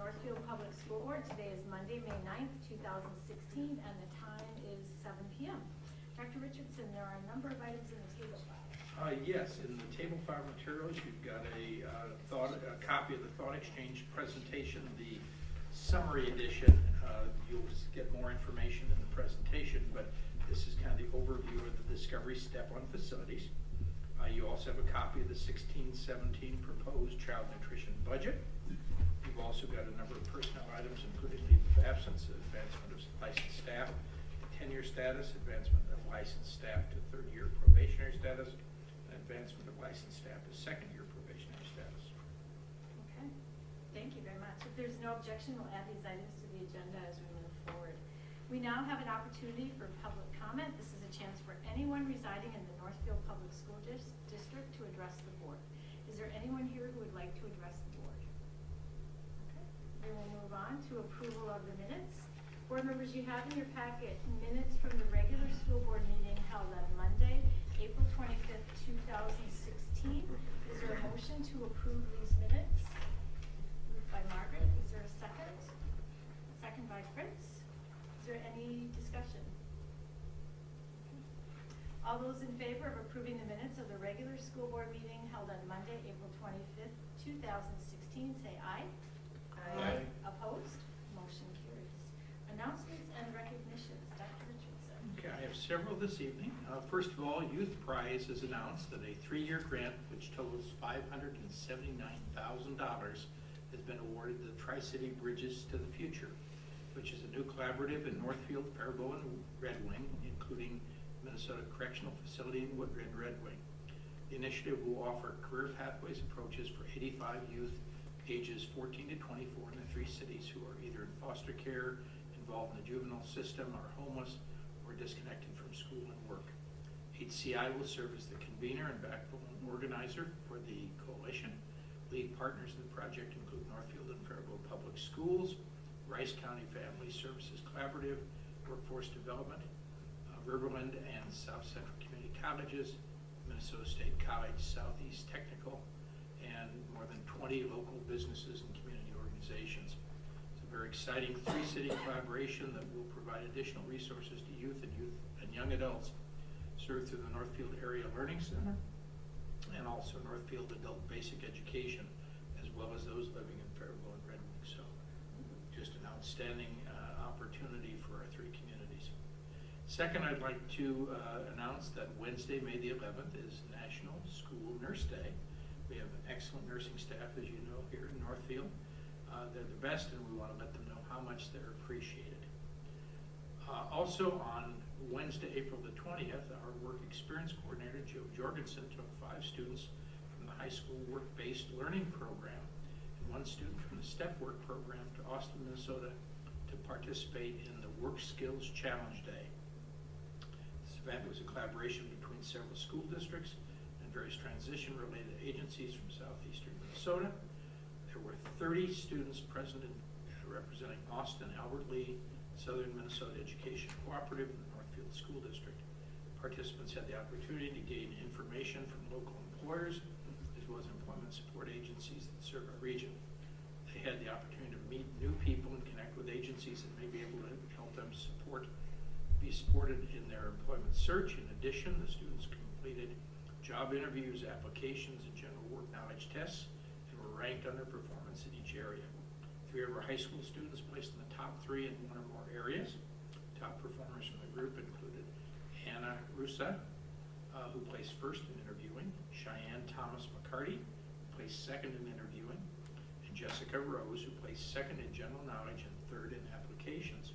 Northfield Public School Board. Today is Monday, May 9th, 2016, and the time is 7 p.m. Dr. Richardson, there are a number of items in the table file. Yes, in the table file materials, you've got a copy of the Thought Exchange presentation, the summary edition. You'll get more information in the presentation, but this is kind of the overview of the Discovery Step on facilities. You also have a copy of the 16-17 proposed child nutrition budget. You've also got a number of personnel items, including leave of absence, advancement of licensed staff, tenure status, advancement of licensed staff to third-year probationary status, and advancement of licensed staff to second-year probationary status. Okay, thank you very much. If there's no objection, we'll add these items to the agenda as we move forward. We now have an opportunity for public comment. This is a chance for anyone residing in the Northfield Public School District to address the board. Is there anyone here who would like to address the board? Okay, then we'll move on to approval of the minutes. Board members, you have in your packet minutes from the regular school board meeting held on Monday, April 25th, 2016. Is there a motion to approve these minutes? Moved by Margaret. Is there a second? Second by Fritz. Is there any discussion? All those in favor of approving the minutes of the regular school board meeting held on Monday, April 25th, 2016, say aye. Aye. Opposed? Motion carries. Announcements and recognitions. Dr. Richardson. Okay, I have several this evening. First of all, Youth Prize has announced that a 3-year grant, which totals $579,000, has been awarded to the Tri-City Bridges to the Future, which is a new collaborative in Northfield, Faribault, and Red Wing, including Minnesota Correctional Facility and Red Wing. The initiative will offer career pathways approaches for 85 youth ages 14 to 24 in the 3 cities who are either in foster care, involved in the juvenile system, are homeless, or disconnected from school and work. HCI will serve as the convener and backbone organizer for the coalition. Lead partners in the project include Northfield and Faribault Public Schools, Rice County Family Services Collaborative, Workforce Development, Riverland and South Central Community Colleges, Minnesota State College, Southeast Technical, and more than 20 local businesses and community organizations. It's a very exciting 3-city collaboration that will provide additional resources to youth and young adults served through the Northfield Area Learning Center and also Northfield Adult Basic Education, as well as those living in Faribault and Red Wing. So just an outstanding opportunity for our 3 communities. Second, I'd like to announce that Wednesday, May the 11th, is National School Nurse Day. We have an excellent nursing staff, as you know, here in Northfield. They're the best, and we want to let them know how much they're appreciated. Also on Wednesday, April the 20th, our work experience coordinator, Joe Jorgensen, took 5 students from the high school work-based learning program and 1 student from the STEP work program to Austin, Minnesota to participate in the Work Skills Challenge Day. This event was a collaboration between several school districts and various transition-related agencies from southeastern Minnesota. There were 30 students present representing Austin, Albert Lee, Southern Minnesota Education Cooperative, and the Northfield School District. Participants had the opportunity to gain information from local employers as well as employment support agencies that serve our region. They had the opportunity to meet new people and connect with agencies that may be able to help them be supported in their employment search. In addition, the students completed job interviews, applications, and general work knowledge tests and were ranked on their performance in each area. 3 of our high school students placed in the top 3 in 1 or more areas. Top performers from the group included Anna Rusa, who placed 1st in interviewing, Cheyenne Thomas McCarty, who placed 2nd in interviewing, and Jessica Rose, who placed 2nd in general knowledge and 3rd in applications.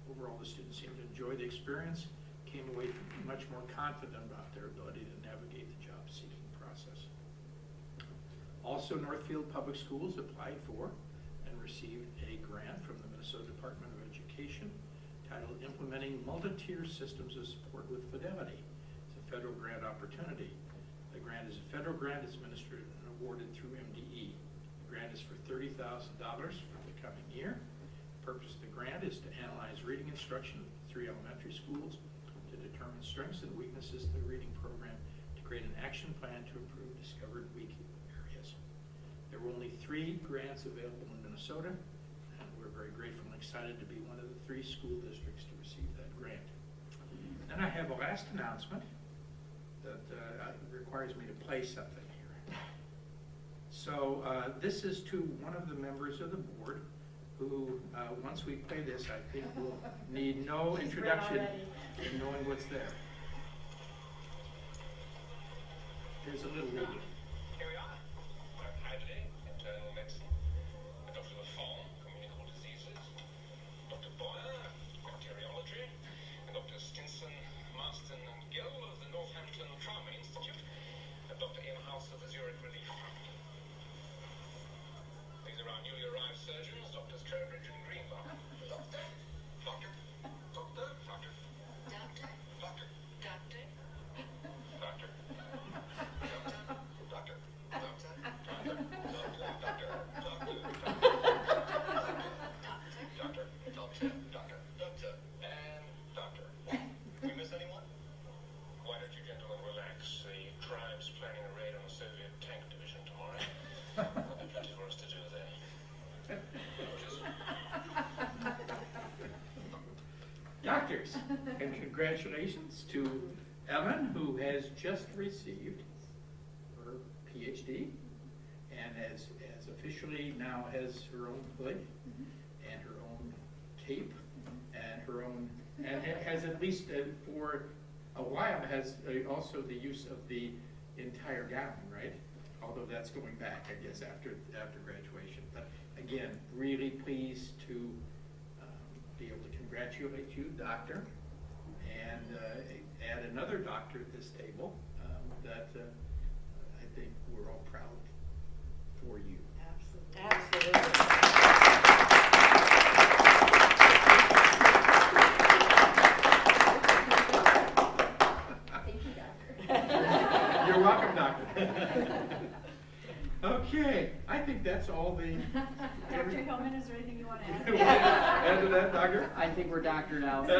Overall, the students seemed to enjoy the experience, came away much more confident about their ability to navigate the job-seeking process. Also, Northfield Public Schools applied for and received a grant from the Minnesota Department of Education titled Implementing Multi-Tier Systems of Support with Fidelity. It's a federal grant opportunity. The grant is a federal grant. It's administered and awarded through MDE. The grant is for $30,000 for the coming year. The purpose of the grant is to analyze reading instruction at 3 elementary schools to determine strengths and weaknesses of the reading program to create an action plan to improve discovered weak areas. There were only 3 grants available in Minnesota, we're very grateful and excited to be one of the 3 school districts to receive that grant. And I have a last announcement that requires me to play something here. So this is to one of the members of the board who, once we play this, I think will need no introduction in knowing what's there. Here's a little video. Here we are. Dr. Hadley, internal medicine. Dr. Lafon, communicable diseases. Dr. Boyer, bacteriology. And Dr. Stinson, Marston and Gill of the Northampton Trauma Institute. And Dr. Ian House of the Zurich Relief Fund. These are our newly arrived surgeons, Drs. Trowbridge and Greenbaum. Doctor. Doctor. Doctor. Doctor. Doctor. Doctor. Doctor. Doctor. Doctors, and congratulations to Ellen, who has just received her PhD and as officially now has her own hood and her own cape and her own, and has at least for a while has also the use of the entire gown, right? Although that's going back, I guess, after graduation. But again, really pleased to be able to congratulate you, doctor, and add another doctor at this table that I think we're all proud for you. Absolutely. Thank you, doctor. You're welcome, doctor. Okay, I think that's all the... Dr. Hillman, is there anything you want to add? Add to that, doctor? I think we're doctored out. All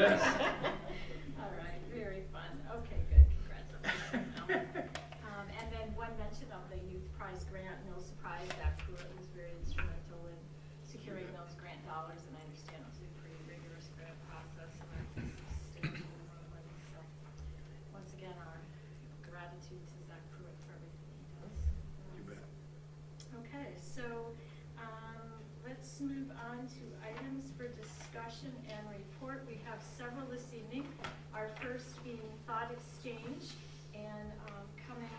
right, very fun. Okay, good. Congratulations. And then one mention of the Youth Prize Grant. No surprise, that Pruitt was very instrumental in securing those grant dollars, and I understand it was a pretty rigorous grant process, and a substantial amount of money. So, once again, our gratitude to Zach Pruitt for everything he does. You bet. Okay, so let's move on to items for discussion and report. We have several this evening. Our first being thought exchange, and coming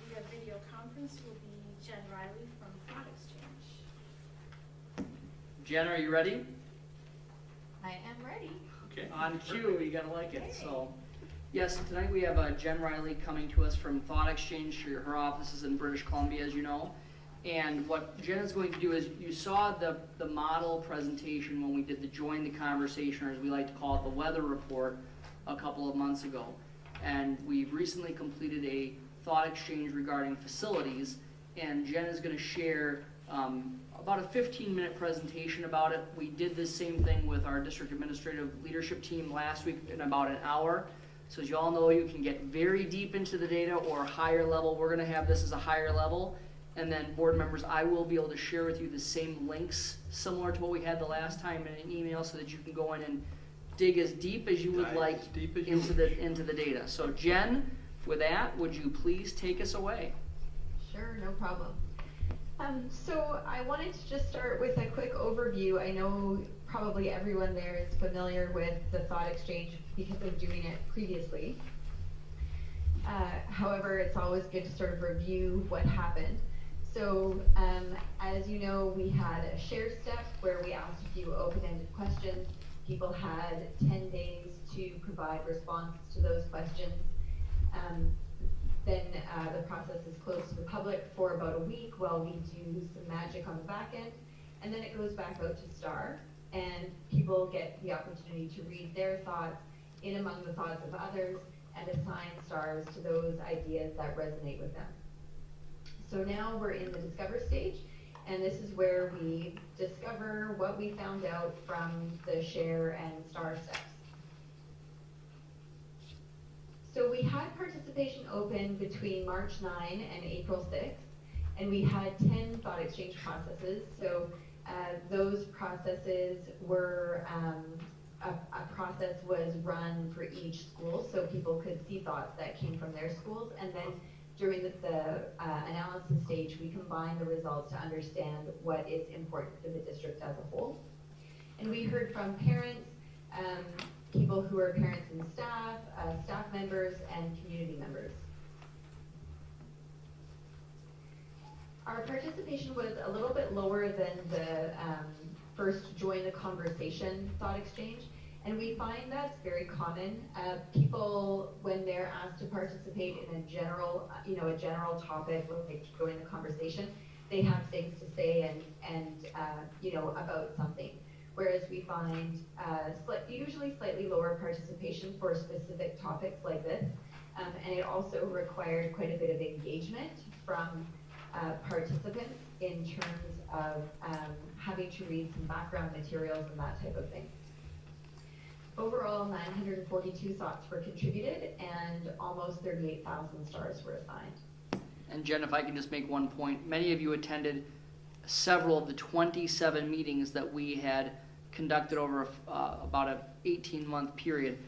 via video conference will be Jen Riley from Thought Exchange. Jen, are you ready? I am ready. Okay. On cue, you gotta like it. Okay. So, yes, tonight we have Jen Riley coming to us from Thought Exchange. Her office is in British Columbia, as you know. And what Jen is going to do is, you saw the model presentation when we did the Join the Conversation, or as we like to call it, the weather report, a couple of months ago. And we've recently completed a thought exchange regarding facilities, and Jen is going to share about a 15-minute presentation about it. We did this same thing with our district administrative leadership team last week in about an hour. So as you all know, you can get very deep into the data or higher level. We're going to have this as a higher level. And then board members, I will be able to share with you the same links similar to what we had the last time in an email, so that you can go in and dig as deep as you would Dive like as deep as you into the data. So Jen, with that, would you please take us away? Sure, no problem. So I wanted to just start with a quick overview. I know probably everyone there is familiar with the Thought Exchange because of doing it previously. However, it's always good to sort of review what happened. So as you know, we had a share step where we asked a few open-ended questions. People had 10 days to provide responses to those questions. Then the process is closed to the public for about a week while we do some magic on the back end. And then it goes back out to STAR, and people get the opportunity to read their thoughts in among the thoughts of others and assign stars to those ideas that resonate with them. So now we're in the discover stage, and this is where we discover what we found out from the share and star steps. So we had participation open between March 9 and April 6, and we had 10 thought exchange processes. So Those processes were, a process was run for each school, so people could see thoughts that came from their schools, and then during the analysis stage, we combine the results to understand what is important for the district as a whole. And we heard from parents, people who are parents and staff members, and community members. Our participation was a little bit lower than the first join the conversation thought exchange, and we find that's very common. People, when they're asked to participate in a general topic, like join the conversation, they have things to say and about something. Whereas we find usually slightly lower participation for specific topics like this, and it also required quite a bit of engagement from participants in terms of having to read some background materials and that type of thing. Overall, 942 thoughts were contributed and almost 38,000 stars were assigned. And Jen, if I can just make one point, many of you attended several of the 27 meetings that we had conducted over about an 18-month period.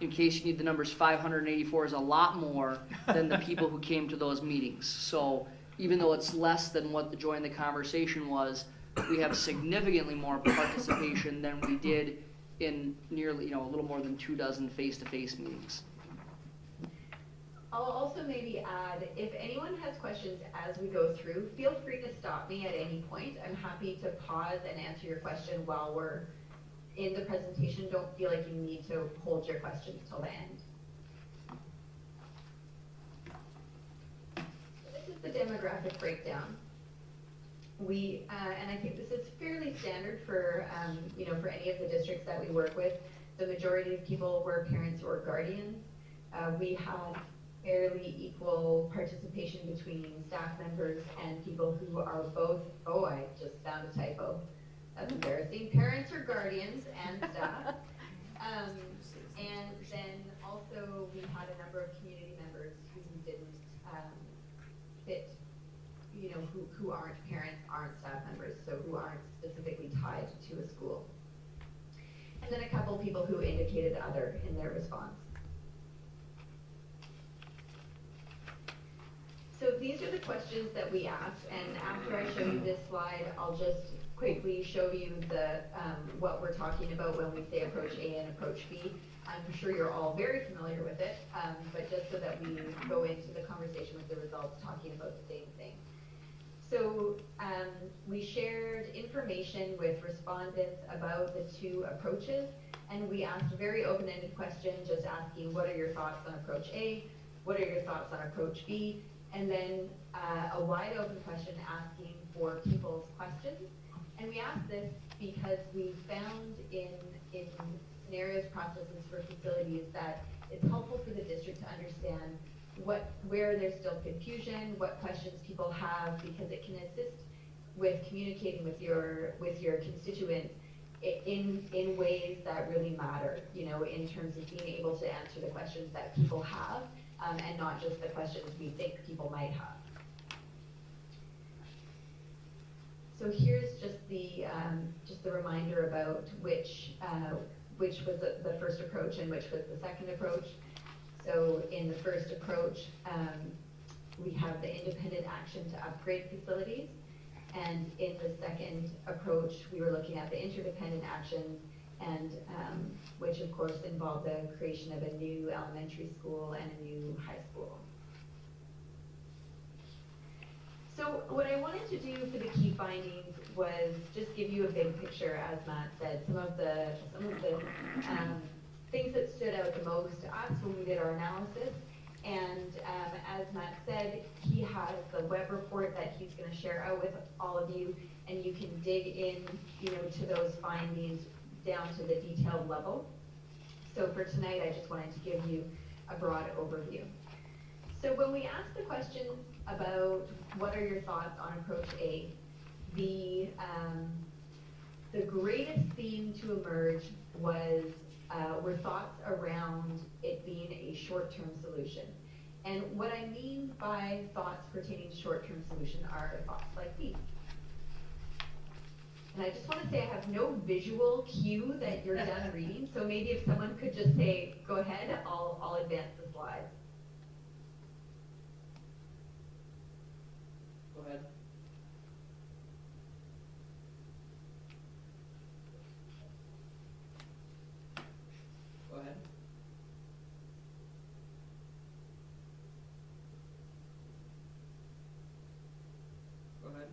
In case you need the numbers, 584 is a lot more than the people who came to those meetings. So even though it's less than what the Join the Conversation was, we have significantly more participation than we did in nearly, a little more than 24 face-to-face meetings. I'll also maybe add, if anyone has questions as we go through, feel free to stop me at any point. I'm happy to pause and answer your question while we're in the presentation. Don't feel like you need to hold your questions till the end. This is the demographic breakdown. And I think this is fairly standard for, for any of the districts that we work with. The majority of people were parents or guardians. We had fairly equal participation between staff members and people who are both, I just found a typo. That's embarrassing. Parents or guardians and staff. And then also we had a number of community members who didn't fit, who aren't parents, aren't staff members, so who aren't specifically tied to a school. And then a couple people who indicated other in their response. So these are the questions that we asked, and after I show you this slide, I'll just quickly show you the what we're talking about when we say approach A and approach B. I'm sure you're all very familiar with it, but just so that we go into the conversation with the results talking about the same thing. So we shared information with respondents about the two approaches, and we asked a very open-ended question, just asking, what are your thoughts on approach A? What are your thoughts on approach B? And then a wide open question asking for people's questions. And we asked this because we found in scenarios processes for facilities that it's helpful for the district to understand where there's still confusion, what questions people have, because it can assist with communicating with your constituents in ways that really matter, in terms of being able to answer the questions that people have, and not just the questions we think people might have. So here's just the reminder about which was the first approach and which was the second approach. So in the first approach, we have the independent action to upgrade facilities. And in the second approach, we were looking at the interdependent actions, and which of course involved the creation of a new elementary school and a new high school. So what I wanted to do for the key findings was just give you a big picture, as Matt said, some of the things that stood out the most to us when we did our analysis. And as Matt said, he has the web report that he's going to share out with all of you, and you can dig in, to those findings down to the detailed level. So for tonight, I just wanted to give you a broad overview. So when we asked the questions about what are your thoughts on approach A, the greatest theme to emerge were thoughts around it being a short-term solution. And what I mean by thoughts pertaining to short-term solution are thoughts like these. And I just want to say I have no visual cue that you're done reading, so maybe if someone could just say, go ahead, I'll advance the slides. Go ahead. Go ahead. Go ahead.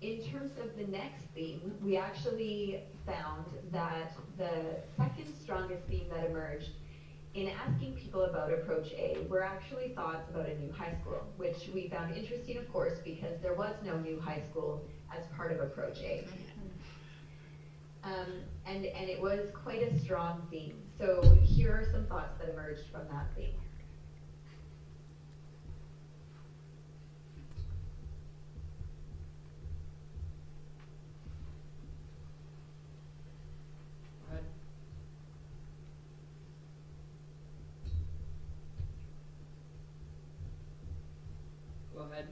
In terms of the next theme, we actually found that the second strongest theme that emerged in asking people about Approach A were actually thoughts about a new high school, which we found interesting, of course, because there was no new high school as part of Approach A. And it was quite a strong theme. So here are some thoughts that emerged from that theme. Go ahead. Go ahead.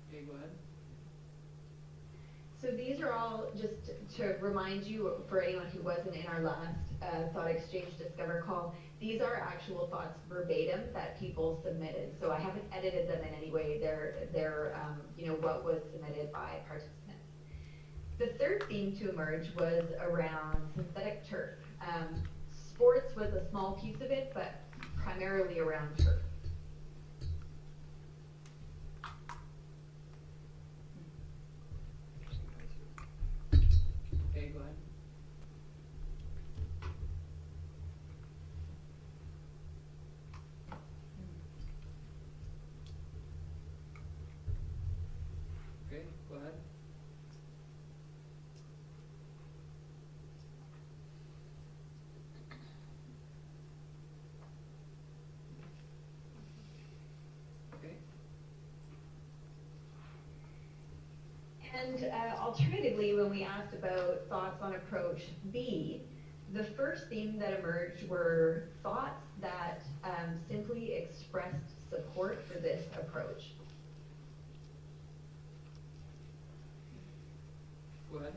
Okay, go ahead. So these are all, just to remind you, for anyone who wasn't in our last Thought Exchange Discover call, these are actual thoughts verbatim that people submitted. So I haven't edited them in any way. They're what was submitted by participants. The third theme to emerge was around synthetic turf. Sports was a small piece of it, but primarily around turf. Okay, go ahead. Okay, go ahead. Okay. And alternatively, when we asked about thoughts on Approach B, the first theme that emerged were thoughts that simply expressed support for this approach. Go ahead.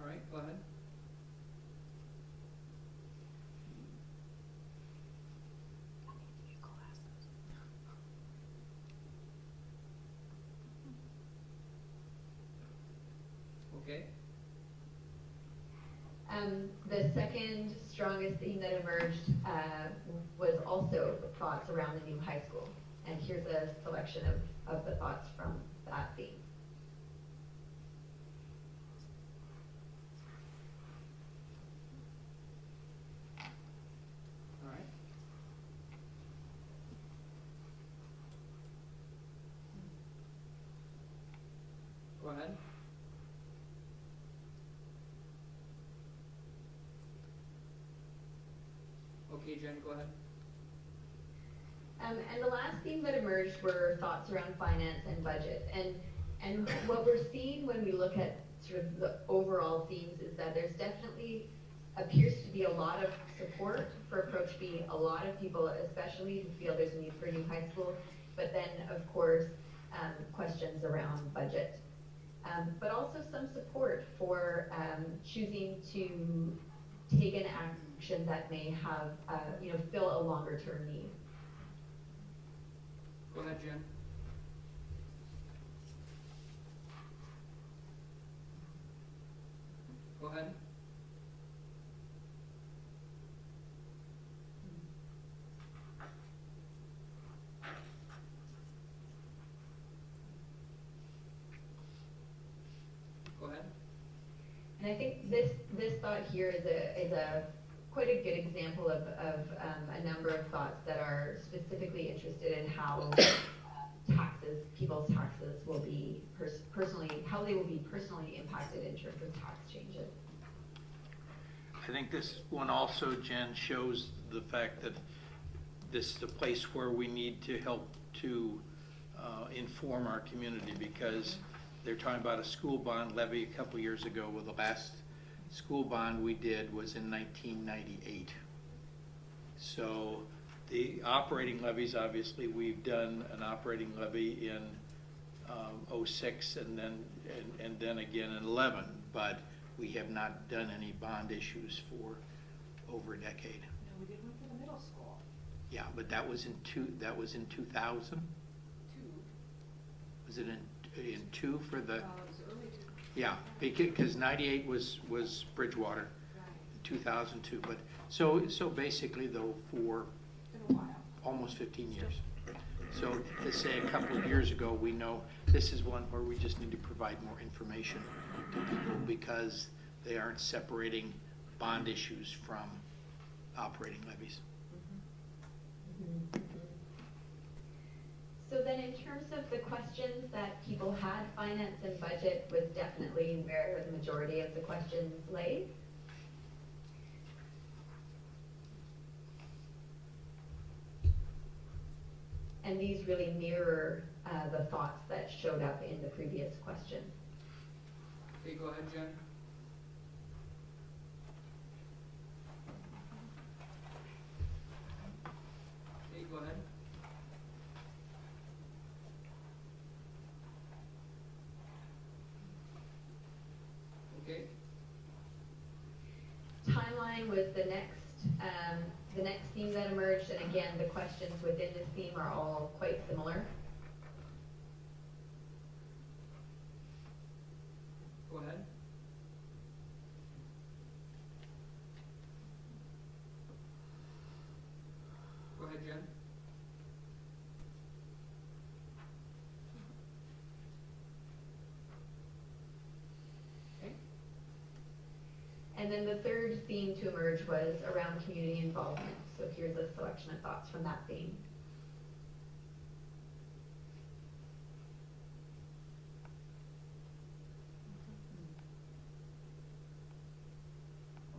All right, go ahead. Okay. The second strongest theme that emerged was also thoughts around the new high school. And here's a selection of the thoughts from that theme. All right. Go ahead. Okay, Jen, go ahead. And the last theme that emerged were thoughts around finance and budget. And what we're seeing when we look at sort of the overall themes is that there's definitely appears to be a lot of support for Approach B. A lot of people, especially who feel there's a need for a new high school, but then of course questions around budget. But also some support for choosing to take an action that may have, fill a longer term need. Go ahead, Jen. Go ahead. Go ahead. And I think this thought here is a quite a good example of a number of thoughts that are specifically interested in how people's taxes will be how they will be personally impacted in terms of tax changes. I think this one also, Jen, shows the fact that this is a place where we need to help to inform our community, because they're talking about a school bond levy a couple years ago. Well, the last school bond we did was in 1998. So the operating levies, obviously, we've done an operating levy in '06 and then again in '11, but we have not done any bond issues for over a decade. No, we did one for the middle school. Yeah, but that was in 2000. Two. Was it in two for the? It was early two. Yeah, because '98 was Bridgewater, Right. 2002. But so basically though, for Been a while. almost 15 years. So to say a couple of years ago, we know this is one where we just need to provide more information to people, because they aren't separating bond issues from operating levies. So then in terms of the questions that people had, finance and budget was definitely where the majority of the questions lay. And these really mirror the thoughts that showed up in the previous question. Okay, go ahead, Jen. Okay, go ahead. Okay, Timeline was the next theme that emerged, and again, the questions within this theme are all quite similar. go ahead. Go ahead, Jen. Okay. And then the third theme to emerge was around community involvement. So here's a selection of thoughts from that theme.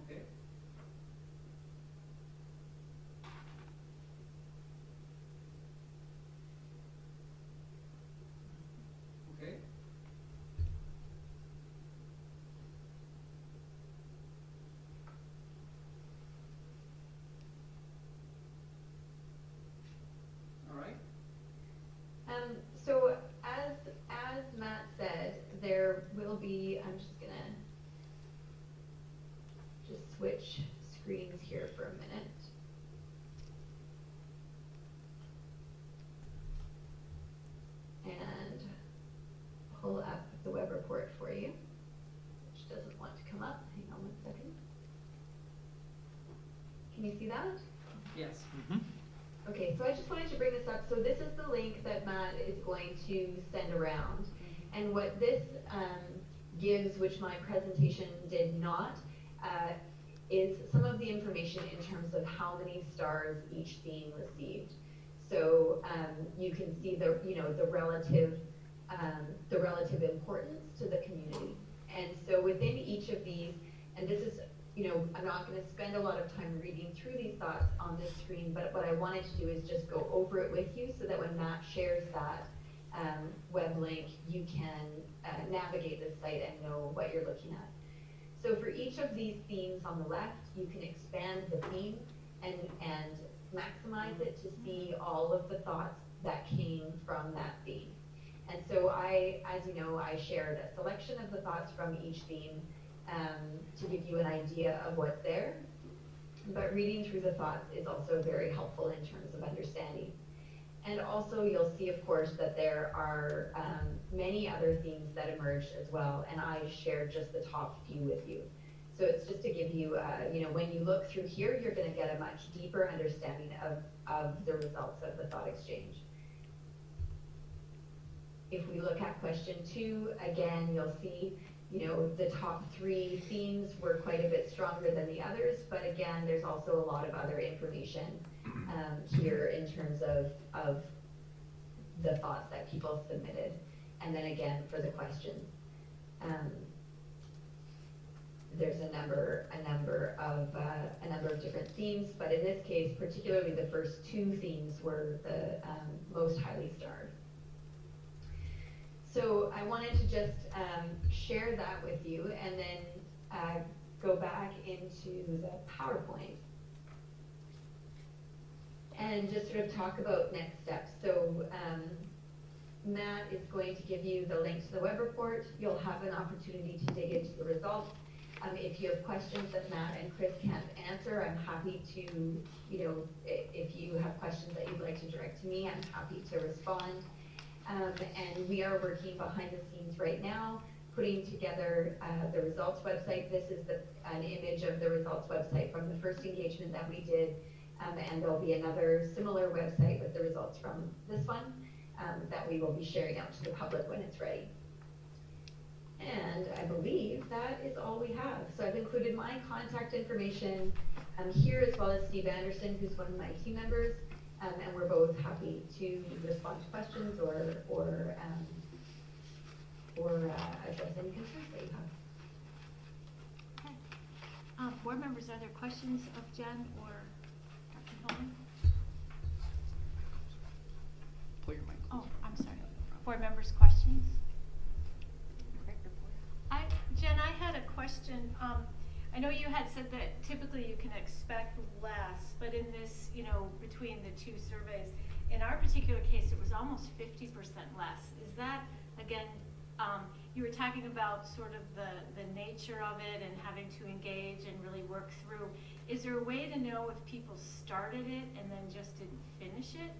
Okay. Okay. All right. So as Matt said, there will be, I'm just gonna just switch screens here for a minute. And pull up the web report for you, which doesn't want to come up. Hang on one second. Can you see that? Yes. Okay, so I just wanted to bring this up. So this is the link that Matt is going to send around. And what this gives, which my presentation did not, is some of the information in terms of how many stars each theme received. So you can see the relative importance to the community. And so within each of these, and this is, I'm not going to spend a lot of time reading through these thoughts on this screen, but what I wanted to do is just go over it with you so that when Matt shares that web link, you can navigate the site and know what you're looking at. So for each of these themes on the left, you can expand the theme and maximize it to see all of the thoughts that came from that theme. And so as you know, I shared a selection of the thoughts from each theme to give you an idea of what's there. But reading through the thoughts is also very helpful in terms of understanding. And also you'll see, of course, that there are many other themes that emerged as well, and I shared just the top few with you. So it's just to give you, when you look through here, you're going to get a much deeper understanding of the results of the thought exchange. If we look at question 2, again, you'll see, the top 3 themes were quite a bit stronger than the others, but again, there's also a lot of other information here in terms of the thoughts that people submitted. And then again, for the questions. there's a number of different themes, but in this case, particularly the first two themes were the most highly starred. So I wanted to just share that with you and then go back into the PowerPoint and just sort of talk about next steps. So Matt is going to give you the link to the web report. You'll have an opportunity to dig into the results. If you have questions that Matt and Chris can't answer, I'm happy to, if you have questions that you'd like to direct to me, I'm happy to respond. And we are working behind the scenes right now, putting together the results website. This is an image of the results website from the first engagement that we did. And there'll be another similar website with the results from this one that we will be sharing out to the public when it's ready. And I believe that is all we have. So I've included my contact information here, as well as Steve Anderson, who's one of my team members. And we're both happy to respond to questions or address any concerns that you have. Okay. Board members, are there questions of Jen or Dr. Hillman? Pull your mic. Oh, I'm sorry. Board members, questions? Jen, I had a question. I know you had said that typically you can expect less, but in this, between the two surveys, in our particular case, it was almost 50% less. Is that, again, you were talking about sort of the nature of it and having to engage and really work through. Is there a way to know if people started it and then just didn't finish it?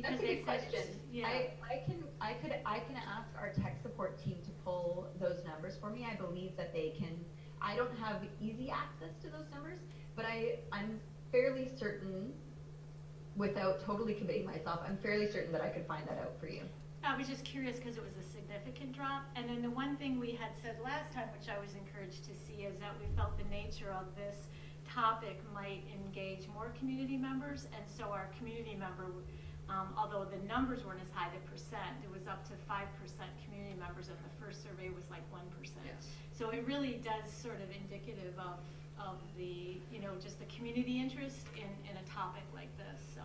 That's a good question. Yeah. I can ask our tech support team to pull those numbers for me. I believe that they can. I don't have easy access to those numbers, but I'm fairly certain, without totally committing myself, I'm fairly certain that I could find that out for you. I was just curious because it was a significant drop. And then the one thing we had said last time, which I was encouraged to see, is that we felt the nature of this topic might engage more community members. And so our community member, although the numbers weren't as high, the percent, it was up to 5% community members, and the first survey was like 1%. Yes. So it really does sort of indicative of the, just the community interest in a topic like this. So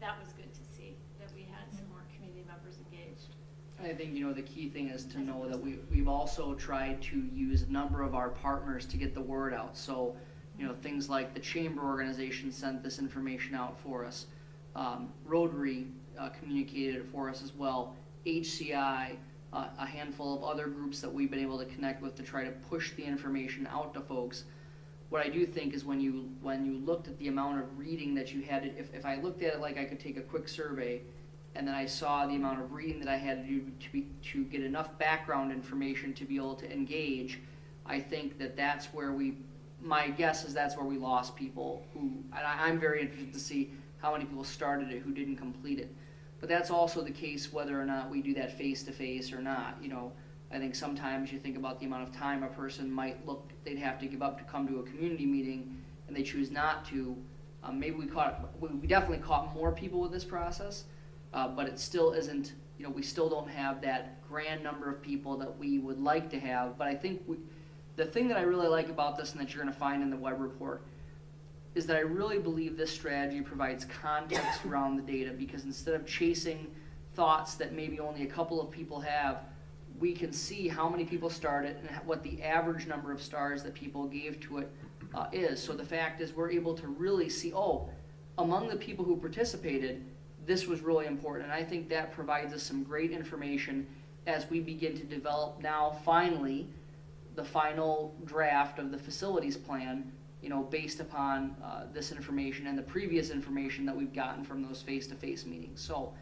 that was good to see that we had some more community members engaged. I think, the key thing is to know that we've also tried to use a number of our partners to get the word out. So, things like the chamber organization sent this information out for us. Rotary communicated it for us as well. HCI, a handful of other groups that we've been able to connect with to try to push the information out to folks. What I do think is when you looked at the amount of reading that you had, if I looked at it like I could take a quick survey, and then I saw the amount of reading that I had to do to get enough background information to be able to engage, I think that's where my guess is that's where we lost people who, and I'm very interested to see how many people started it who didn't complete it. But that's also the case whether or not we do that face-to-face or not. I think sometimes you think about the amount of time a person might they'd have to give up to come to a community meeting, and they choose not to. Maybe we definitely caught more people with this process, but it still isn't, we still don't have that grand number of people that we would like to have. But I think the thing that I really like about this and that you're going to find in the web report is that I really believe this strategy provides context around the data, because instead of chasing thoughts that maybe only a couple of people have, we can see how many people started and what the average number of stars that people gave to it is. So the fact is we're able to really see, among the people who participated, this was really important. And I think that provides us some great information as we begin to develop now finally the final draft of the facilities plan, based upon this information and the previous information that we've gotten from those face-to-face meetings. So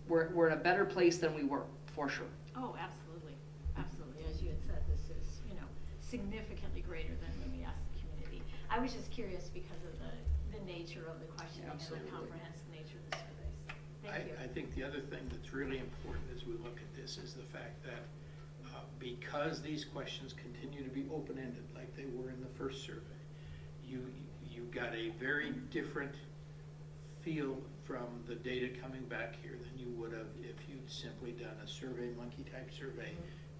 we're in a better place than we were, for sure. Oh, absolutely. Absolutely. As you had said, this is, significantly greater than when we asked the community. I was just curious because of the nature of the questioning and the comprehensive nature of the surveys. Thank you. I think the other thing that's really important as we look at this is the fact that because these questions continue to be open-ended like they were in the first survey, you got a very different feel from the data coming back here than you would have if you'd simply done a survey monkey type survey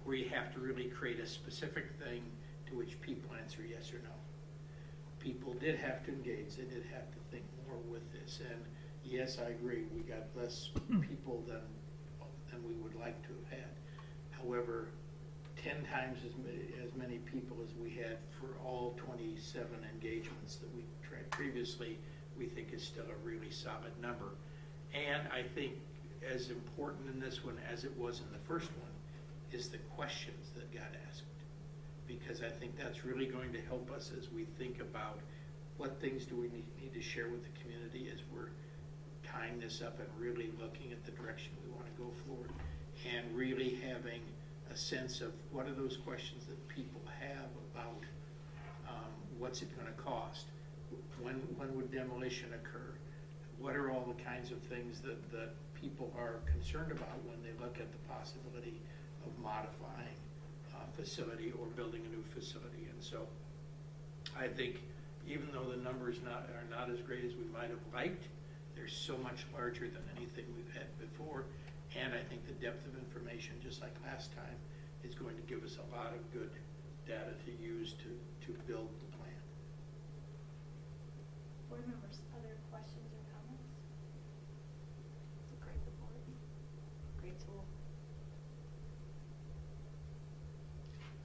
where you have to really create a specific thing to which people answer yes or no. People did have to engage, they did have to think more with this, and yes, I agree, we got less people than we would like to have had. However, 10 times as many people as we had for all 27 engagements that we tried previously, we think is still a really solid number. And I think as important in this one as it was in the first one is the questions that got asked. Because I think that's really going to help us as we think about what things do we need to share with the community as we're tying this up and really looking at the direction we want to go forward, and really having a sense of what are those questions that people have about what's it going to cost, when would demolition occur, what are all the kinds of things that people are concerned about when they look at the possibility of modifying facility or building a new facility. And so I think even though the numbers are not as great as we might have liked, they're so much larger than anything we've had before. And I think the depth of information, just like last time, is going to give us a lot of good data to use to build the plan. Board members, other questions or comments? It's a great report, great tool.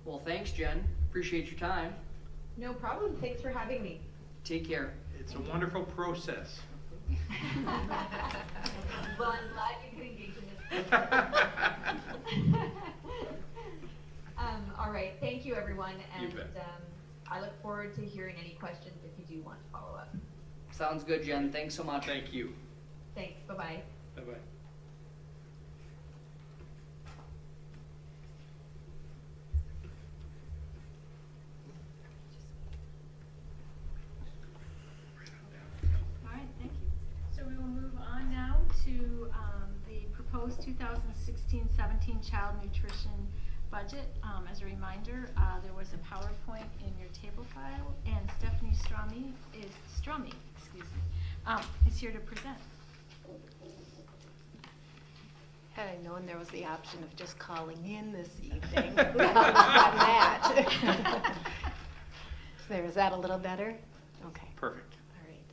Well, thanks, Jen. Appreciate your time. No problem. Thanks for having me. Take care. It's a wonderful process. Well, I'm glad you could engage in this. All right. Thank you, everyone. You And bet. I look forward to hearing any questions if you do want to follow up. Sounds good, Jen. Thanks so much. Thank you. Thanks. Bye-bye. Bye-bye. All right, thank you. So we will move on now to the proposed 2016-17 child nutrition budget. As a reminder, there was a PowerPoint in your table file, and Stephanie Stromey is here to present. Had I known there was the option of just calling in this evening, I would have done that. There, is that a little better? Okay. Perfect. All right.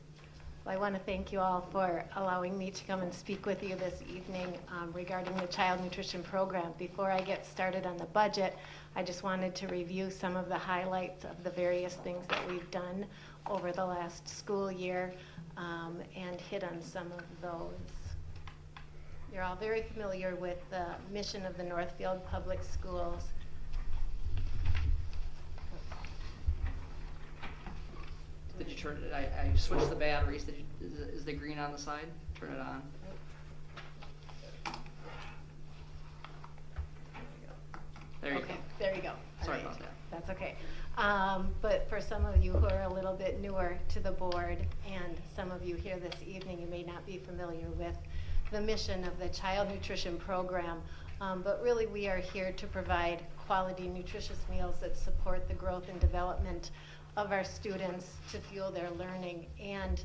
Well, I want to thank you all for allowing me to come and speak with you this evening regarding the child nutrition program. Before I get started on the budget, I just wanted to review some of the highlights of the various things that we've done over the last school year and hit on some of those. You're all very familiar with the mission of the Northfield Public Schools. Did you turn it? I switched the batteries. Is the green on the side? Turn it on. There you Okay, go. there you go. All Sorry right. about that. That's okay. But for some of you who are a little bit newer to the board, and some of you here this evening, you may not be familiar with the mission of the child nutrition program. But really, we are here to provide quality, nutritious meals that support the growth and development of our students to fuel their learning. And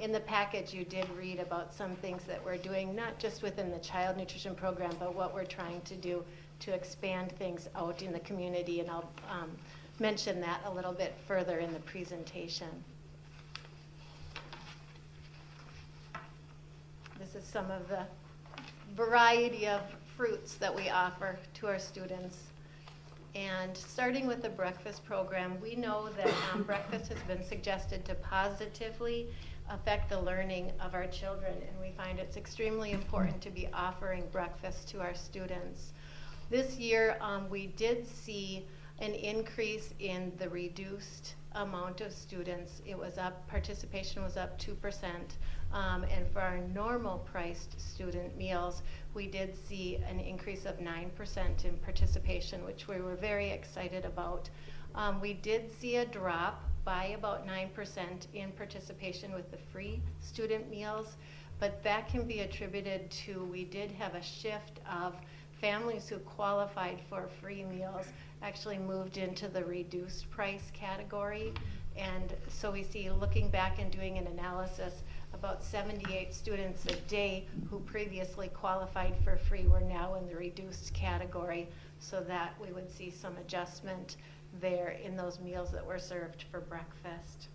in the package, you did read about some things that we're doing, not just within the child nutrition program, but what we're trying to do to expand things out in the community. And I'll mention that a little bit further in the presentation. This is some of the variety of fruits that we offer to our students. And starting with the breakfast program, we know that breakfast has been suggested to positively affect the learning of our children, and we find it's extremely important to be offering breakfast to our students. This year, we did see an increase in the reduced amount of students. It was up, participation was up 2%. And for our normal priced student meals, we did see an increase of 9% in participation, which we were very excited about. We did see a drop by about 9% in participation with the free student meals, but that can be attributed to, we did have a shift of families who qualified for free meals actually moved into the reduced price category. And so we see, looking back and doing an analysis, about 78 students a day who previously qualified for free were now in the reduced category, so that we would see some adjustment there in those meals that were served for breakfast.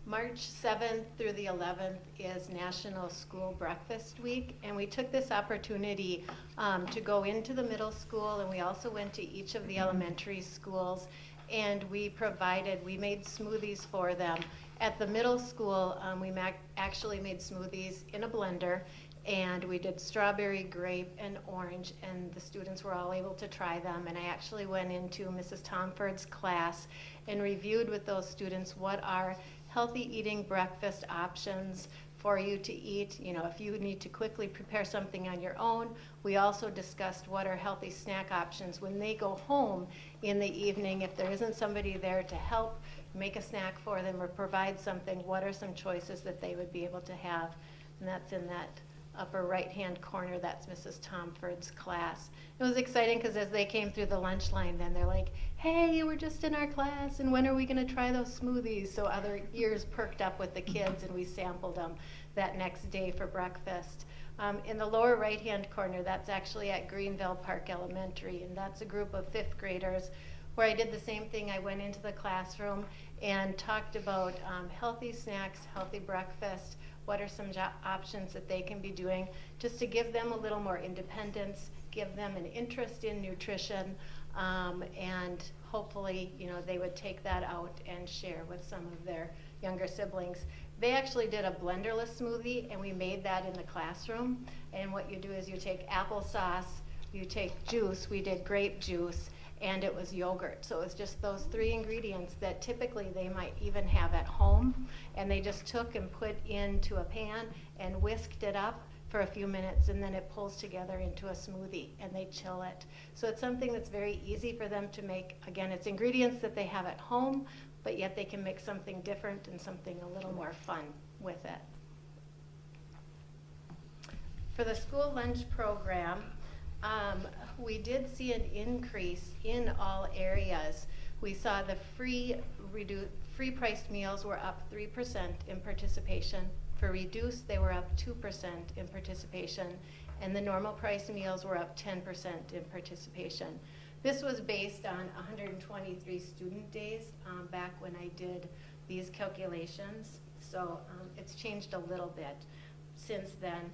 March 7th through the 11th is National School Breakfast Week, and we took this opportunity to go into the middle school, and we also went to each of the elementary schools, and we made smoothies for them. At the middle school, we actually made smoothies in a blender, and we did strawberry, grape, and orange, and the students were all able to try them. And I actually went into Mrs. Tomford's class and reviewed with those students what are healthy eating breakfast options for you to eat. You know, if you need to quickly prepare something on your own. We also discussed what are healthy snack options when they go home in the evening. If there isn't somebody there to help make a snack for them or provide something, what are some choices that they would be able to have? And that's in that upper right-hand corner. That's Mrs. Tomford's class. It was exciting because as they came through the lunch line, then they're like, hey, you were just in our class, and when are we going to try those smoothies? So other ears perked up with the kids, and we sampled them that next day for breakfast. In the lower right-hand corner, that's actually at Greenville Park Elementary, and that's a group of 5th graders where I did the same thing. I went into the classroom and talked about healthy snacks, healthy breakfast, what are some options that they can be doing just to give them a little more independence, give them an interest in nutrition, and hopefully, you know, they would take that out and share with some of their younger siblings. They actually did a blenderless smoothie, and we made that in the classroom. And what you do is you take applesauce, you take juice, we did grape juice, and it was yogurt. So it was just those 3 ingredients that typically they might even have at home, and they just took and put into a pan and whisked it up for a few minutes, and then it pulls together into a smoothie, and they chill it. So it's something that's very easy for them to make. Again, it's ingredients that they have at home, but yet they can make something different and something a little more fun with it. For the school lunch program, we did see an increase in all areas. We saw the free priced meals were up 3% in participation. For reduced, they were up 2% in participation, and the normal price meals were up 10% in participation. This was based on 123 student days back when I did these calculations, so it's changed a little bit since then.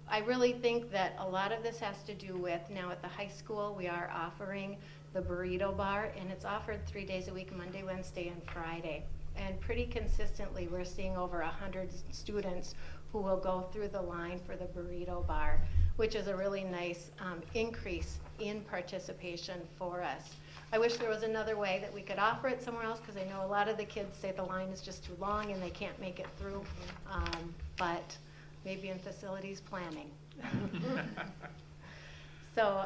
I really think that a lot of this has to do with, now at the high school, we are offering the burrito bar, and it's offered 3 days a week, Monday, Wednesday, and Friday. And pretty consistently, we're seeing over 100 students who will go through the line for the burrito bar, which is a really nice increase in participation for us. I wish there was another way that we could offer it somewhere else, because I know a lot of the kids say the line is just too long and they can't make it through, but maybe in facilities planning. So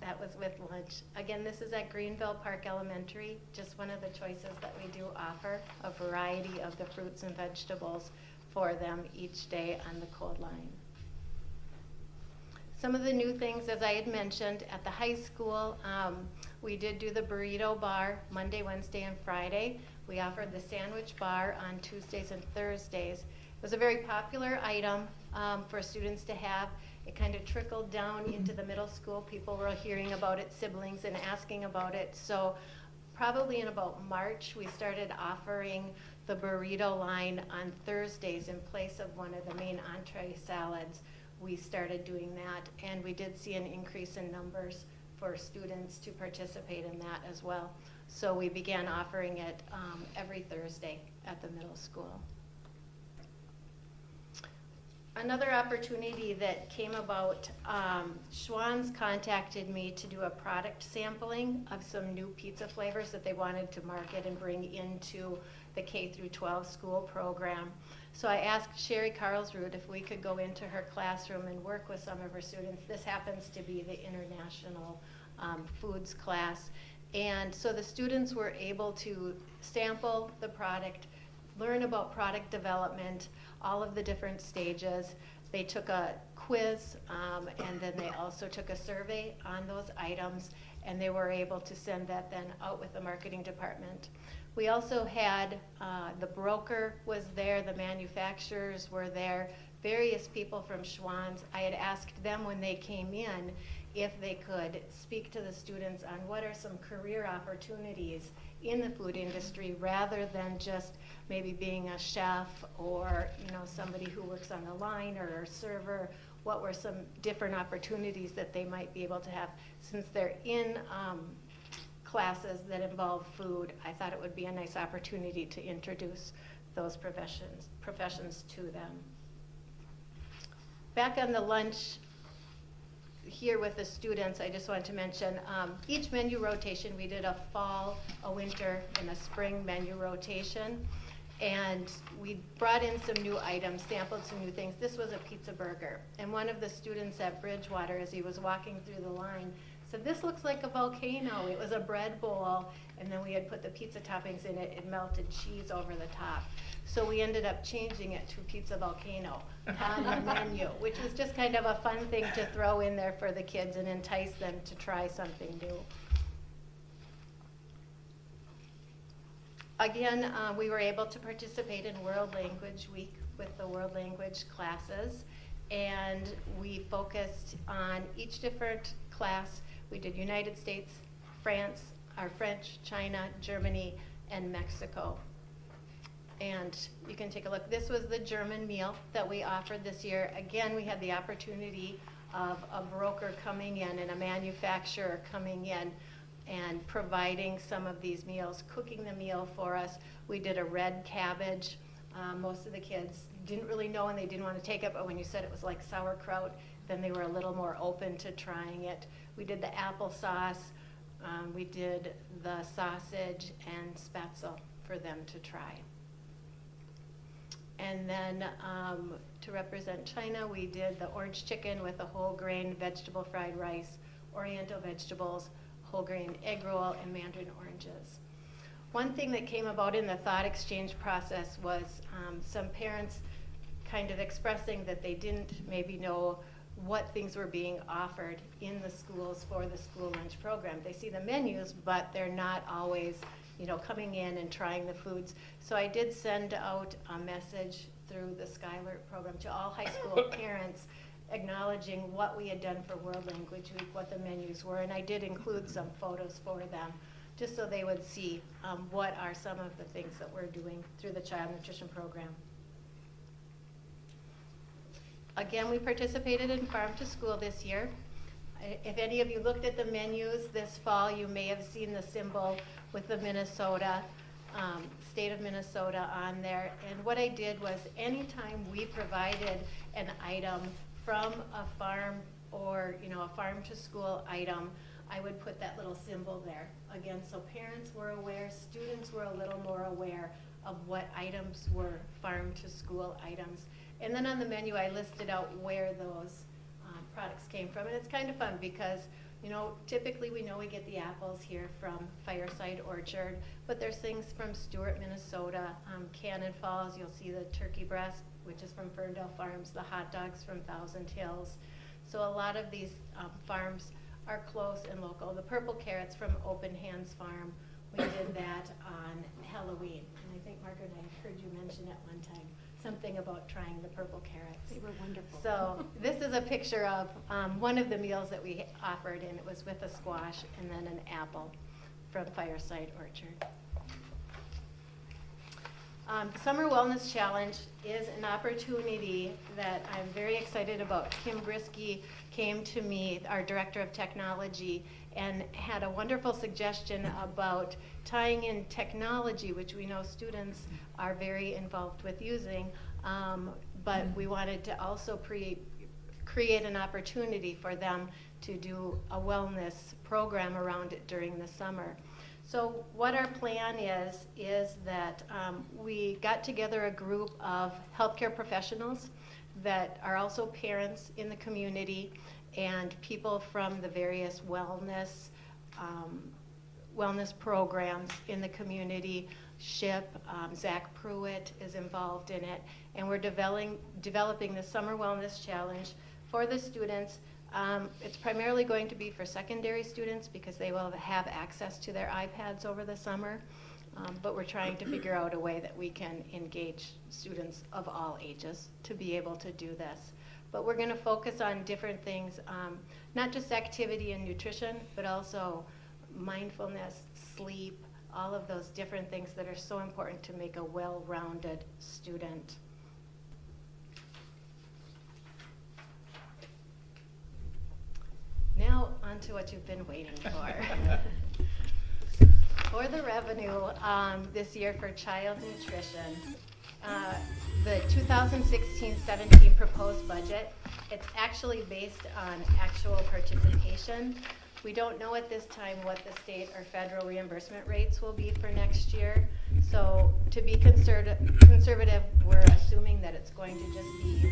that was with lunch. Again, this is at Greenville Park Elementary, just one of the choices that we do offer, a variety of the fruits and vegetables for them each day on the cold line. Some of the new things, as I had mentioned, at the high school, we did do the burrito bar Monday, Wednesday, and Friday. We offered the sandwich bar on Tuesdays and Thursdays. It was a very popular item for students to have. It kind of trickled down into the middle school. People were hearing about it, siblings, and asking about it. So probably in about March, we started offering the burrito line on Thursdays in place of one of the main entree salads. We started doing that, and we did see an increase in numbers for students to participate in that as well. So we began offering it every Thursday at the middle school. Another opportunity that came about, Schwann's contacted me to do a product sampling of some new pizza flavors that they wanted to market and bring into the K through 12 school program. So I asked Sherry Carlsrud if we could go into her classroom and work with some of her students. This happens to be the international foods class. And so the students were able to sample the product, learn about product development, all of the different stages. They took a quiz, and then they also took a survey on those items, and they were able to send that then out with the marketing department. We also had, the broker was there, the manufacturers were there, various people from Schwann's. I had asked them when they came in if they could speak to the students on what are some career opportunities in the food industry rather than just maybe being a chef or, you know, somebody who works on the line or a server. What were some different opportunities that they might be able to have since they're in classes that involve food? I thought it would be a nice opportunity to introduce those professions to them. Back on the lunch here with the students, I just wanted to mention each menu rotation, we did a fall, a winter, and a spring menu rotation. And we brought in some new items, sampled some new things. This was a pizza burger. And one of the students at Bridgewater, as he was walking through the line, said, "This looks like a volcano." It was a bread bowl, and then we had put the pizza toppings in it and melted cheese over the top. So we ended up changing it to Pizza Volcano on the menu, which was just kind of a fun thing to throw in there for the kids and entice them to try something new. Again, we were able to participate in World Language Week with the World Language classes, and we focused on each different class. We did United States, France, or French, China, Germany, and Mexico. And you can take a look. This was the German meal that we offered this year. Again, we had the opportunity of a broker coming in and a manufacturer coming in and providing some of these meals, cooking the meal for us. We did a red cabbage. Most of the kids didn't really know and they didn't want to take it, but when you said it was like sauerkraut, then they were a little more open to trying it. We did the applesauce. We did the sausage and spatzel for them to try. And then to represent China, we did the orange chicken with the whole grain vegetable fried rice, oriental vegetables, whole grain egg roll, and mandarin oranges. One thing that came about in the thought exchange process was some parents kind of expressing that they didn't maybe know what things were being offered in the schools for the school lunch program. They see the menus, but they're not always, you know, coming in and trying the foods. So I did send out a message through the Skylert program to all high school parents acknowledging what we had done for World Language Week, what the menus were, and I did include some photos for them, just so they would see what are some of the things that we're doing through the Child Nutrition Program. Again, we participated in Farm to School this year. If any of you looked at the menus this fall, you may have seen the symbol with the Minnesota, state of Minnesota on there. And what I did was anytime we provided an item from a farm or, you know, a farm to school item, I would put that little symbol there. Again, so parents were aware, students were a little more aware of what items were farm to school items. And then on the menu, I listed out where those products came from. And it's kind of fun because, you know, typically we know we get the apples here from Fireside Orchard, but there's things from Stewart, Minnesota, Cannon Falls. You'll see the turkey breast, which is from Ferndale Farms, the hot dogs from Thousand Hills. So a lot of these farms are close and local. The purple carrots from Open Hands Farm, we did that on Halloween. And I think Margaret and I heard you mention at one time something about trying the purple carrots. They were wonderful. So this is a picture of one of the meals that we offered, and it was with a squash and then an apple from Fireside Orchard. The Summer Wellness Challenge is an opportunity that I'm very excited about. Kim Brisky came to me, our Director of Technology, and had a wonderful suggestion about tying in technology, which we know students are very involved with using, but we wanted to also create an opportunity for them to do a wellness program around it during the summer. So what our plan is that we got together a group of healthcare professionals that are also parents in the community and people from the various wellness programs in the community. SHIP, Zach Pruitt is involved in it, and we're developing the Summer Wellness Challenge for the students. It's primarily going to be for secondary students because they will have access to their iPads over the summer. But we're trying to figure out a way that we can engage students of all ages to be able to do this. But we're going to focus on different things, not just activity and nutrition, but also mindfulness, sleep, all of those different things that are so important to make a well-rounded student. Now, on to what you've been waiting for. For the revenue this year for child nutrition, the 2016-17 proposed budget, it's actually based on actual participation. We don't know at this time what the state or federal reimbursement rates will be for next year. So to be conservative, we're assuming that it's going to just be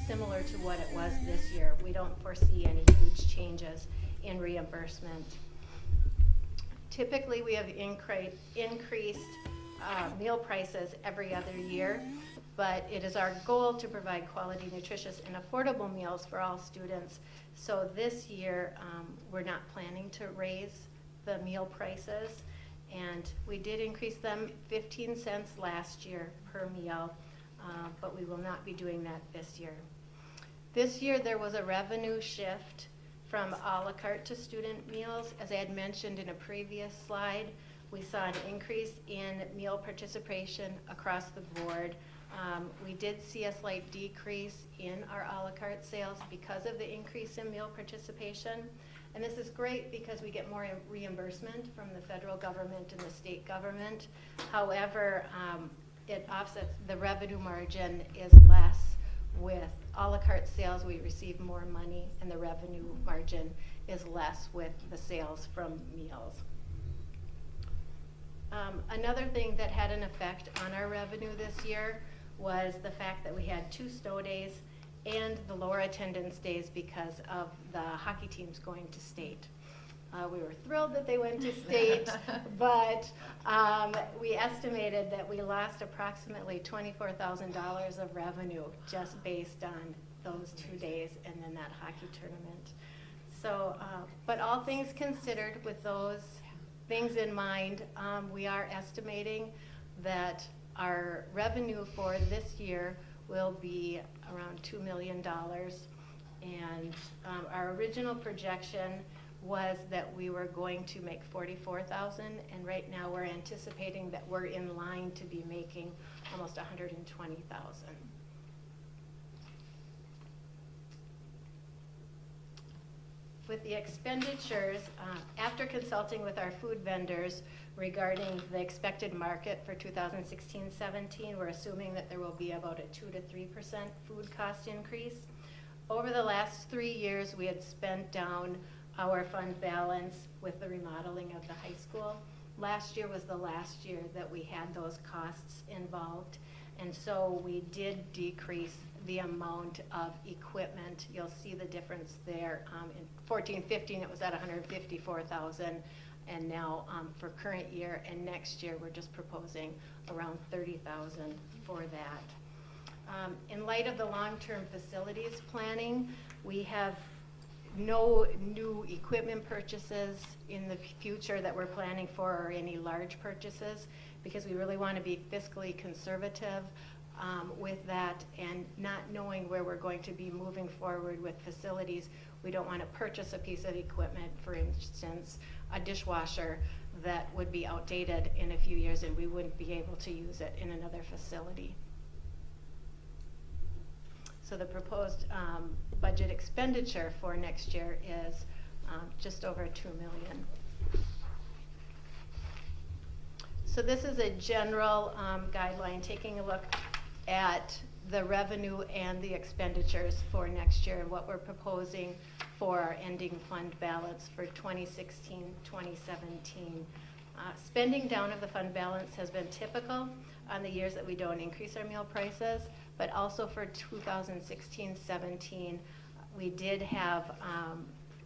similar to what it was this year. We don't foresee any huge changes in reimbursement. Typically, we have increased meal prices every other year, but it is our goal to provide quality, nutritious, and affordable meals for all students. So this year, we're not planning to raise the meal prices, and we did increase them 15 cents last year per meal, but we will not be doing that this year. This year, there was a revenue shift from a la carte to student meals. As I had mentioned in a previous slide, we saw an increase in meal participation across the board. We did see a slight decrease in our a la carte sales because of the increase in meal participation. And this is great because we get more reimbursement from the federal government and the state government. However, it offsets, the revenue margin is less. With a la carte sales, we receive more money, and the revenue margin is less with the sales from meals. Another thing that had an effect on our revenue this year was the fact that we had 2 snow days and the lower attendance days because of the hockey teams going to state. We were thrilled that they went to state, but we estimated that we lost approximately $24,000 of revenue just based on those 2 days and then that hockey tournament. So, but all things considered, with those things in mind, we are estimating that our revenue for this year will be around $2 million. And our original projection was that we were going to make $44,000, and right now we're anticipating that we're in line to be making almost $120,000. With the expenditures, after consulting with our food vendors regarding the expected market for 2016-17, we're assuming that there will be about a 2 to 3% food cost increase. Over the last 3 years, we had spent down our fund balance with the remodeling of the high school. Last year was the last year that we had those costs involved, and so we did decrease the amount of equipment. You'll see the difference there. In 14-15, it was at $154,000, and now for current year and next year, we're just proposing around $30,000 for that. In light of the long-term facilities planning, we have no new equipment purchases in the future that we're planning for, or any large purchases, because we really want to be fiscally conservative with that, and not knowing where we're going to be moving forward with facilities. We don't want to purchase a piece of equipment, for instance, a dishwasher that would be outdated in a few years and we wouldn't be able to use it in another facility. So the proposed budget expenditure for next year is just over $2 million. So this is a general guideline, taking a look at the revenue and the expenditures for next year and what we're proposing for our ending fund balance for 2016-2017. Spending down of the fund balance has been typical on the years that we don't increase our meal prices, but also for 2016-17, we did have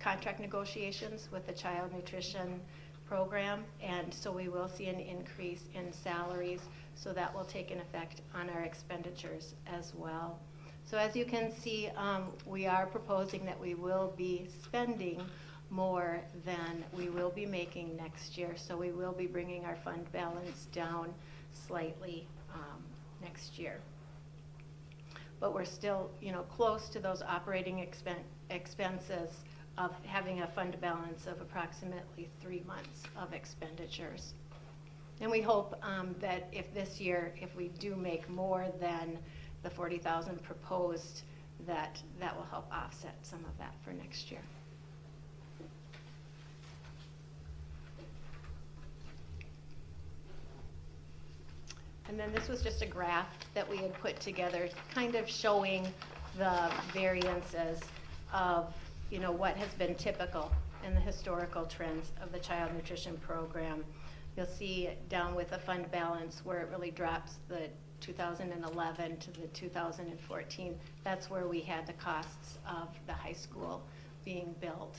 contract negotiations with the child nutrition program, and so we will see an increase in salaries, so that will take an effect on our expenditures as well. So as you can see, we are proposing that we will be spending more than we will be making next year. So we will be bringing our fund balance down slightly next year. But we're still, close to those operating expenses of having a fund balance of approximately 3 months of expenditures. And we hope that if this year, if we do make more than the 40,000 proposed, that will help offset some of that for next year. And then this was just a graph that we had put together, kind of showing the variances of, what has been typical in the historical trends of the child nutrition program. You'll see down with the fund balance where it really drops the 2011 to the 2014. That's where we had the costs of the high school being built.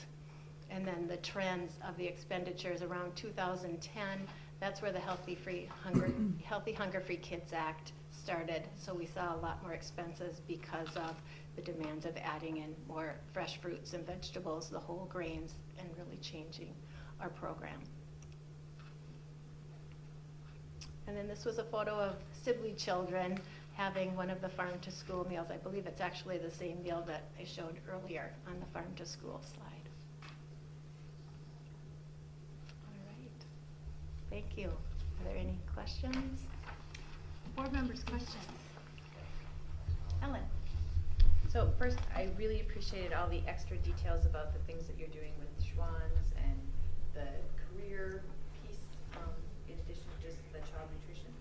And then the trends of the expenditures around 2010, that's where the Healthy Hunger Free Kids Act started. So we saw a lot more expenses because of the demands of adding in more fresh fruits and vegetables, the whole grains, and really changing our program. And then this was a photo of Sibley children having one of the farm to school meals. I believe it's actually the same meal that I showed earlier on the farm to school slide. All right. Thank you. Are there any questions? Board members, questions? Ellen? So first, I really appreciated all the extra details about the things that you're doing with Schwann's and the career piece, in addition to just the child nutrition.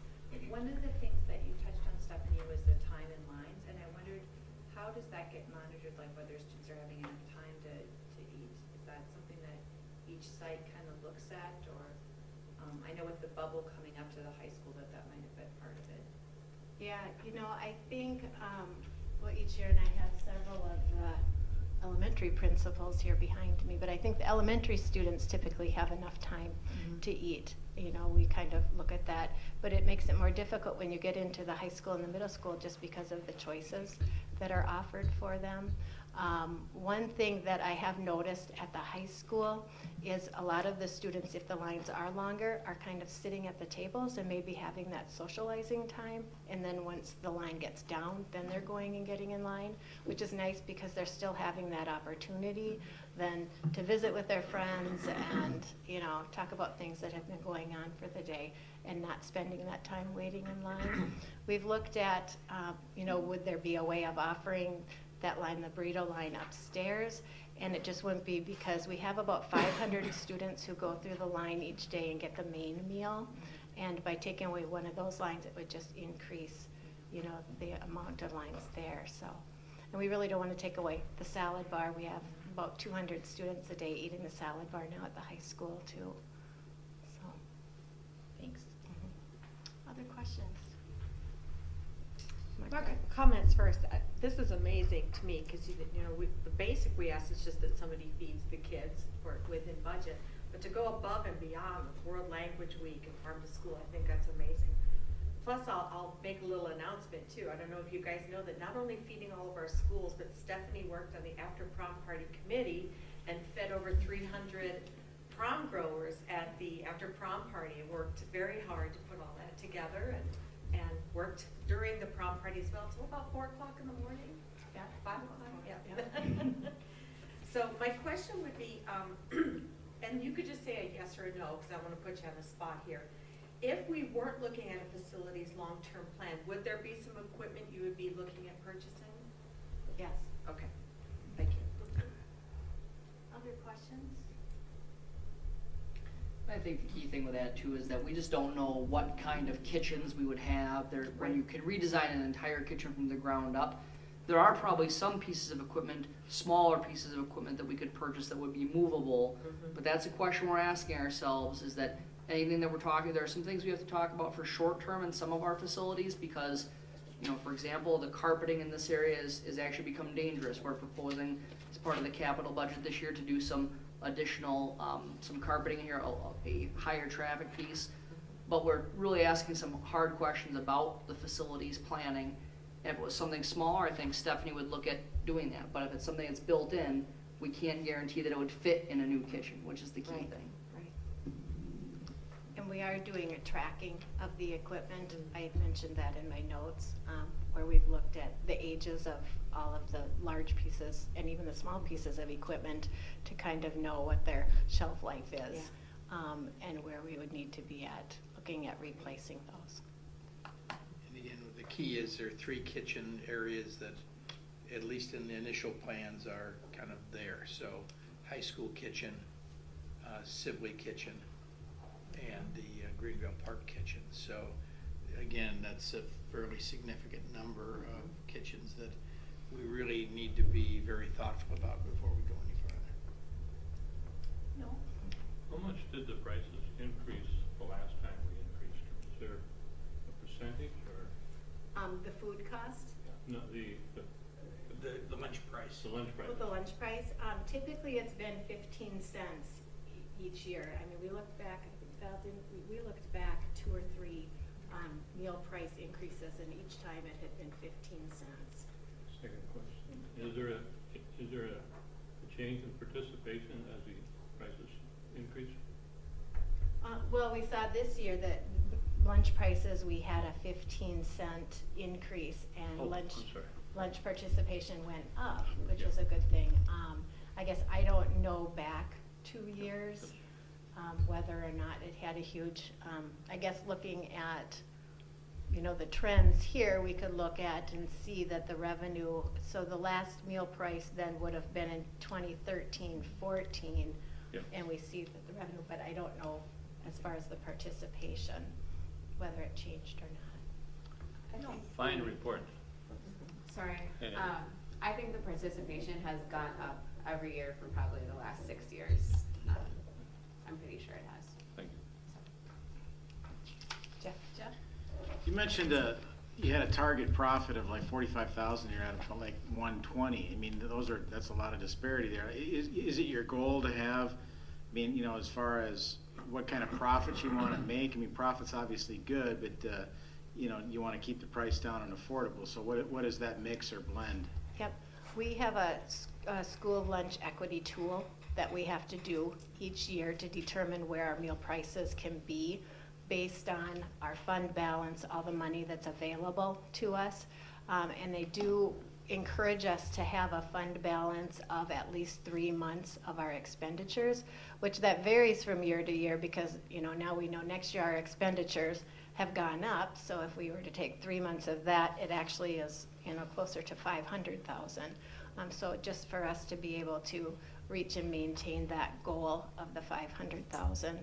One of the things that you touched on, Stephanie, was the time and lines, and I wondered, how does that get monitored, like whether students are having enough time to eat? Is that something that each site kind of looks at, or I know with the bubble coming up to the high school that might have been part of it. Yeah, I think, well, each year, and I have several of the elementary principals here behind me, but I think the elementary students typically have enough time to eat. We kind of look at that, but it makes it more difficult when you get into the high school and the middle school just because of the choices that are offered for them. One thing that I have noticed at the high school is a lot of the students, if the lines are longer, are kind of sitting at the tables and maybe having that socializing time, and then once the line gets down, then they're going and getting in line, which is nice because they're still having that opportunity then to visit with their friends and talk about things that have been going on for the day and not spending that time waiting in line. We've looked at, would there be a way of offering that line, the burrito line upstairs, and it just wouldn't be because we have about 500 students who go through the line each day and get the main meal, and by taking away one of those lines, it would just increase, the amount of lines there. So, and we really don't want to take away the salad bar. We have about 200 students a day eating the salad bar now at the high school too. So, Thanks. Other questions? Margaret, comments first. This is amazing to me because the basic we ask is just that somebody feeds the kids for within budget, but to go above and beyond with World Language Week and Farm to School, I think that's amazing. Plus, I'll make a little announcement too. I don't know if you guys know that not only feeding all of our schools, but Stephanie worked on the after prom party committee and fed over 300 prom growers at the after prom party and worked very hard to put all that together and worked during the prom party as well until about 4 o'clock in the morning. Yeah, 5 o'clock. Yeah. So my question would be, and you could just say a yes or a no because I want to put you on the spot here. If we weren't looking at a facilities long-term plan, would there be some equipment you would be looking at purchasing? Yes. Okay, thank you. Other questions? I think the key thing with that too is that we just don't know what kind of kitchens we would have. When you could redesign an entire kitchen from the ground up, there are probably some pieces of equipment, smaller pieces of equipment that we could purchase that would be movable. But that's a question we're asking ourselves, is that anything that we're talking, there are some things we have to talk about for short term in some of our facilities because, for example, the carpeting in this area is actually become dangerous. We're proposing as part of the capital budget this year to do some additional, some carpeting here, a higher traffic piece. But we're really asking some hard questions about the facilities planning. If it was something smaller, I think Stephanie would look at doing that. But if it's something that's built in, we can't guarantee that it would fit in a new kitchen, which is the key Right. thing. Right. And we are doing a tracking of the equipment. I had mentioned that in my notes, where we've looked at the ages of all of the large pieces and even the small pieces of equipment to kind of know what their shelf life is, and where we would need to be at, looking at replacing those. And again, the key is there are 3 kitchen areas that, at least in the initial plans, are kind of there. So high school kitchen, Sibley kitchen, and the Greenville Park kitchen. So again, that's a fairly significant number of kitchens that we really need to be very thoughtful about before we go any further. No? How much did the prices increase the last time we increased them? Is there a percentage or? The food cost? No, the The lunch price. lunch price. With the lunch price, typically it's been 15 cents each year. I mean, we looked back, I think Val didn't, we looked back 2 or 3 meal price increases, and each time it had been 15 cents. Second question, is there a change in participation as the prices increase? Well, we saw this year that lunch prices, we had a 15-cent increase, and Oh, I'm sorry. lunch participation went up, which is a good thing. I guess I don't know back 2 years whether or not it had a huge, I guess looking at, you know, the trends here, we could look at and see that the revenue, so the last meal price then would have been in 2013-14, Yeah. and we see that the revenue, but I don't know as far as the participation, whether it changed or not. I don't. Fine report. Sorry. Hey. I think the participation has gone up every year for probably the last 6 years. I'm pretty sure it has. Thank you. Jeff? You mentioned you had a target profit of like 45,000. You're at like 120. I mean, that's a lot of disparity there. Is it your goal to have? I mean, you know, as far as what kind of profits you want to make. I mean, profit's obviously good, but you know, you want to keep the price down and affordable. So what is that mix or blend? Yep, we have a school lunch equity tool that we have to do each year to determine where our meal prices can be based on our fund balance, all the money that's available to us. And they do encourage us to have a fund balance of at least 3 months of our expenditures, which that varies from year to year because, you know, now we know next year our expenditures have gone up. So if we were to take 3 months of that, it actually is, you know, closer to 500,000. So just for us to be able to reach and maintain that goal of the 500,000,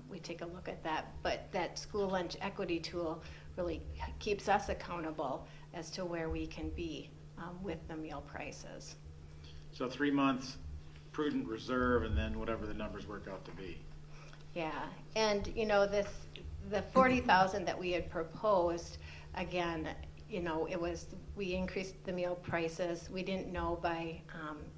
we take a look at that. But that school lunch equity tool really keeps us accountable as to where we can be with the meal prices. So 3 months prudent reserve, and then whatever the numbers work out to be. Yeah, and you know, the 40,000 that we had proposed, again, you know, we increased the meal prices. We didn't know by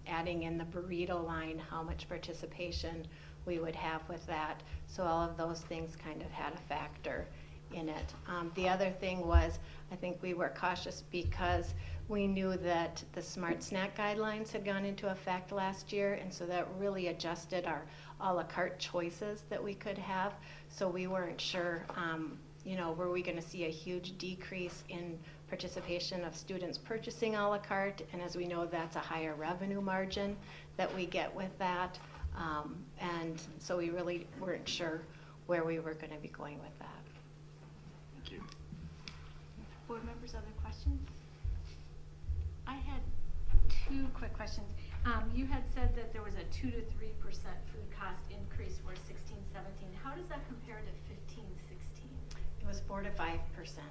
adding in the burrito line how much participation we would have with that. So all of those things kind of had a factor in it. The other thing was, I think we were cautious because we knew that the Smart Snack guidelines had gone into effect last year, and so that really adjusted our a la carte choices that we could have. So we weren't sure, you know, were we going to see a huge decrease in participation of students purchasing a la carte? And as we know, that's a higher revenue margin that we get with that. And so we really weren't sure where we were going to be going with that. Thank you. Board members, other questions? I had 2 quick questions. You had said that there was a 2 to 3% food cost increase for 16-17. How does that compare to 15-16? It was 4 to 5%.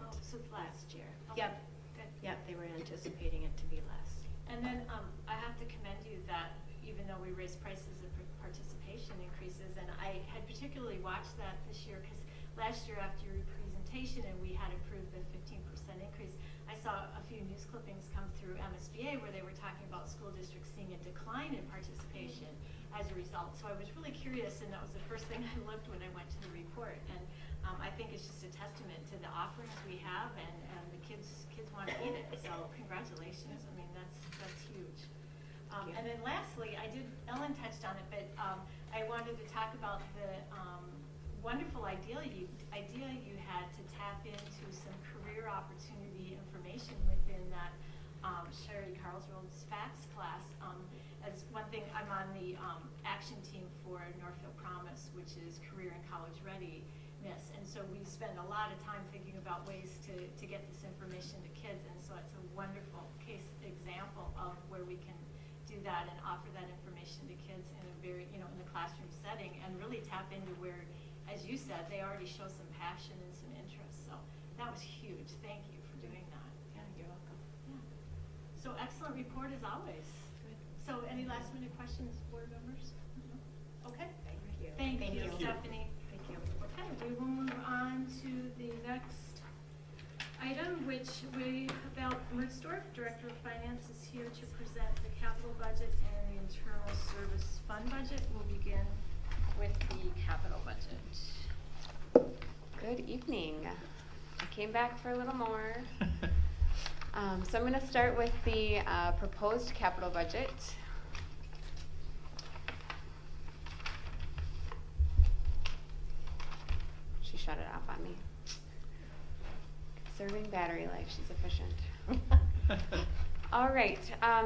Oh, so it's last year. Okay, Yep. good. Yep, they were anticipating it to be less. And then I have to commend you that even though we raised prices, the participation increases. And I had particularly watched that this year because last year after your presentation and we had approved the 15% increase, I saw a few news clippings come through MSBA where they were talking about school districts seeing a decline in participation as a result. So I was really curious, and that was the first thing I looked when I went to the report. And I think it's just a testament to the offerings we have, and the kids want to eat it. So congratulations. I mean, that's huge. you. And then lastly, Ellen touched on it, but I wanted to talk about the wonderful idea you had to tap into some career opportunity information within that Sherry Carlsrode's FACS class. As one thing, I'm on the action team for Northfield Promise, which is career and college readiness, and so we spend a lot of time thinking about ways to get this information to kids, and so it's a wonderful case example of where we can do that and offer that information to kids in a very, in the classroom setting, and really tap into where, as you said, they already show some passion and some interest. So that was huge. Thank you for doing that. Yeah, you're welcome. Yeah. So excellent report as always. Good. So any last minute questions, board members? No? Okay. Thank you. Thank Thank you, you. Stephanie. Thank you. Okay, we will move on to the next item, which Val Mertsdorf, Director of Finance, is here to present the capital budget and the internal service fund budget. We'll begin with the capital budget. Good evening. I came back for a little more. So I'm going to start with the proposed capital budget. She shut it off on me. Conserving battery life, she's efficient. All right,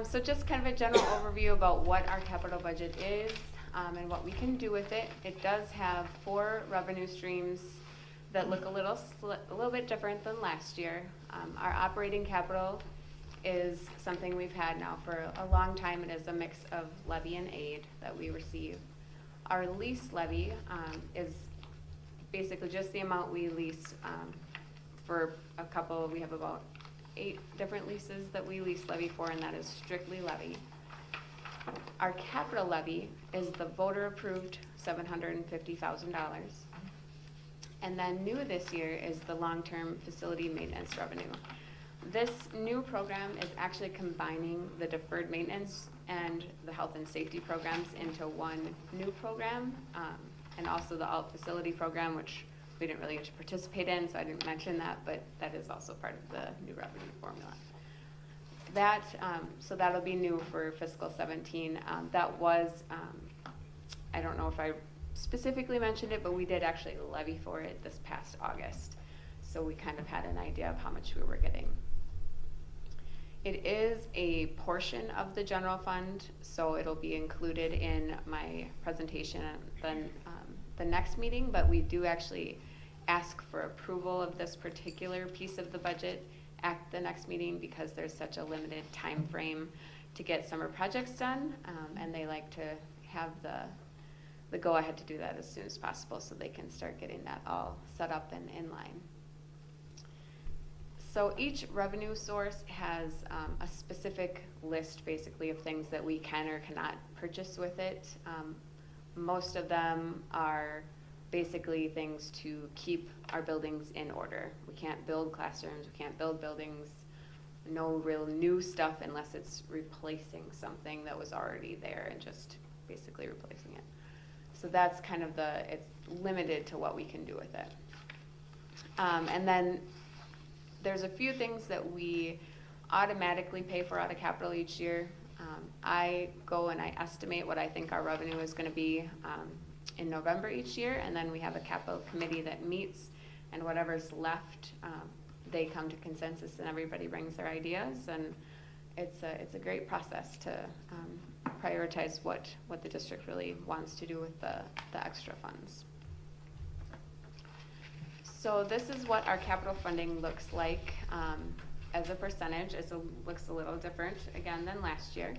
so just kind of a general overview about what our capital budget is and what we can do with it. It does have 4 revenue streams that look a little bit different than last year. Our operating capital is something we've had now for a long time. It is a mix of levy and aid that we receive. Our lease levy is basically just the amount we lease for a couple. We have about 8 different leases that we lease levy for, and that is strictly levy. Our capital levy is the voter-approved $750,000. And then new this year is the long-term facility maintenance revenue. This new program is actually combining the deferred maintenance and the health and safety programs into one new program, and also the alt facility program, which we didn't really get to participate in, so I didn't mention that, but that is also part of the new revenue formula. That, so that'll be new for fiscal 17. That was, I don't know if I specifically mentioned it, but we did actually levy for it this past August. So we kind of had an idea of how much we were getting. It is a portion of the general fund, so it'll be included in my presentation at the next meeting, but we do actually ask for approval of this particular piece of the budget at the next meeting because there's such a limited time frame to get summer projects done, and they like to have the go-ahead to do that as soon as possible so they can start getting that all set up and in line. So each revenue source has a specific list basically of things that we can or cannot purchase with it. Most of them are basically things to keep our buildings in order. We can't build classrooms, we can't build buildings, no real new stuff unless it's replacing something that was already there and just basically replacing it. So that's kind of it's limited to what we can do with it. And then there's a few things that we automatically pay for out of capital each year. I go and I estimate what I think our revenue is going to be in November each year, and then we have a capital committee that meets, and whatever's left, they come to consensus and everybody brings their ideas, and it's a great process to prioritize what the district really wants to do with the extra funds. So this is what our capital funding looks like as a percentage. It looks a little different, again, than last year.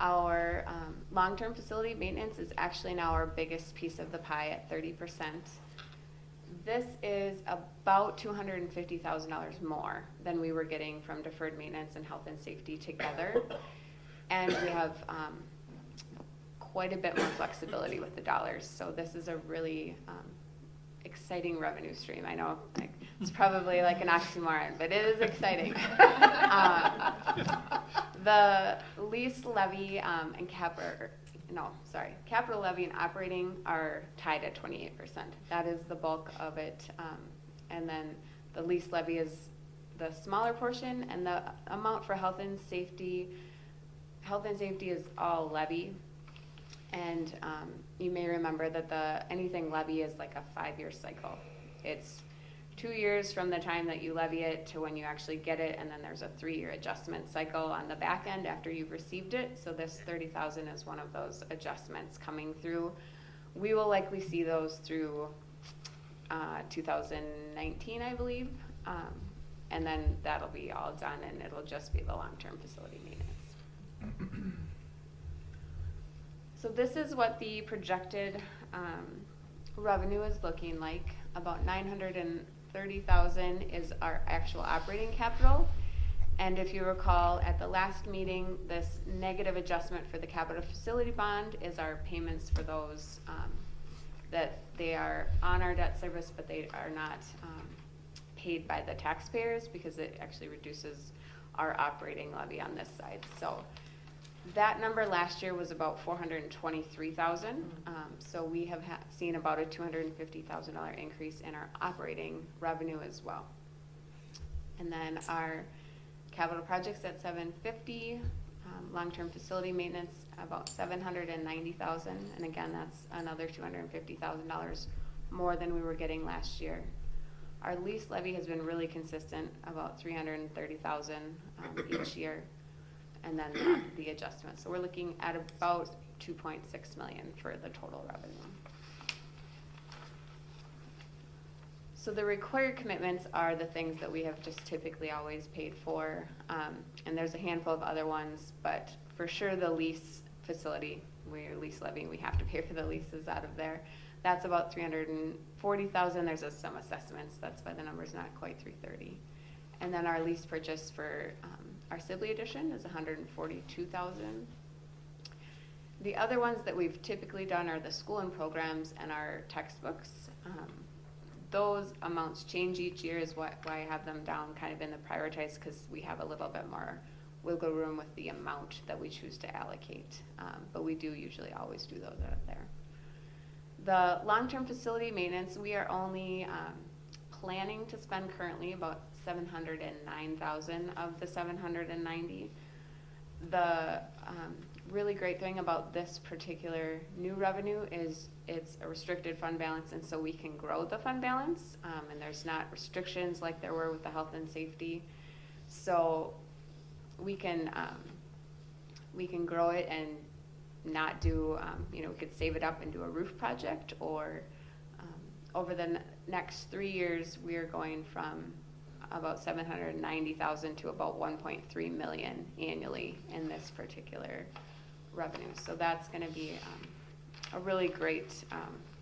Our long-term facility maintenance is actually now our biggest piece of the pie at 30%. This is about $250,000 more than we were getting from deferred maintenance and health and safety together. And we have quite a bit more flexibility with the dollars. So this is a really exciting revenue stream. I know it's probably like an oxymoron, but it is exciting. The lease levy and capital levy and operating are tied at 28%. That is the bulk of it. And then the lease levy is the smaller portion, and the amount for health and safety health and safety is all levy. And you may remember that anything levy is like a 5-year cycle. It's 2 years from the time that you levy it to when you actually get it, and then there's a 3-year adjustment cycle on the back end after you've received it. So this 30,000 is one of those adjustments coming through. We will likely see those through 2019, I believe, and then that'll be all done, and it'll just be the long-term facility maintenance. So this is what the projected revenue is looking like. About 930,000 is our actual operating capital. And if you recall, at the last meeting, this negative adjustment for the capital facility bond is our payments for those that they are on our debt service, but they are not paid by the taxpayers because it actually reduces our operating levy on this side. So that number last year was about 423,000. So we have seen about a $250,000 increase in our operating revenue as well. And then our capital projects at 750, long-term facility maintenance about 790,000, and again that's another $250,000 more than we were getting last year. Our lease levy has been really consistent, about 330,000 each year, and then the adjustment. So we're looking at about 2.6 million for the total revenue. So the required commitments are the things that we have just typically always paid for, and there's a handful of other ones, but for sure the lease facility, we're lease levying, we have to pay for the leases out of there. That's about 340,000. There's some assessments, that's why the number's not quite 330. And then our lease purchase for our Sibley edition is 142,000. The other ones that we've typically done are the school and programs and our textbooks. Those amounts change each year is why I have them down kind of in the prioritized, because we have a little bit more wiggle room with the amount that we choose to allocate. But we do usually always do those out there. The long-term facility maintenance, we are only planning to spend currently about 709,000 of the 790. The really great thing about this particular new revenue is it's a restricted fund balance, and so we can grow the fund balance, and there's not restrictions like there were with the health and safety. So we can grow it and not do, we could save it up and do a roof project, or over the next 3 years, we are going from about 790,000 to about 1.3 million annually in this particular revenue. So that's going to be a really great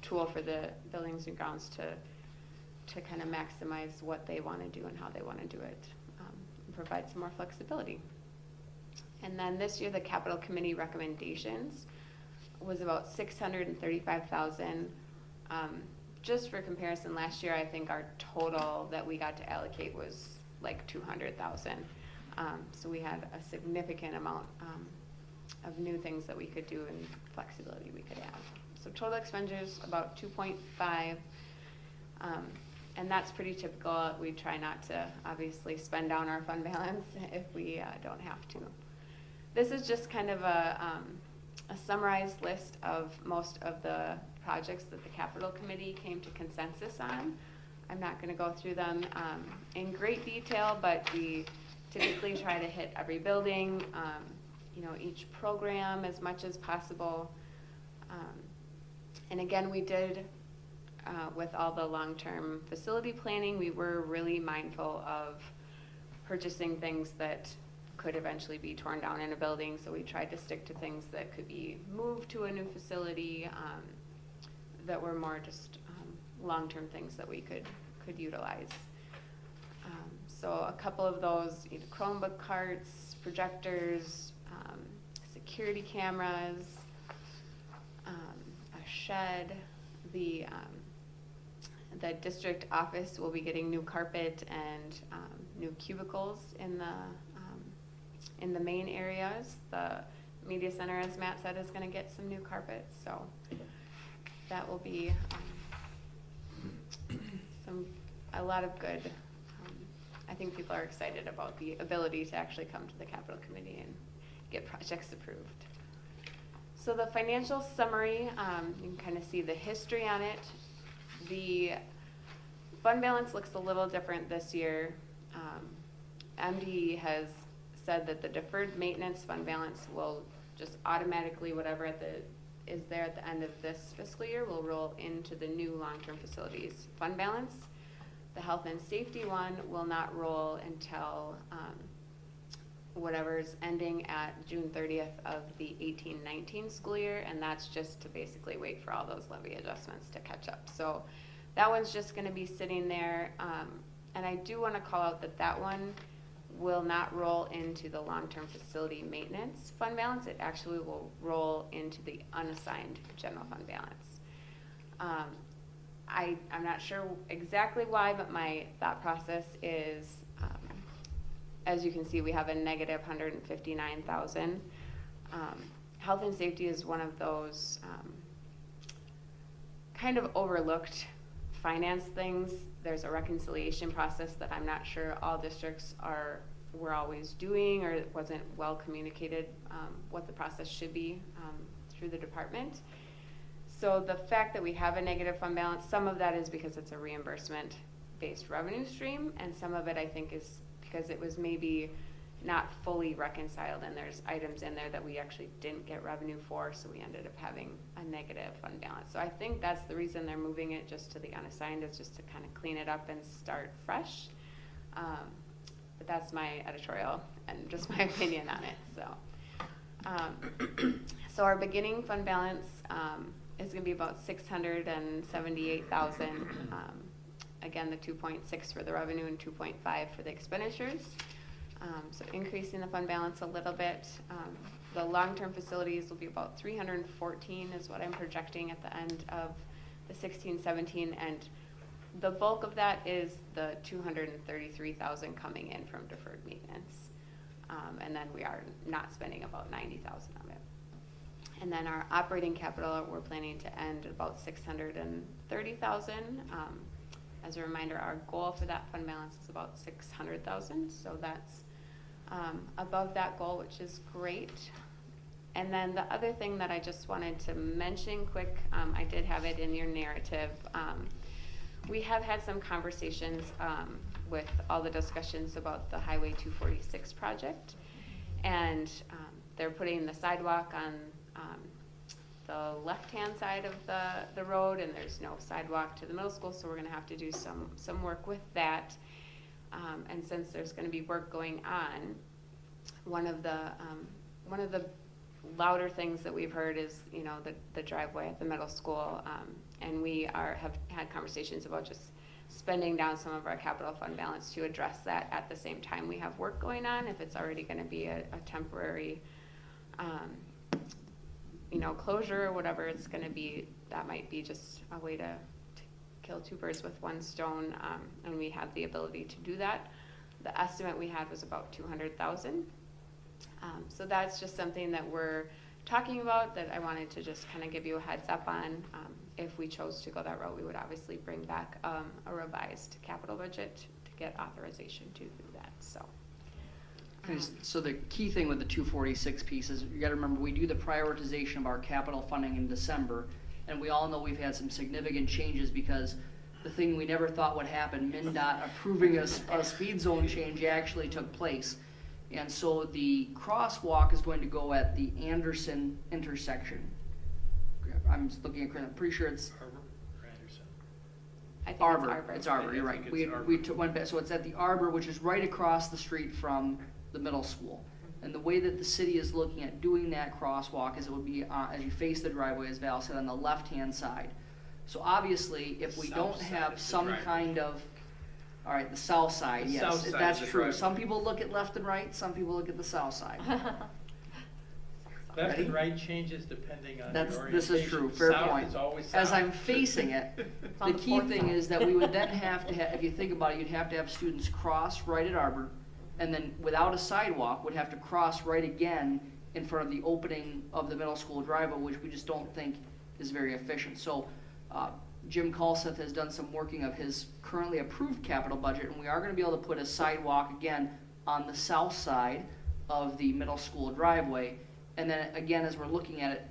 tool for the buildings and grounds to kind of maximize what they want to do and how they want to do it, and provide some more flexibility. And then this year, the capital committee recommendations was about 635,000. Just for comparison, last year I think our total that we got to allocate was like 200,000. So we had a significant amount of new things that we could do and flexibility we could have. So total expenditures about 2.5, and that's pretty typical. We try not to obviously spend down our fund balance if we don't have to. This is just kind of a summarized list of most of the projects that the capital committee came to consensus on. I'm not going to go through them in great detail, but we typically try to hit every building, each program as much as possible. And again, we did, with all the long-term facility planning, we were really mindful of purchasing things that could eventually be torn down in a building, so we tried to stick to things that could be moved to a new facility, that were more just long-term things that we could utilize. So a couple of those, Chromebook carts, projectors, security cameras, a shed. The district office will be getting new carpet and new cubicles in the main areas. The media center, as Matt said, is going to get some new carpet. So that will be a lot of good. I think people are excited about the ability to actually come to the Capital Committee and get projects approved. So the financial summary, you can kind of see the history on it. The fund balance looks a little different this year. MD has said that the deferred maintenance fund balance will just automatically, whatever is there at the end of this fiscal year, will roll into the new long-term facilities fund balance. The health and safety one will not roll until whatever's ending at June 30th of the 18-19 school year, and that's just to basically wait for all those levy adjustments to catch up. So that one's just going to be sitting there, and I do want to call out that that one will not roll into the long-term facility maintenance fund balance. It actually will roll into the unassigned general fund balance. I'm not sure exactly why, but my thought process is, as you can see, we have a negative 159,000. Health and safety is one of those kind of overlooked finance things. There's a reconciliation process that I'm not sure all districts were always doing, or it wasn't well communicated what the process should be through the department. So the fact that we have a negative fund balance, some of that is because it's a reimbursement-based revenue stream, and some of it I think is because it was maybe not fully reconciled, and there's items in there that we actually didn't get revenue for, so we ended up having a negative fund balance. So I think that's the reason they're moving it just to the unassigned, is just to kind of clean it up and start fresh. But that's my editorial and just my opinion on it. So, so our beginning fund balance is going to be about 678,000. Again, the 2.6 for the revenue and 2.5 for the expenditures. So increasing the fund balance a little bit. The long-term facilities will be about 314 is what I'm projecting at the end of the 16-17, and the bulk of that is the 233,000 coming in from deferred maintenance. And then we are not spending about 90,000 of it. And then our operating capital, we're planning to end about 630,000. As a reminder, our goal for that fund balance is about 600,000, so that's above that goal, which is great. And then the other thing that I just wanted to mention quick, I did have it in your narrative. We have had some conversations with all the discussions about the Highway 246 project, and they're putting the sidewalk on the left-hand side of the road, and there's no sidewalk to the middle school, so we're going to have to do some work with that. And since there's going to be work going on, one of the louder things that we've heard is, you know, the driveway at the middle school, and we have had conversations about just spending down some of our capital fund balance to address that at the same time we have work going on. If it's already going to be a temporary you know, closure or whatever it's going to be, that might be just a way to kill two birds with one stone, and we have the ability to do that. The estimate we had was about 200,000. So that's just something that we're talking about that I wanted to just kind of give you a heads up on. If we chose to go that route, we would obviously bring back a revised capital budget to get authorization to do that. So. So the key thing with the 246 piece is you got to remember we do the prioritization of our capital funding in December, and we all know we've had some significant changes because the thing we never thought would happen, MnDOT approving a speed zone change, actually took place. And so the crosswalk is going to go at the Anderson intersection. I'm just looking at, I'm pretty sure it's Arbor or Anderson? I think Arbor. It's Arbor. You're right. I think We it's Arbor. went back, so it's at the Arbor, which is right across the street from the middle school. And the way that the city is looking at doing that crosswalk is it would be as you face the driveway, as Val said, on the left-hand side. So obviously, if we South don't side have of the some driveway. kind of, all right, the south side, The yes, south side that's of the true. driveway. Some people look at left and right. Some people look at the south side. Left Ready? and right changes depending on That's, your this orientation. is true, fair South point. is always As south. I'm facing it, on the the key fourth thing side. is that we would then have to have, if you think about it, you'd have to have students cross right at Arbor, and then without a sidewalk, would have to cross right again in front of the opening of the middle school driveway, which we just don't think is very efficient. So, Jim Colseth has done some working of his currently approved capital budget, and we are gonna be able to put a sidewalk again on the south side of the middle school driveway. And then again, as we're looking at it,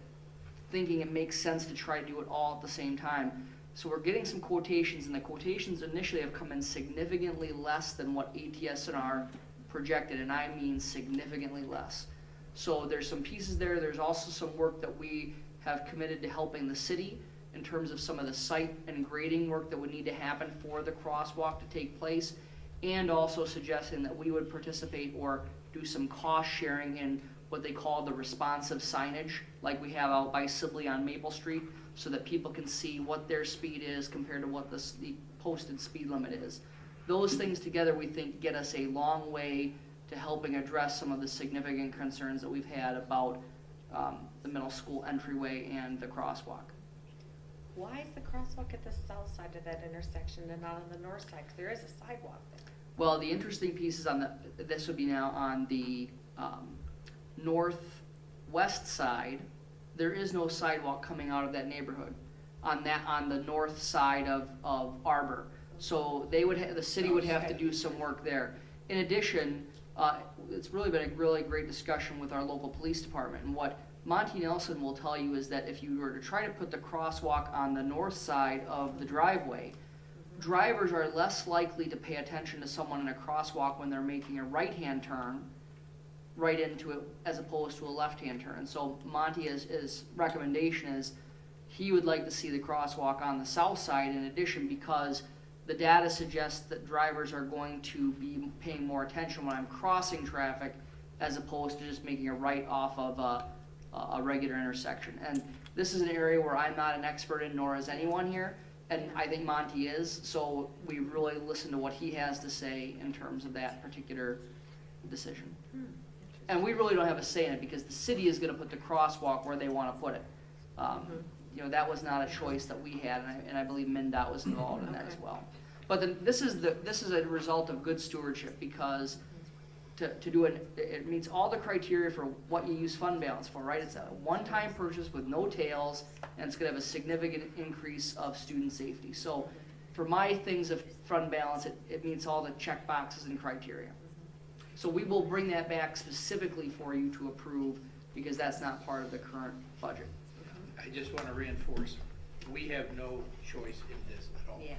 thinking it makes sense to try to do it all at the same time. So we're getting some quotations, and the quotations initially have come in significantly less than what ATS&R projected, and I mean significantly less. So there's some pieces there. There's also some work that we have committed to helping the city in terms of some of the site and grading work that would need to happen for the crosswalk to take place, and also suggesting that we would participate or do some cost sharing in what they call the responsive signage, like we have out by Sibley on Maple Street, so that people can see what their speed is compared to what the posted speed limit is. Those things together, we think, get us a long way to helping address some of the significant concerns that we've had about the middle school entryway and the crosswalk. Why is the crosswalk at the south side of that intersection and not on the north side? Because there is a sidewalk there. Well, the interesting piece is this would be now on the northwest side. There is no sidewalk coming out of that neighborhood on the north side of Arbor. So the city would have to do some work there. In addition, it's really been a really great discussion with our local police department, and what Monty Nelson will tell you is that if you were to try to put the crosswalk on the north side of the driveway, drivers are less likely to pay attention to someone in a crosswalk when they're making a right-hand turn right into it as opposed to a left-hand turn. So Monty, his recommendation is he would like to see the crosswalk on the south side in addition, because the data suggests that drivers are going to be paying more attention when I'm crossing traffic as opposed to just making a right off of a regular intersection. And this is an area where I'm not an expert in, nor is anyone here, and I think Monty is, so we really listen to what he has to say in terms of that particular decision. And we really don't have a say in it, because the city is gonna put the crosswalk where they wanna put it. You know, that was not a choice that we had, and I believe MnDOT was involved in that as well. But this is a result of good stewardship, because to do it meets all the criteria for what you use fund balance for, right? It's a one-time purchase with no tails, and it's gonna have a significant increase of student safety. So for my things of fund balance, it meets all the check boxes and criteria. So we will bring that back specifically for you to approve, because that's not part of the current budget. I just want to reinforce, we have no choice in this at all. Yeah.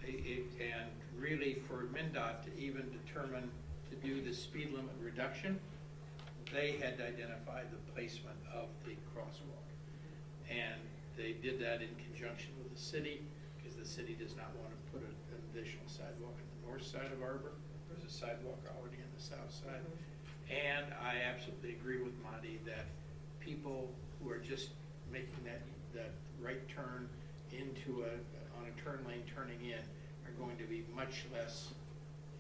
And really, for MnDOT to even determine to do the speed limit reduction, they had to identify the placement of the crosswalk. And they did that in conjunction with the city, because the city does not want to put an additional sidewalk on the north side of Arbor. There's a sidewalk already on the south side. And I absolutely agree with Monty that people who are just making that right turn into on a turn lane turning in are going to be much less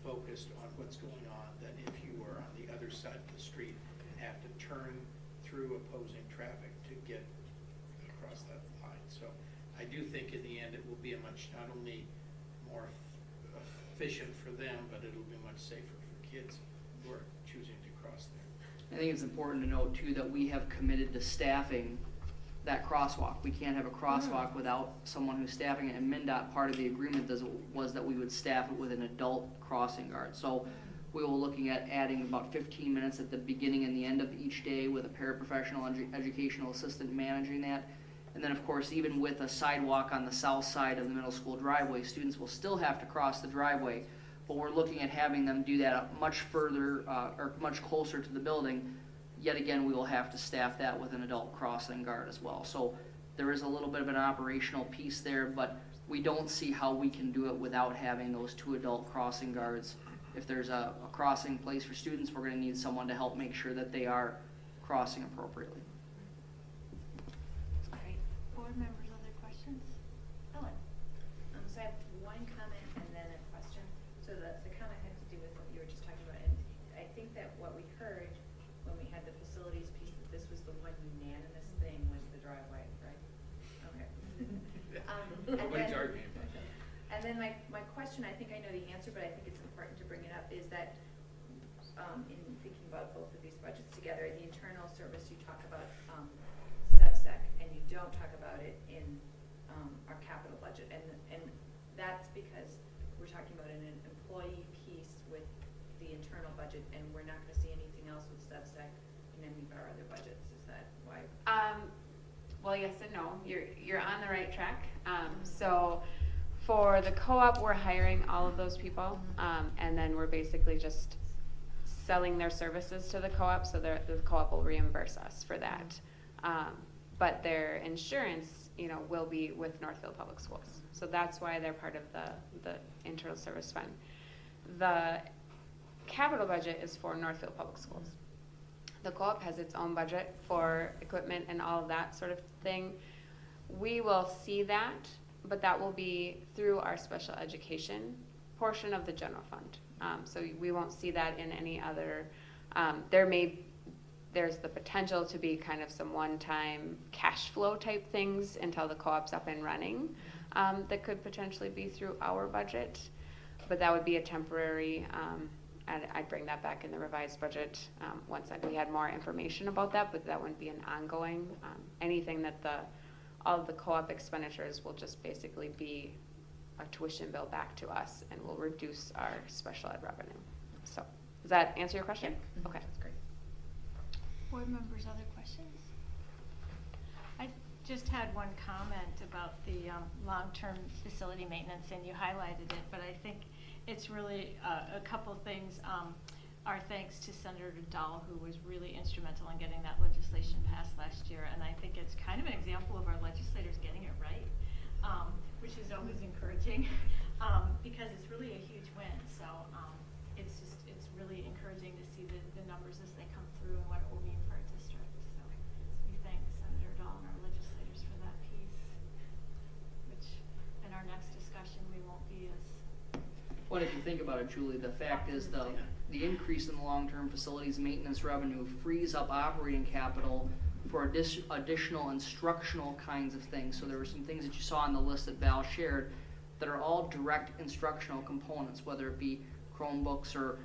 focused on what's going on than if you were on the other side of the street and have to turn through opposing traffic to get across that line. So I do think in the end it will be a much, not only more efficient for them, but it'll be much safer for kids who are choosing to cross there. I think it's important to note too that we have committed to staffing that crosswalk. We can't have a crosswalk without someone who's staffing it, and MnDOT, part of the agreement was that we would staff it with an adult crossing guard. So we were looking at adding about 15 minutes at the beginning and the end of each day with a paraprofessional educational assistant managing that. And then of course, even with a sidewalk on the south side of the middle school driveway, students will still have to cross the driveway, but we're looking at having them do that much further or much closer to the building. Yet again, we will have to staff that with an adult crossing guard as well. So there is a little bit of an operational piece there, but we don't see how we can do it without having those 2 adult crossing guards. If there's a crossing place for students, we're gonna need someone to help make sure that they are crossing appropriately. Great. Board members, other questions? Ellen? So I have one comment and then a question. So the comment had to do with what you were just talking about, and I think that what we heard when we had the facilities piece, that this was the one unanimous thing, was the driveway, right? Okay. And Nobody's then- arguing about that. And then my question, I think I know the answer, but I think it's important to bring it up, is that in thinking about both of these budgets together, the internal service, you talk about subsec, and you don't talk about it in our capital budget. And that's because we're talking about an employee piece with the internal budget, and we're not going to see anything else else with SevSec in any of our other budgets? Is that why? Well, yes and no. You're on the right track. So for the co-op, we're hiring all of those people, and then we're basically just selling their services to the co-op, so the co-op will reimburse us for that. But their insurance, will be with Northfield Public Schools. So that's why they're part of the internal service fund. The capital budget is for Northfield Public Schools. The co-op has its own budget for equipment and all of that sort of thing. We will see that, but that will be through our special education portion of the general fund. So we won't see that in any other, there's the potential to be kind of some one-time cash flow type things until the co-op's up and running, that could potentially be through our budget, but that would be a temporary, and I'd bring that back in the revised budget once we had more information about that, but that wouldn't be an ongoing, anything that all of the co-op expenditures will just basically be a tuition bill back to us and will reduce our special ed revenue. So, does that answer your question? Yep. Okay. That's great. Board members, other questions? I just had one comment about the long-term facility maintenance, and you highlighted it, but I think it's really a couple things. Our thanks to Senator Dahl, who was really instrumental in getting that legislation passed last year, and I think it's kind of an example of our legislators getting it right, which is always encouraging, because it's really a huge win. So it's really encouraging to see the numbers as they come through and what it will mean for our district. So we thank Senator Dahl and our legislators for that piece, which in our next discussion we won't be as. Well, if you think about it, Julie, the fact is the increase in the long-term facilities maintenance revenue frees up operating capital for additional instructional kinds of things. So there were some things that you saw on the list that Val shared that are all direct instructional components, whether it be Chromebooks or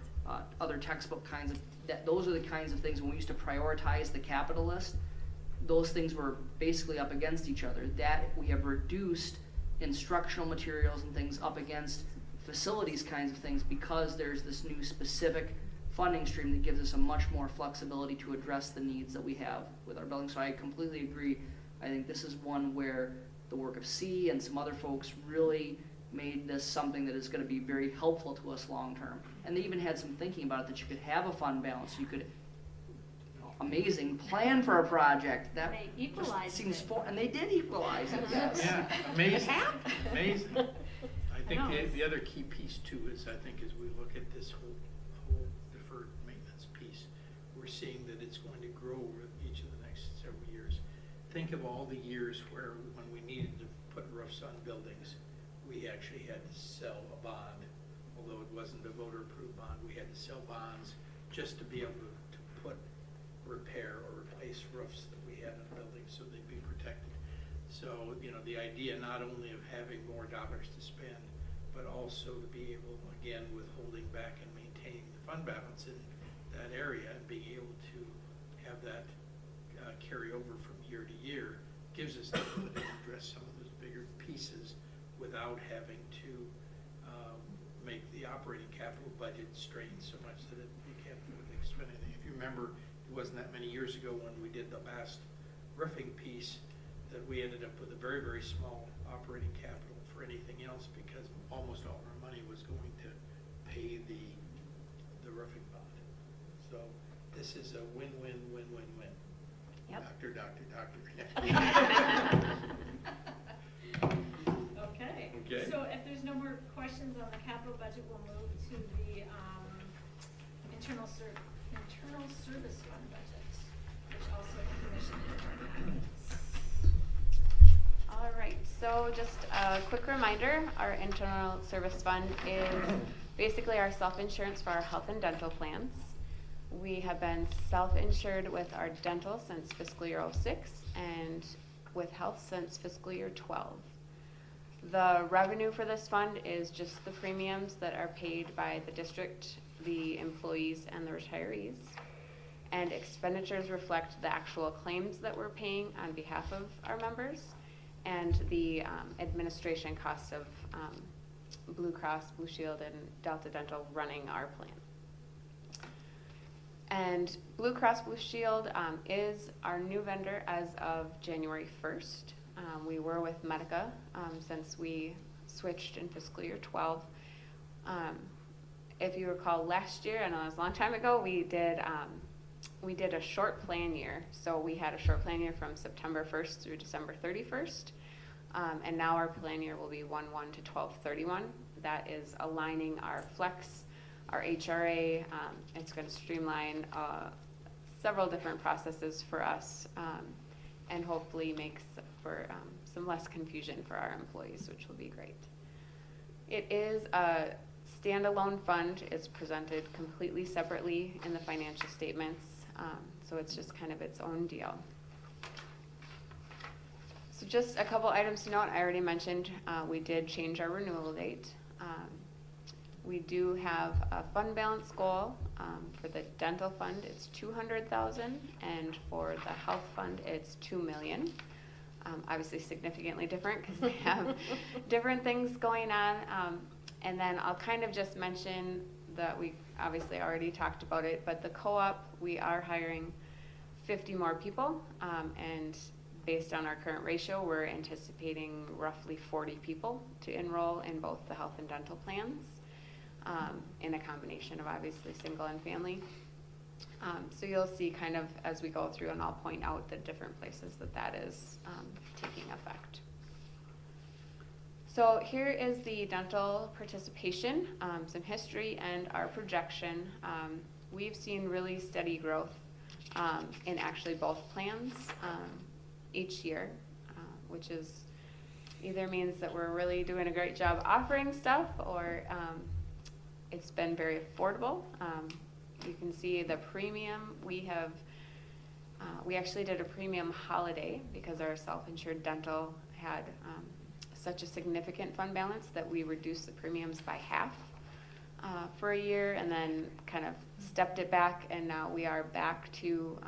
other textbook kinds of, those are the kinds of things when we used to prioritize the capital list, those things were basically up against each other. That we have reduced instructional materials and things up against facilities kinds of things because there's this new specific funding stream that gives us a much more flexibility to address the needs that we have with our building. So I completely agree. I think this is one where the work of C and some other folks really made this something that is going to be very helpful to us long term. And they even had some thinking about it, that you could have a fund balance. You could, amazing, plan for a project. That They equalized seems it. and they did equalize it, yes. Yeah, amazing, amazing. I think No. the other key piece too is, I think, as we look at this whole deferred maintenance piece, we're seeing that it's going to grow over each of the next several years. Think of all the years where when we needed to put roofs on buildings, we actually had to sell a bond. Although it wasn't a voter-approved bond, we had to sell bonds just to be able to put, repair or replace roofs that we had in buildings so they'd be protected. So, the idea not only of having more dollars to spend, but also to be able, again, with holding back and maintaining the fund balance in that area and being able to have that carry over from year to year gives us the ability to address some of those bigger pieces without having to make the operating capital budget strain so much that you can't really spend anything. If you remember, it wasn't that many years ago when we did the last roofing piece that we ended up with a very, very small operating capital for anything else because almost all of our money was going to pay the roofing bond. So this is a win-win, win-win-win. Yep. Doctor. Okay. So if there's no more questions on the capital budget, we'll move to the internal service fund budget, which also commissioned in our packets. All right, so just a quick reminder, our internal service fund is basically our self-insurance for our health and dental plans. We have been self-insured with our dental since fiscal year 06 and with health since fiscal year 12. The revenue for this fund is just the premiums that are paid by the district, the employees, and the retirees. And expenditures reflect the actual claims that we're paying on behalf of our members and the administration costs of Blue Cross, Blue Shield, and Delta Dental running our plan. And Blue Cross Blue Shield is our new vendor as of January 1st. We were with Medica since we switched in fiscal year 12. If you recall last year, I know it was a long time ago, we did a short plan year. So we had a short plan year from September 1st through December 31st. And now our plan year will be 1/1 to 12/31. That is aligning our flex, our HRA. It's going to streamline several different processes for us and hopefully makes for some less confusion for our employees, which will be great. It is a standalone fund. It's presented completely separately in the financial statements, so it's just kind of its own deal. So just a couple items to note. I already mentioned we did change our renewal date. We do have a fund balance goal. For the dental fund, it's $200,000, and for the health fund, it's $2 million. Obviously significantly different because they have different things going on. And then I'll kind of just mention that we obviously already talked about it, but the co-op, we are hiring 50 more people, and based on our current ratio, we're anticipating roughly 40 people to enroll in both the health and dental plans, in a combination of obviously single and family. So you'll see kind of as we go through, and I'll point out the different places that is taking effect. So here is the dental participation, some history, and our projection. We've seen really steady growth in actually both plans each year, which is either means that we're really doing a great job offering stuff, or it's been very affordable. You can see the premium. We actually did a premium holiday because our self-insured dental had such a significant fund balance that we reduced the premiums by half for a year, and then kind of stepped it back, and now we are back to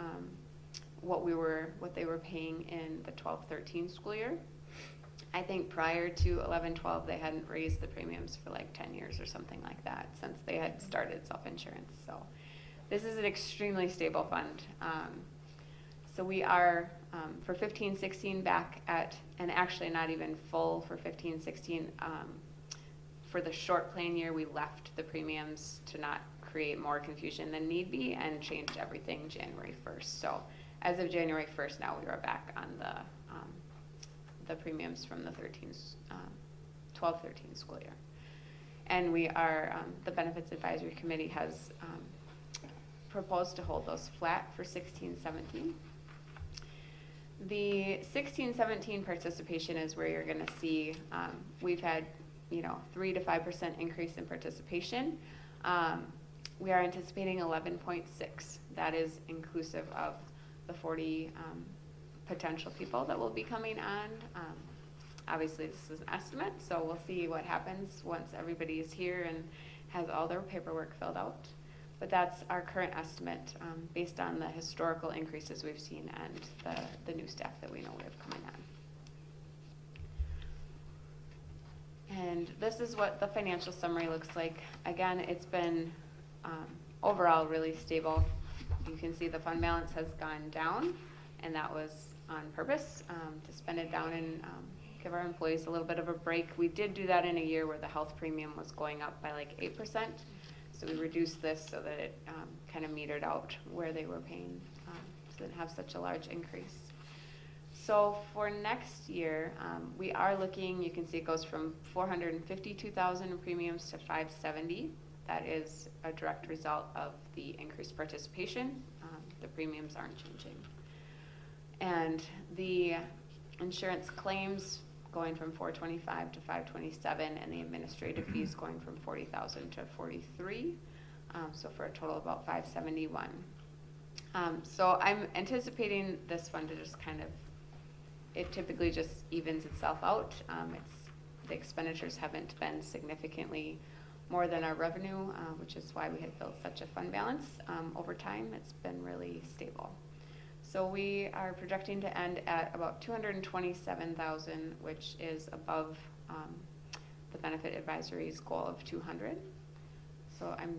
what they were paying in the 12-13 school year. I think prior to 11-12 they hadn't raised the premiums for like 10 years or something like that since they had started self-insurance. So this is an extremely stable fund. So we are for 15-16 back at, and actually not even full for 15-16. For the short plan year, we left the premiums to not create more confusion than need be, and changed everything January 1st. So as of January 1st, now we are back on the premiums from the 12-13 school year. And we are, the Benefits Advisory Committee has proposed to hold those flat for 16-17. The 16-17 participation is where you're going to see we've had 3 to 5% increase in participation. We are anticipating 11.6. That is inclusive of the 40 potential people that will be coming on. Obviously, this is an estimate, so we'll see what happens once everybody is here and has all their paperwork filled out. But that's our current estimate based on the historical increases we've seen and the new staff that we know we have coming on. And this is what the financial summary looks like. Again, it's been overall really stable. You can see the fund balance has gone down, and that was on purpose to spend it down and give our employees a little bit of a break. We did do that in a year where the health premium was going up by like 8%. So we reduced this so that it kind of metered out where they were paying, so they didn't have such a large increase. So for next year, we are looking, you can see it goes from $452,000 in premiums to $570,000. That is a direct result of the increased participation. The premiums aren't changing. And the insurance claims going from $425,000 to $527,000, and the administrative fees going from $40,000 to $43,000. So for a total of about $571,000. So I'm anticipating this fund to just kind of, it typically just evens itself out. The expenditures haven't been significantly more than our revenue, which is why we had built such a fund balance. Over time, it's been really stable. So we are projecting to end at about $227,000, which is above the benefit advisory's goal of $200,000. So I'm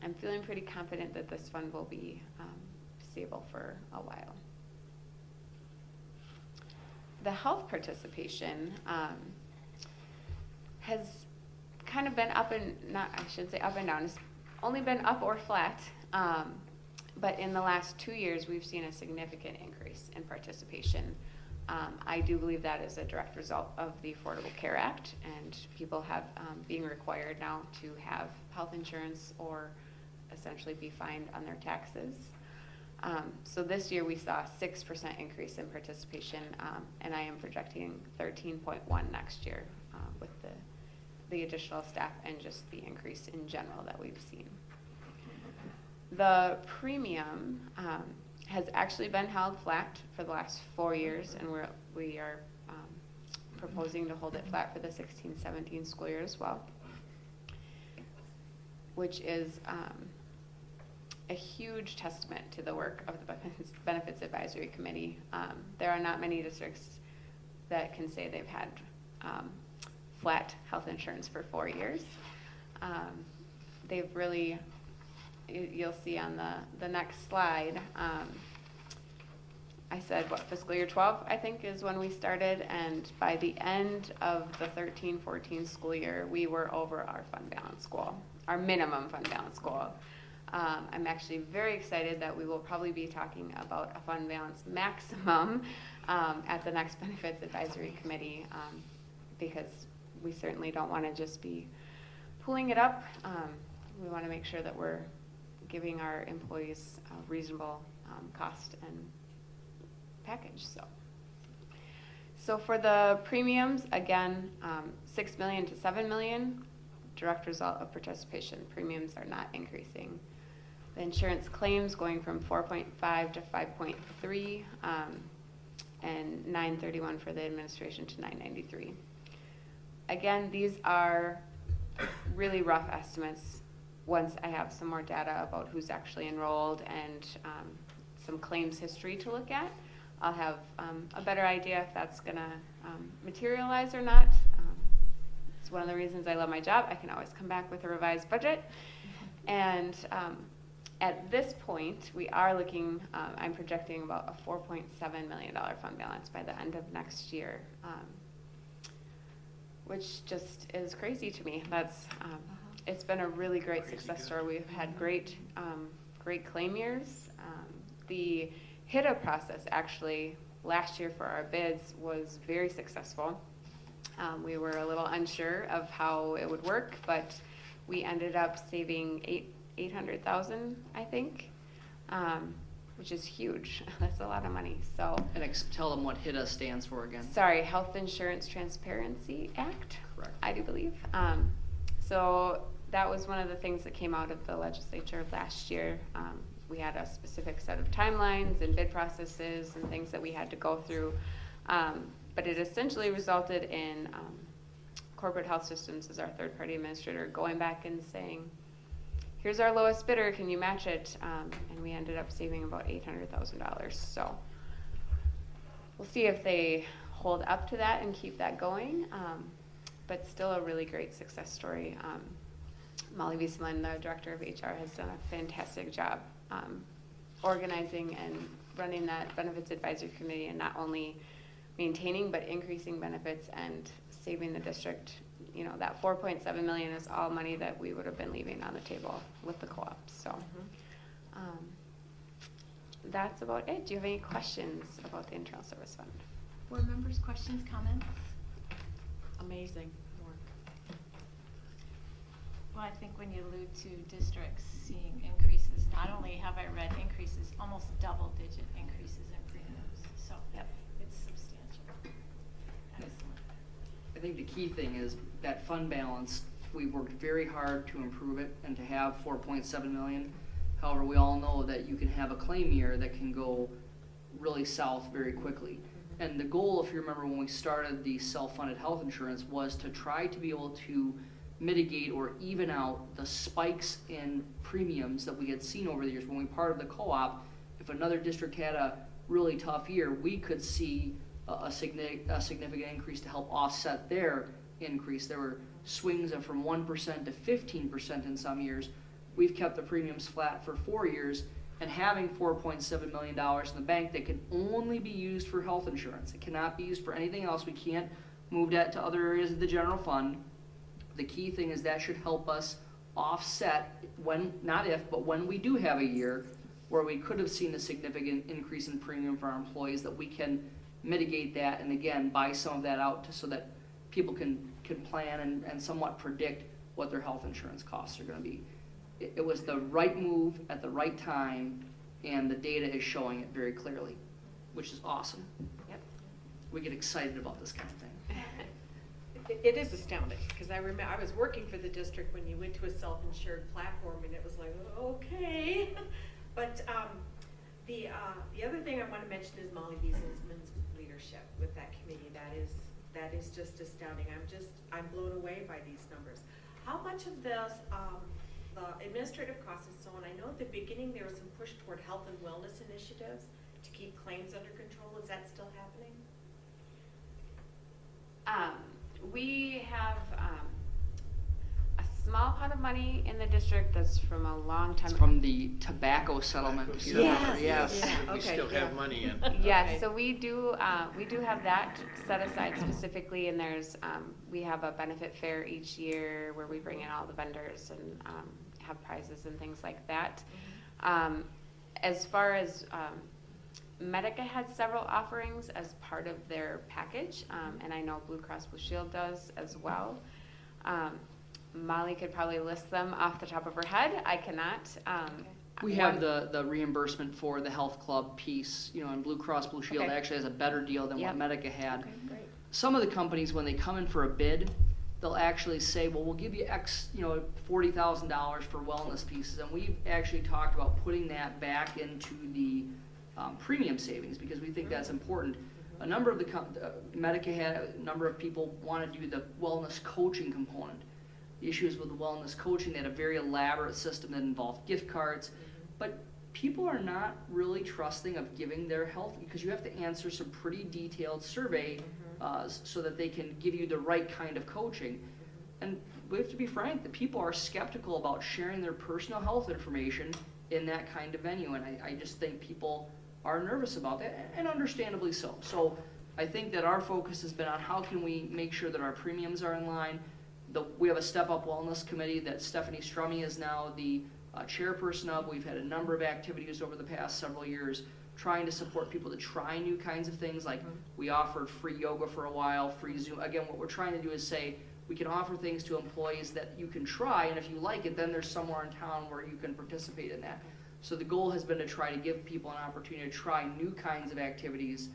I'm feeling pretty confident that this fund will be stable for a while. The health participation has kind of been up and, not, I shouldn't say up and down, it's only been up or flat, but in the last 2 years, we've seen a significant increase in participation. I do believe that is a direct result of the Affordable Care Act, and people have being required now to have health insurance or essentially be fined on their taxes. So this year we saw a 6% increase in participation, and I am projecting 13.1 next year with the additional staff and just the increase in general that we've seen. The premium has actually been held flat for the last 4 years, and we are proposing to hold it flat for the 16-17 school year as well, which is a huge testament to the work of the Benefits Advisory Committee. There are not many districts that can say they've had flat health insurance for 4 years. They've really, you'll see on the next slide, I said, what, fiscal year 12, I think, is when we started, and by the end of the 13-14 school year, we were over our fund balance goal, our minimum fund balance goal. I'm actually very excited that we will probably be talking about a fund balance maximum at the next Benefits Advisory Committee, because we certainly don't want to just be pulling it up. We want to make sure that we're giving our employees a reasonable cost and package. So for the premiums, again, 6 million to 7 million, direct result of participation. Premiums are not increasing. The insurance claims going from 4.5 to 5.3, and 931 for the administration to 993. Again, these are really rough estimates. Once I have some more data about who's actually enrolled and some claims history to look at, I'll have a better idea if that's going to materialize or not. It's one of the reasons I love my job. I can always come back with a revised budget. And at this point, we are looking, I'm projecting about a $4.7 million fund balance by the end of next year, which just is crazy to me. That's it's been a really great success story. We've had great claim years. The HITA process actually last year for our bids was very successful. We were a little unsure of how it would work, but we ended up saving $800,000, I think, which is huge. That's a lot of money. So. And tell them what HITA stands for again. Sorry, Health Insurance Transparency Act. Correct. I do believe. So that was one of the things that came out of the legislature last year. We had a specific set of timelines and bid processes and things that we had to go through. But it essentially resulted in Corporate Health Systems as our third-party administrator going back and saying, here's our lowest bidder, can you match it? And we ended up saving about $800,000. So we'll see if they hold up to that and keep that going. But still a really great success story. Molly Wieseman, the director of HR, has done a fantastic job organizing and running that Benefits Advisory Committee, and not only maintaining but increasing benefits and saving the district. You know, that $4.7 million is all money that we would have been leaving on the table with the co-op. So that's about it. Do you have any questions about the Internal Service Fund? Board members, questions, comments? Amazing work. Well, I think when you allude to districts seeing increases, not only have I read increases, almost double-digit increases in premiums. So, yep, it's substantial. Excellent. I think the key thing is that fund balance, we worked very hard to improve it and to have 4.7 million. However, we all know that you can have a claim year that can go really south very quickly. And the goal, if you remember when we started the self-funded health insurance, was to try to be able to mitigate or even out the spikes in premiums that we had seen over the years. When we parted the co-op, if another district had a really tough year, we could see a significant increase to help offset their increase. There were swings of from 1% to 15% in some years. we've kept the premiums flat for 4 years, and having $4.7 million in the bank that can only be used for health insurance. It cannot be used for anything else. We can't move that to other areas of the general fund. The key thing is that should help us offset when, not if, but when we do have a year where we could have seen a significant increase in premium for our employees, that we can mitigate that and again buy some of that out so that people can plan and somewhat predict what their health insurance costs are going to be. It was the right move at the right time, and the data is showing it very clearly, which is awesome. Yep. We get excited about this kind of thing. It is astounding, because I remember, I was working for the district when you went to a self-insured platform, and it was like, okay. But the other thing I want to mention is Molly Beaselman's leadership with that committee. That is just astounding. I'm blown away by these numbers. How much of this, the administrative costs and so on, I know at the beginning there was some push toward health and wellness initiatives to keep claims under control. Is that still happening? We have a small pot of money in the district that's from a long time. It's from the tobacco settlement. if you Yes. remember. Yes. Yeah. We Okay, still yeah. have money in. Yes, Okay. so we do have that set aside specifically, and there's we have a benefit fair each year where we bring in all the vendors and have prizes and things like that. As far as Medica had several offerings as part of their package, and I know Blue Cross Blue Shield does as well. Molly could probably list them off the top of her head. I cannot. We have the reimbursement for the health club piece, and Blue Cross Blue Shield Okay. actually has a better deal than Yep. what Medica had. Okay, great. Some of the companies, when they come in for a bid, they'll actually say, well, we'll give you X, $40,000 for wellness pieces. And we've actually talked about putting that back into the premium savings because we think that's important. A number of Medica had a number of people want to do the wellness coaching component. The issue is with the wellness coaching, they had a very elaborate system that involved gift cards, but people are not really trusting of giving their health because you have to answer some pretty detailed survey so that they can give you the right kind of coaching. And we have to be frank, the people are skeptical about sharing their personal health information in that kind of venue, and I just think people are nervous about that, and understandably so. So I think that our focus has been on how can we make sure that our premiums are in line. We have a Step Up Wellness Committee that Stephanie Strummy is now the chairperson of. We've had a number of activities over the past several years trying to support people to try new kinds of things, like we offered free yoga for a while, free Zoom. Again, what we're trying to do is say we can offer things to employees that you can try, and if you like it, then there's somewhere in town where you can participate in that. So the goal has been to try to give people an opportunity to try new kinds of activities.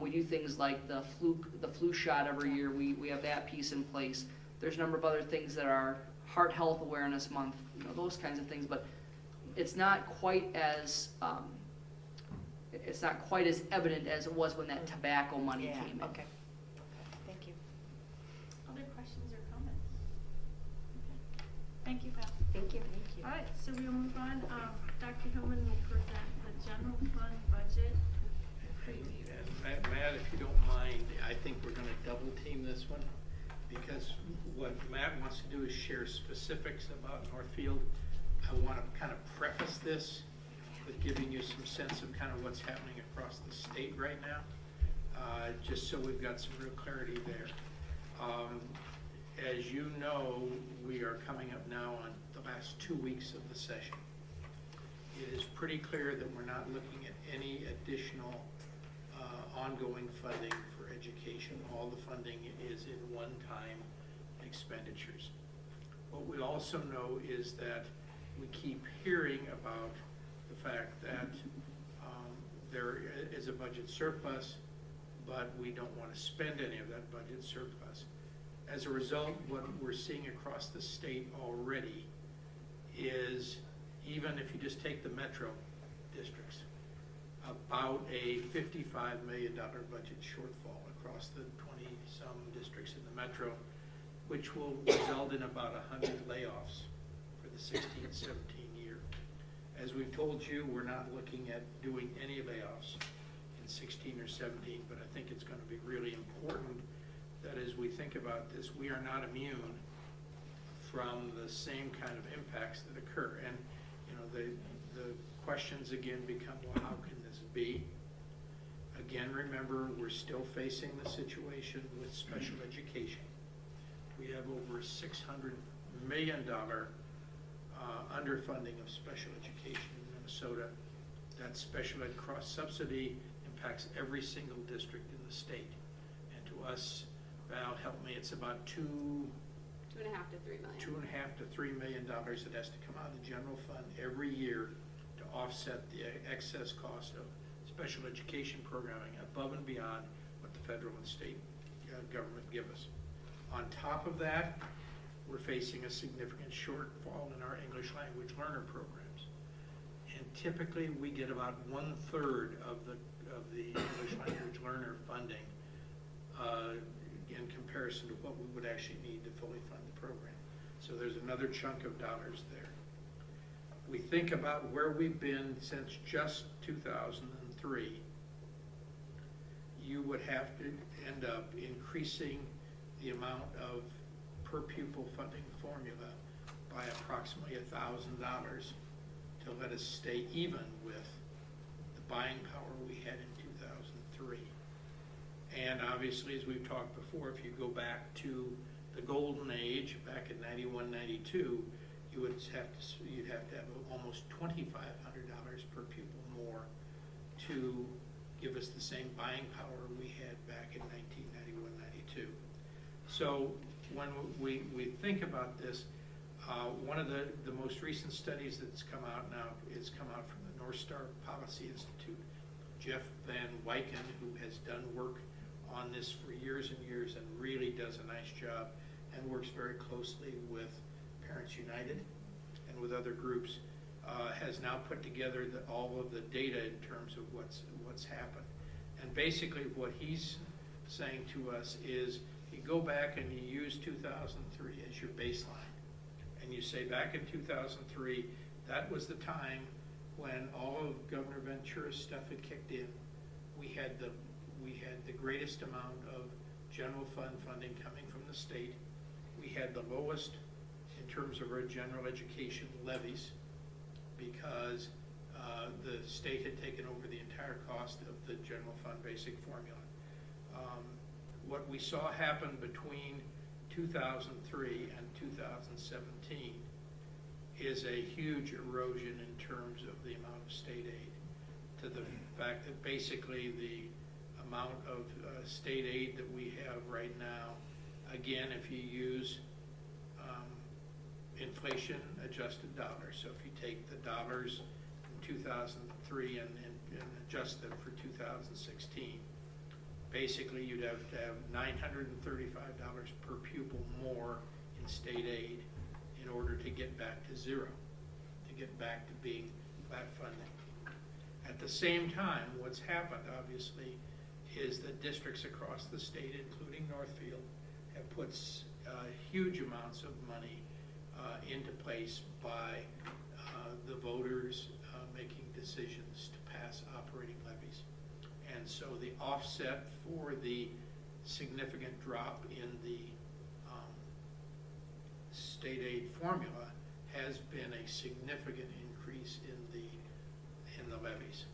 We do things like the flu shot every year. We have that piece in place. There's a number of other things that are Heart Health Awareness Month, those kinds of things. But it's not quite as evident as it was when that tobacco money came in. Okay. Thank you. Other questions or comments? Okay. Thank you, Beth. Thank you. All right, so we'll move on. Dr. Hillman will present the general fund budget. And Matt, if you don't mind, I think we're going to double team this one because what Matt wants to do is share specifics about Northfield. I want to kind of preface this with giving you some sense of kind of what's happening across the state right now, just so we've got some real clarity there. As you know, we are coming up now on the last 2 weeks of the session. It is pretty clear that we're not looking at any additional ongoing funding for education. All the funding is in one-time expenditures. What we also know is that we keep hearing about the fact that there is a budget surplus, but we don't want to spend any of that budget surplus. As a result, what we're seeing across the state already is, even if you just take the metro districts, about a $55 million budget shortfall across the 20-some districts in the metro, which will result in about 100 layoffs for the 16-17 year. As we've told you, we're not looking at doing any layoffs in 16 or 17, but I think it's going to be really important that as we think about this, we are not immune from the same kind of impacts that occur. And, you know, the questions again become, well, how can this be? Again, remember, we're still facing the situation with special education. We have over $600 million underfunding of special education in Minnesota. That special ed cross subsidy impacts every single district in the state. And to us, Val, help me, it's about $2.5 to $3 million. $2.5 to $3 million that has to come out of the general fund every year to offset the excess cost of special education programming above and beyond what the federal and state government give us. On top of that, we're facing a significant shortfall in our English language learner programs. And typically we get about 1/3 of the English language learner funding in comparison to what we would actually need to fully fund the program. So there's another chunk of dollars there. We think about where we've been since just 2003. You would have to end up increasing the amount of per pupil funding formula by approximately $1,000 to let us stay even with the buying power we had in 2003. And obviously, as we've talked before, if you go back to the golden age, back in 91, 92, you'd have to have almost $2,500 per pupil more to give us the same buying power we had back in 1991, 92. So when we think about this, one of the most recent studies that's come out now is come out from the North Star Policy Institute. Jeff Van Wyken, who has done work on this for years and years and really does a nice job and works very closely with Parents United and with other groups, has now put together all of the data in terms of what's happened. And basically what he's saying to us is, you go back and you use 2003 as your baseline. And you say back in 2003, that was the time when all of Governor Ventura's stuff had kicked in. We had the greatest amount of general fund funding coming from the state. We had the lowest in terms of our general education levies because the state had taken over the entire cost of the general fund basic formula. What we saw happen between 2003 and 2017 is a huge erosion in terms of the amount of state aid, to the fact that basically the amount of state aid that we have right now, again, if you use inflation adjusted dollars, so if you take the dollars from 2003 and adjust them for 2016, basically you'd have to have $935 per pupil more in state aid in order to get back to zero, to get back to being flat funding. At the same time, what's happened, obviously, is that districts across the state, including Northfield, have put huge amounts of money into place by the voters making decisions to pass operating levies. And so the offset for the significant drop in the state aid formula has been a significant increase in the levies.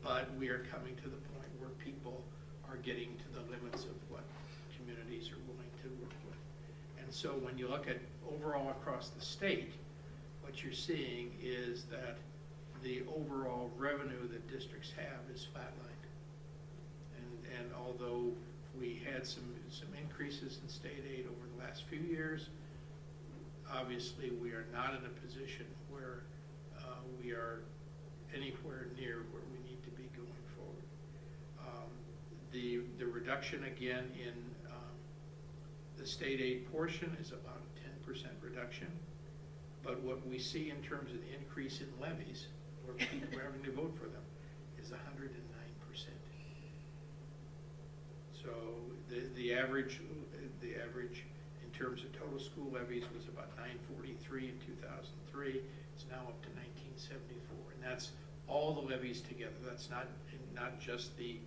But we are coming to the point where people are getting to the limits of what communities are willing to work with. And so when you look at overall across the state, what you're seeing is that the overall revenue that districts have is flatlined. And although we had some increases in state aid over the last few years, obviously we are not in a position where we are anywhere near where we need to be going forward. The reduction again in the state aid portion is about a 10% reduction, but what we see in terms of the increase in levies, where people are having to vote for them, is 109%. So the average in terms of total school levies was about 943 in 2003. It's now up to 1974, and that's all the levies together. That's not just the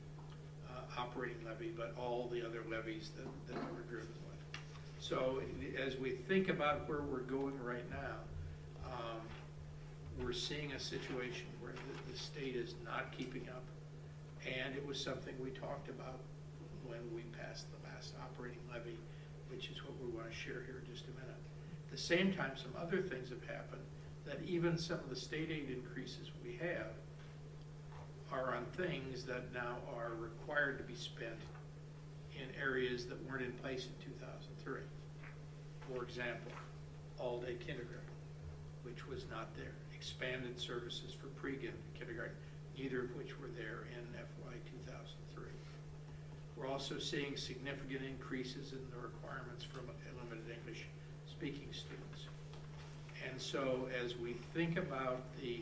operating levy, but all the other levies that we're driven with. So as we think about where we're going right now, we're seeing a situation where the state is not keeping up. And it was something we talked about when we passed the last operating levy, which is what we want to share here in just a minute. At the same time, some other things have happened that even some of the state aid increases we have are on things that now are required to be spent in areas that weren't in place in 2003. For example, all-day kindergarten, which was not there. Expanded services for pre-kindergarten, neither of which were there in FY 2003. We're also seeing significant increases in the requirements from limited English speaking students. And so as we think about the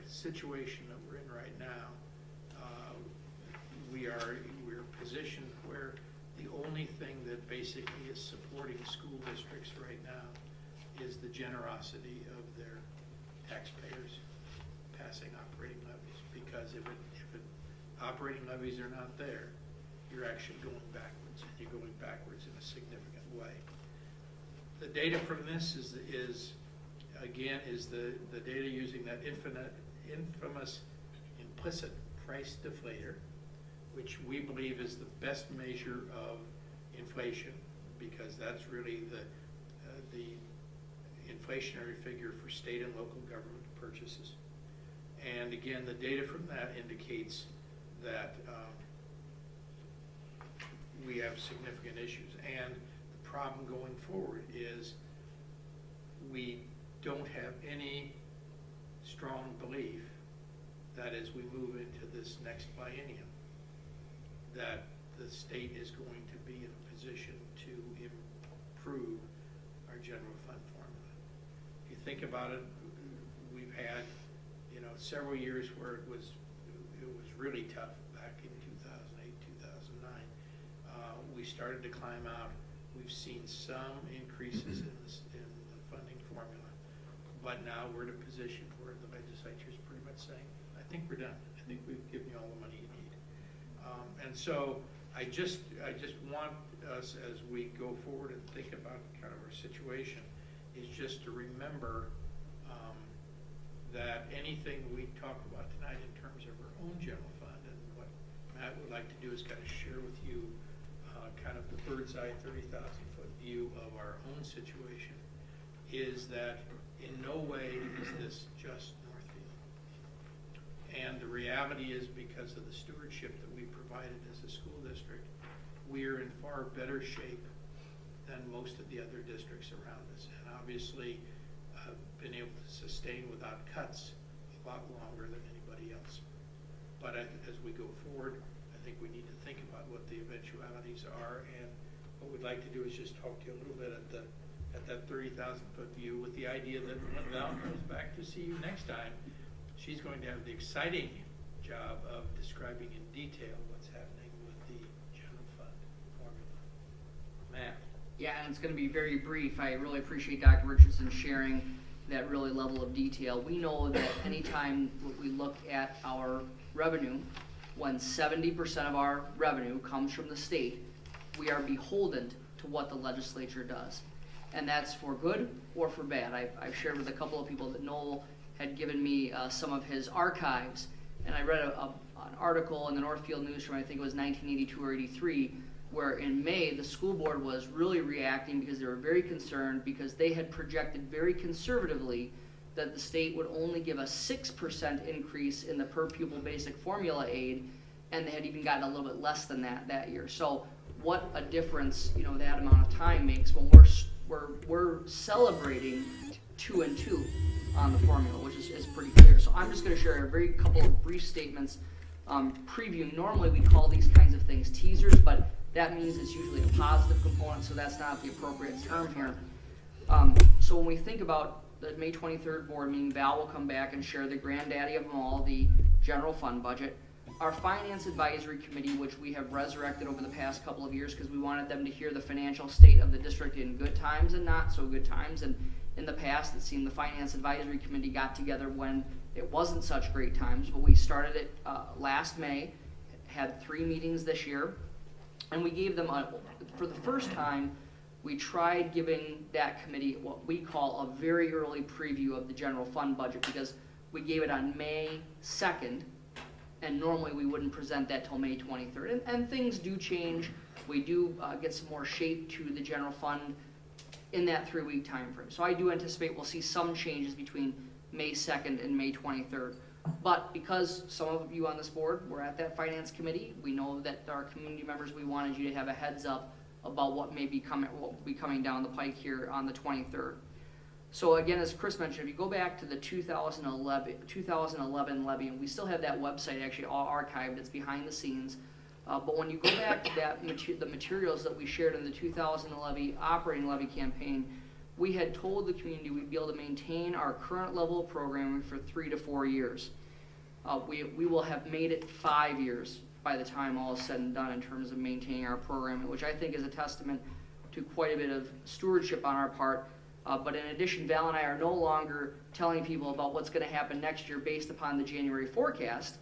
situation that we're in right now, we're positioned where the only thing that basically is supporting school districts right now is the generosity of their taxpayers passing operating levies. Because if operating levies are not there, you're actually going backwards. You're going backwards in a significant way. The data from this is the data using that infamous implicit price deflator, which we believe is the best measure of inflation, because that's really the inflationary figure for state and local government purchases. And again, the data from that indicates that we have significant issues. And the problem going forward is we don't have any strong belief that as we move into this next biennium, that the state is going to be in a position to improve our general fund formula. If you think about it, we've had several years where it was really tough back in 2008, 2009. We started to climb out. We've seen some increases in the funding formula, but now we're in a position where the legislature is pretty much saying, I think we're done. I think we've given you all the money you need. And so I just want us, as we go forward and think about kind of our situation, is just to remember that anything we talk about tonight in terms of our own general fund, and what Matt would like to do is kind of share with you kind of the bird's eye 30,000-foot view of our own situation, is that in no way is this just Northfield. And the reality is, because of the stewardship that we provided as a school district, we are in far better shape than most of the other districts around us. And obviously, been able to sustain without cuts a lot longer than anybody else. But as we go forward, I think we need to think about what the eventualities are, and what we'd like to do is just talk to you a little bit at that 30,000-foot view, with the idea that when Val comes back to see you next time, she's going to have the exciting job of describing in detail what's happening with the general fund formula. Matt? Yeah, and it's going to be very brief. I really appreciate Dr. Richardson sharing that really level of detail. We know that anytime we look at our revenue, when 70% of our revenue comes from the state, we are beholden to what the legislature does. And that's for good or for bad. I've shared with a couple of people that Noel had given me some of his archives, and I read an article in the Northfield News from, I think it was 1982 or 83, where in May the school board was really reacting because they were very concerned, because they had projected very conservatively that the state would only give a 6% increase in the per pupil basic formula aid, and they had even gotten a little bit less than that year. So what a difference that amount of time makes when we're celebrating 2 and 2 on the formula, which is pretty clear. So I'm just going to share a very couple of brief statements previewing. Normally we call these kinds of things teasers, but that means it's usually a positive component, so that's not the appropriate term here. So when we think about the May 23rd board meeting, Val will come back and share the granddaddy of them all, the general fund budget. Our Finance Advisory Committee, which we have resurrected over the past couple of years because we wanted them to hear the financial state of the district in good times and not so good times. And in the past, it seemed the Finance Advisory Committee got together when it wasn't such great times, but we started it last May, had 3 meetings this year, and we gave them, for the first time, we tried giving that committee what we call a very early preview of the general fund budget, because we gave it on May 2nd, and normally we wouldn't present that till May 23rd. And things do change. We do get some more shape to the general fund in that 3-week time frame. So I do anticipate we'll see some changes between May 2nd and May 23rd. But because some of you on this board were at that finance committee, we know that our community members, we wanted you to have a heads up about what may be coming down the pike here on the 23rd. So again, as Chris mentioned, if you go back to the 2011 levy, and we still have that website actually all archived, it's behind the scenes. But when you go back to that the materials that we shared in the 2011 operating levy campaign, we had told the community we'd be able to maintain our current level of programming for 3 to 4 years. We will have made it 5 years by the time all is said and done in terms of maintaining our programming, which I think is a testament to quite a bit of stewardship on our part. But in addition, Val and I are no longer telling people about what's going to happen next year based upon the January forecast,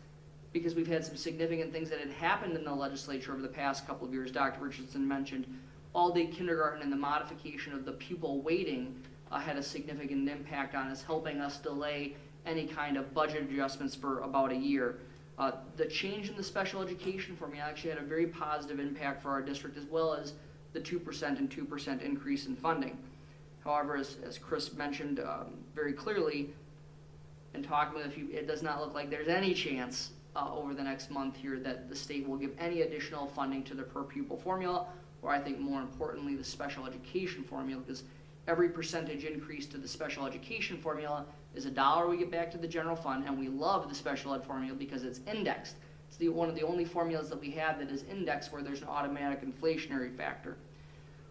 because we've had some significant things that had happened in the legislature over the past couple of years. Dr. Richardson mentioned all-day kindergarten and the modification of the pupil weighting had a significant impact on us, helping us delay any kind of budget adjustments for about a year. The change in the special education formula actually had a very positive impact for our district, as well as the 2% and 2% increase in funding. However, as Chris mentioned very clearly, in talking with a few, it does not look like there's any chance over the next month here that the state will give any additional funding to the per pupil formula, or I think more importantly, the special education formula, because every percentage increase to the special education formula is $1 we get back to the general fund, and we love the special ed formula because it's indexed. It's one of the only formulas that we have that is indexed where there's an automatic inflationary factor.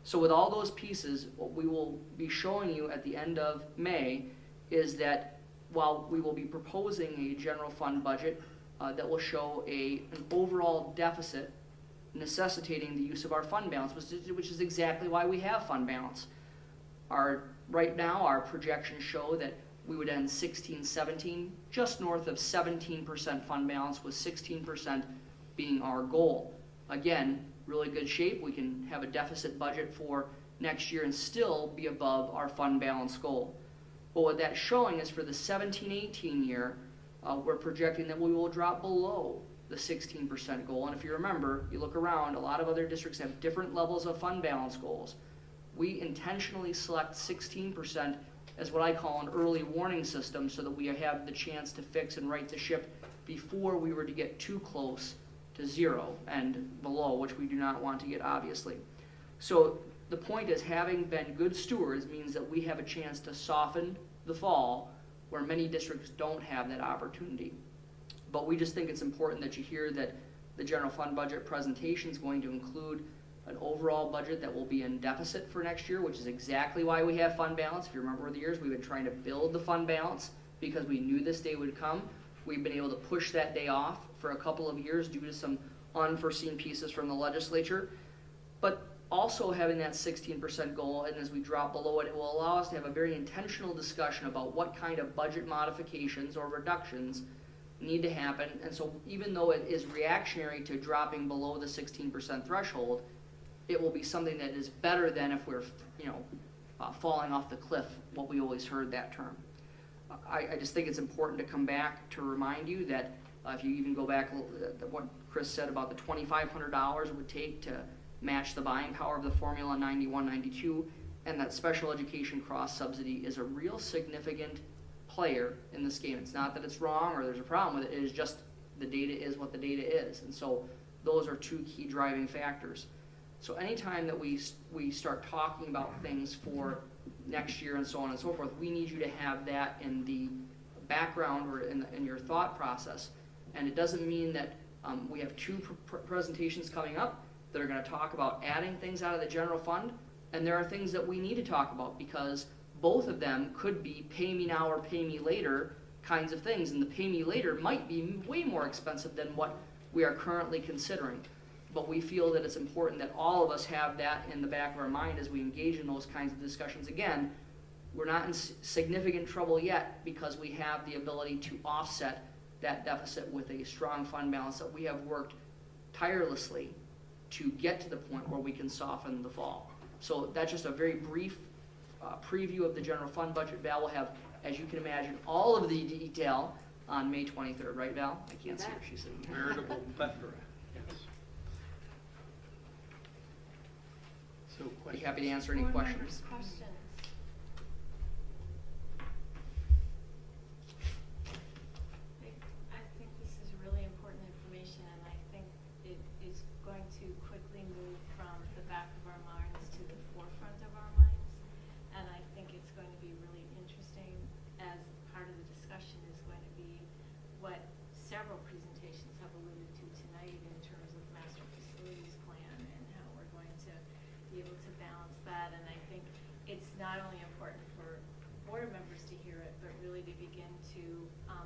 So with all those pieces, what we will be showing you at the end of May is that while we will be proposing a general fund budget that will show an overall deficit necessitating the use of our fund balance, which is exactly why we have fund balance. Right now, our projections show that we would end 16-17 just north of 17% fund balance, with 16% being our goal. Again, really good shape. We can have a deficit budget for next year and still be above our fund balance goal. But what that's showing is for the 17-18 year, we're projecting that we will drop below the 16% goal. And if you remember, you look around, a lot of other districts have different levels of fund balance goals. We intentionally select 16% as what I call an early warning system, so that we have the chance to fix and right the ship before we were to get too close to zero and below, which we do not want to get, obviously. So the point is, having been good stewards means that we have a chance to soften the fall where many districts don't have that opportunity. But we just think it's important that you hear that the general fund budget presentation is going to include an overall budget that will be in deficit for next year, which is exactly why we have fund balance. If you remember over the years, we've been trying to build the fund balance because we knew this day would come. We've been able to push that day off for a couple of years due to some unforeseen pieces from the legislature. But also having that 16% goal, and as we drop below it, it will allow us to have a very intentional discussion about what kind of budget modifications or reductions need to happen. And so even though it is reactionary to dropping below the 16% threshold, it will be something that is better than if we're, falling off the cliff, what we always heard that term. I just think it's important to come back to remind you that if you even go back to what Chris said about the $2,500 it would take to match the buying power of the formula 91-92, and that special education cross subsidy is a real significant player in this game. It's not that it's wrong or there's a problem with it. It is just the data is what the data is, and so those are two key driving factors. So anytime that we start talking about things for next year and so on and so forth, we need you to have that in the background or in your thought process. And it doesn't mean that we have two presentations coming up that are going to talk about adding things out of the general fund, and there are things that we need to talk about because both of them could be pay me now or pay me later kinds of things, and the pay me later might be way more expensive than what we are currently considering. But we feel that it's important that all of us have that in the back of our mind as we engage in those kinds of discussions. Again, we're not in significant trouble yet because we have the ability to offset that deficit with a strong fund balance that we have worked tirelessly to get to the point where we can soften the fall. So that's just a very brief preview of the general fund budget. Val will have, as you can imagine, all of the detail on May 23rd, right, Val? I can't see her, she's sitting here. Veritable plethora, yes. So Be questions? happy to answer any Board questions. members' questions? I think this is really important information, and I think it is going to quickly move from the back of our minds to the forefront of our minds. And I think it's going to be really interesting, as part of the discussion is going to be what several presentations have alluded to tonight in terms of master facilities plan and how we're going to be able to balance that. And I think it's not only important for board members to hear it, but really to begin to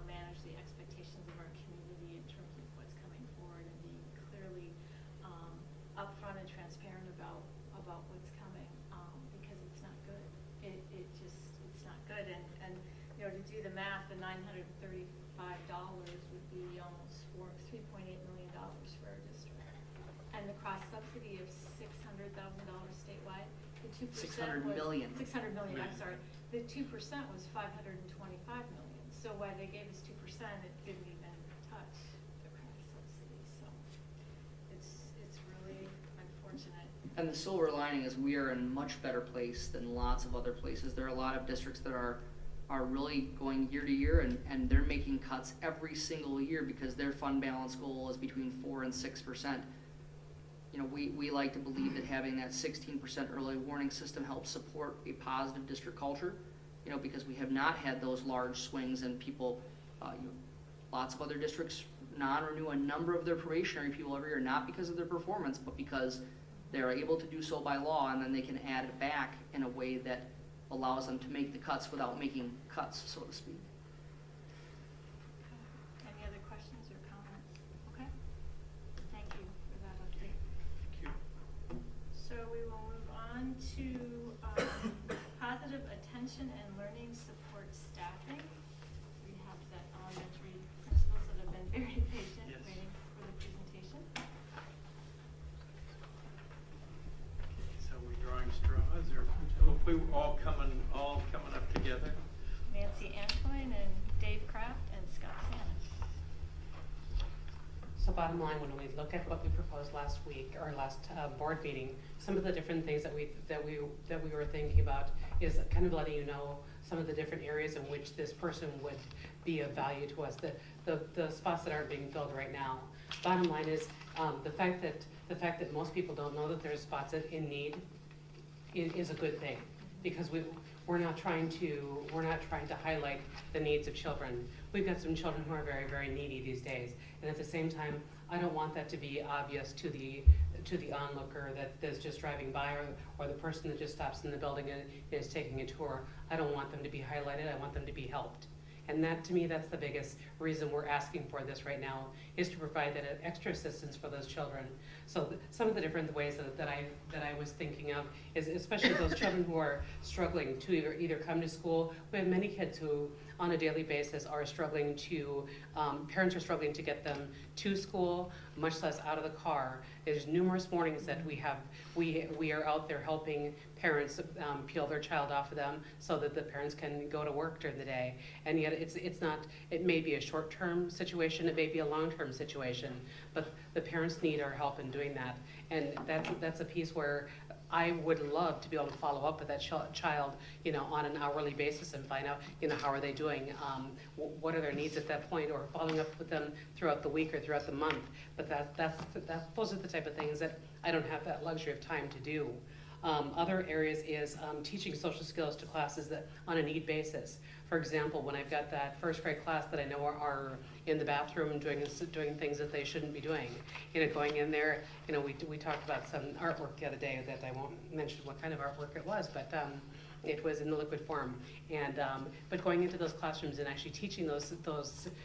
manage the expectations of our community in terms of what's coming forward and be clearly upfront and transparent about what's coming, because it's not good. It's not good. And you know, to do the math, the $935 would be almost $3.8 million for our district. And the cross subsidy of $600,000 statewide, the 2% 600 was million. 600 million, I'm sorry. The 2% was 525 million. So while they gave us 2%, it didn't even touch the cross subsidy. So it's really unfortunate. And the silver lining is we are in a much better place than lots of other places. There are a lot of districts that are really going year to year, and they're making cuts every single year because their fund balance goal is between 4 and 6%. You know, we like to believe that having that 16% early warning system helps support a positive district culture, you know, because we have not had those large swings, and people, lots of other districts non-renew a number of their probationary people every year, not because of their performance, but because they're able to do so by law, and then they can add it back in a way that allows them to make the cuts without making cuts, so to speak. Any other questions or comments? Okay. Thank you for that update. Thank you. So we will move on to positive attention and learning support staffing. We have the elementary principals that have been very patient, Yes. waiting for the presentation. So we're drawing straws, or hopefully we're all coming up together. Nancy Antoine and Dave Kraft and Scott Sanis. So bottom line, when we look at what we proposed last week, or last board meeting, some of the different things that we were thinking about is kind of letting you know some of the different areas in which this person would be of value to us, the spots that aren't being filled right now. Bottom line is the fact that most people don't know that there's spots in need is a good thing, because we're not trying to highlight the needs of children. We've got some children who are very, very needy these days, and at the same time, I don't want that to be obvious to the onlooker that's just driving by, or the person that just stops in the building and is taking a tour. I don't want them to be highlighted. I want them to be helped. And that, to me, that's the biggest reason we're asking for this right now, is to provide that extra assistance for those children. So some of the different ways that I was thinking of is especially those children who are struggling to either come to school. We have many kids who, on a daily basis, are struggling to, parents are struggling to get them to school, much less out of the car. There's numerous mornings that we are out there helping parents peel their child off of them so that the parents can go to work during the day. And yet it's not, it may be a short-term situation, it may be a long-term situation, but the parents need our help in doing that. And that's a piece where I would love to be able to follow up with that child, you know, on an hourly basis and find out, you know, how are they doing, what are their needs at that point, or following up with them throughout the week or throughout the month. But those are the type of things that I don't have that luxury of time to do. Other areas is teaching social skills to classes that on a need basis. For example, when I've got that first grade class that I know are in the bathroom doing things that they shouldn't be doing, you know, going in there, you know, we talked about some artwork the other day that I won't mention what kind of artwork it was, but it was in the liquid form. And but going into those classrooms and actually teaching those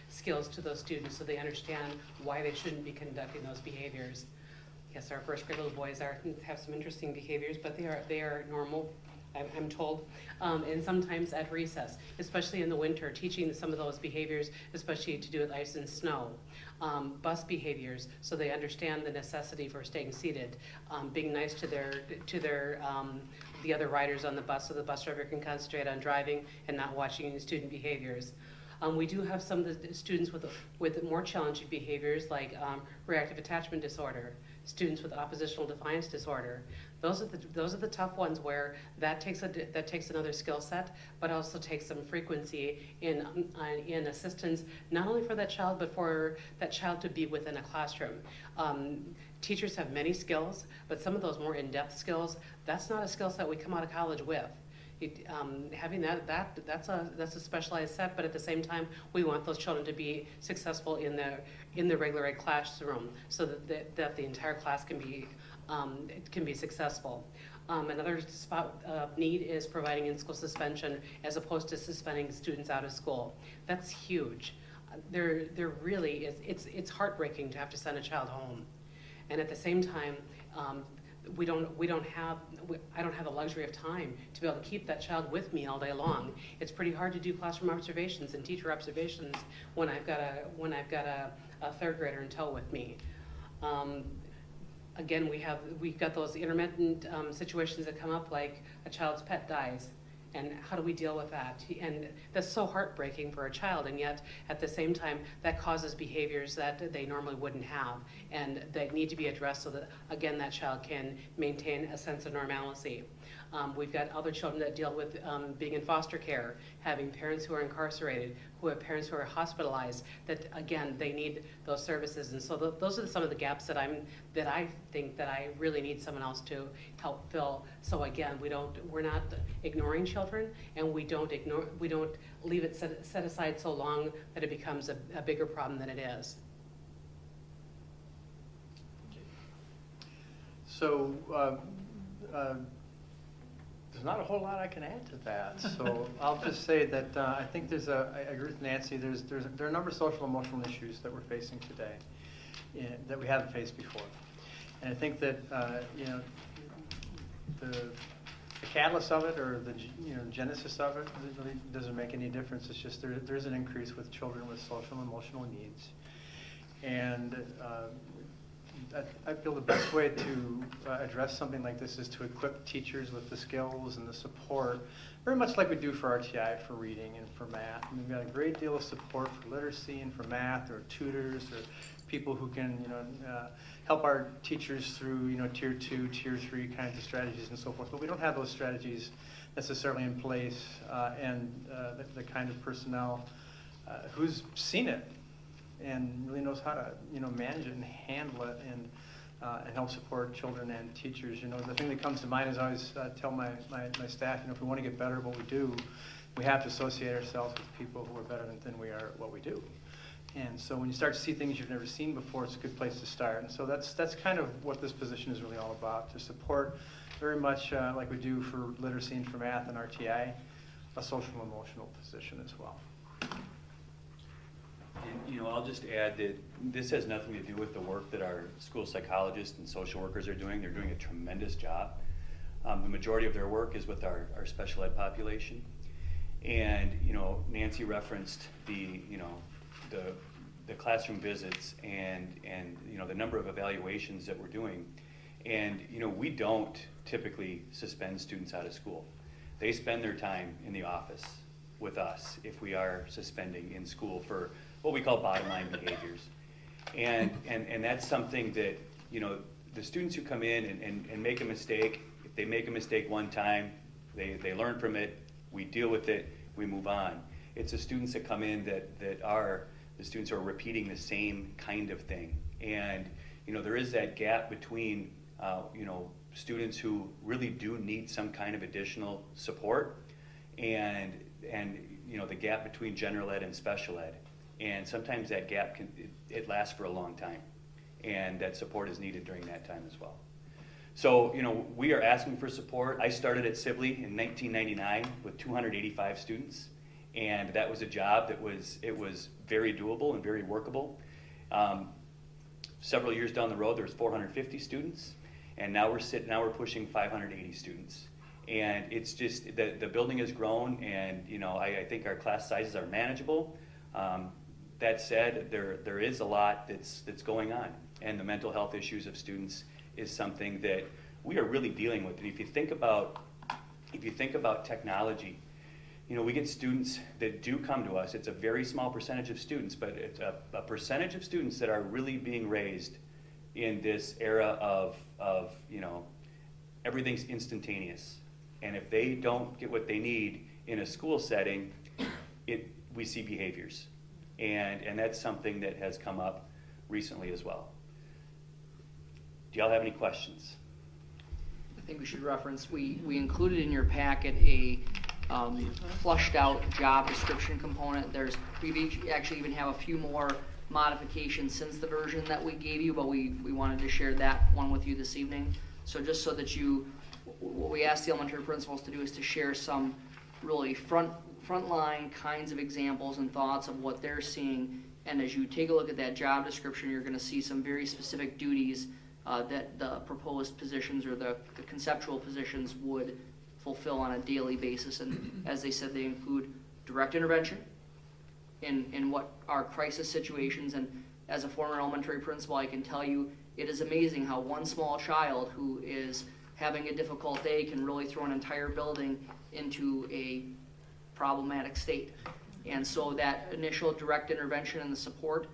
skills to those students so they understand why they shouldn't be conducting those behaviors. Yes, our first grade little boys have some interesting behaviors, but they are normal I'm told, and sometimes at recess, especially in the winter, teaching some of those behaviors, especially to do with ice and snow. Bus behaviors, so they understand the necessity for staying seated, being nice to the other riders on the bus, so the bus driver can concentrate on driving and not watching any student behaviors. We do have some of the students with more challenging behaviors, like reactive attachment disorder, students with oppositional defiance disorder. Those are the tough ones where that takes another skill set, but also takes some frequency in assistance, not only for that child, but for that child to be within a classroom. Teachers have many skills, but some of those more in-depth skills, that's not a skill set we come out of college with. Having that's a specialized set, but at the same time, we want those children to be successful in the regular ed classroom, so that the entire class can be successful. Another spot of need is providing in-school suspension as opposed to suspending students out of school. That's huge. There really is. It's heartbreaking to have to send a child home, and at the same time, I don't have the luxury of time to be able to keep that child with me all day long. It's pretty hard to do classroom observations and teacher observations when I've got a third grader in tow with me. Again, we've got those intermittent situations that come up, like a child's pet dies. And how do we deal with that? And that's so heartbreaking for a child, and yet at the same time, that causes behaviors that they normally wouldn't have, and that need to be addressed so that, again, that child can maintain a sense of normalcy. We've got other children that deal with being in foster care, having parents who are incarcerated, who have parents who are hospitalized, that, again, they need those services. And so those are some of the gaps that I think that I really need someone else to help fill. So again, we're not ignoring children, and we don't leave it set aside so long that it becomes a bigger problem than it is. So there's not a whole lot I can add to that. So I'll just say that I think I agree with Nancy. There are a number of social emotional issues that we're facing today that we haven't faced before. And I think that the catalyst of it, or the genesis of it, really doesn't make any difference. It's just there's an increase with children with social and emotional needs. And I feel the best way to address something like this is to equip teachers with the skills and the support, very much like we do for RTI, for reading and for math. And we've got a great deal of support for literacy and for math, or tutors, or people who can help our teachers through tier 2, tier 3 kinds of strategies and so forth. But we don't have those strategies necessarily in place, and the kind of personnel who's seen it and really knows how to manage it and handle it, and help support children and teachers. The thing that comes to mind is I always tell my staff, if we want to get better at what we do, we have to associate ourselves with people who are better than we are at what we do. And so when you start to see things you've never seen before, it's a good place to start. And so that's kind of what this position is really all about, to support very much like we do for literacy and for math and RTI, a social and emotional position as well. And, I'll just add that this has nothing to do with the work that our school psychologists and social workers are doing. They're doing a tremendous job. The majority of their work is with our special ed population. And, Nancy referenced the classroom visits and the number of evaluations that we're doing. And, we don't typically suspend students out of school. They spend their time in the office with us if we are suspending in school for what we call bottom line behaviors. And that's something that, the students who come in and make a mistake, if they make a mistake one time, they learn from it, we deal with it, we move on. It's the students that come in that are the students who are repeating the same kind of thing. And, there is that gap between, students who really do need some kind of additional support and the gap between general ed and special ed. And sometimes that gap it lasts for a long time, and that support is needed during that time as well. So, we are asking for support. I started at Sibley in 1999 with 285 students, and that was a job that was very doable and very workable. Several years down the road, there was 450 students, and now we're pushing 580 students. And it's just, the building has grown, and, you know, I think our class sizes are manageable. That said, there is a lot that's going on, and the mental health issues of students is something that we are really dealing with. And if you think about technology, you know, we get students that do come to us. It's a very small percentage of students, but it's a percentage of students that are really being raised in this era of you know, everything's instantaneous. And if they don't get what they need in a school setting, we see behaviors. And that's something that has come up recently as well. Do y'all have any questions? I think we should reference, we included in your packet a flushed out job description component. We've actually even have a few more modifications since the version that we gave you, but we wanted to share that one with you this evening. So just so that what we asked the elementary principals to do is to share some really frontline kinds of examples and thoughts of what they're seeing. And as you take a look at that job description, you're going to see some very specific duties that the proposed positions or the conceptual positions would fulfill on a daily basis. And as they said, they include direct intervention in what are crisis situations. And as a former elementary principal, I can tell you it is amazing how one small child who is having a difficult day can really throw an entire building into a problematic state. And so that initial direct intervention and the support,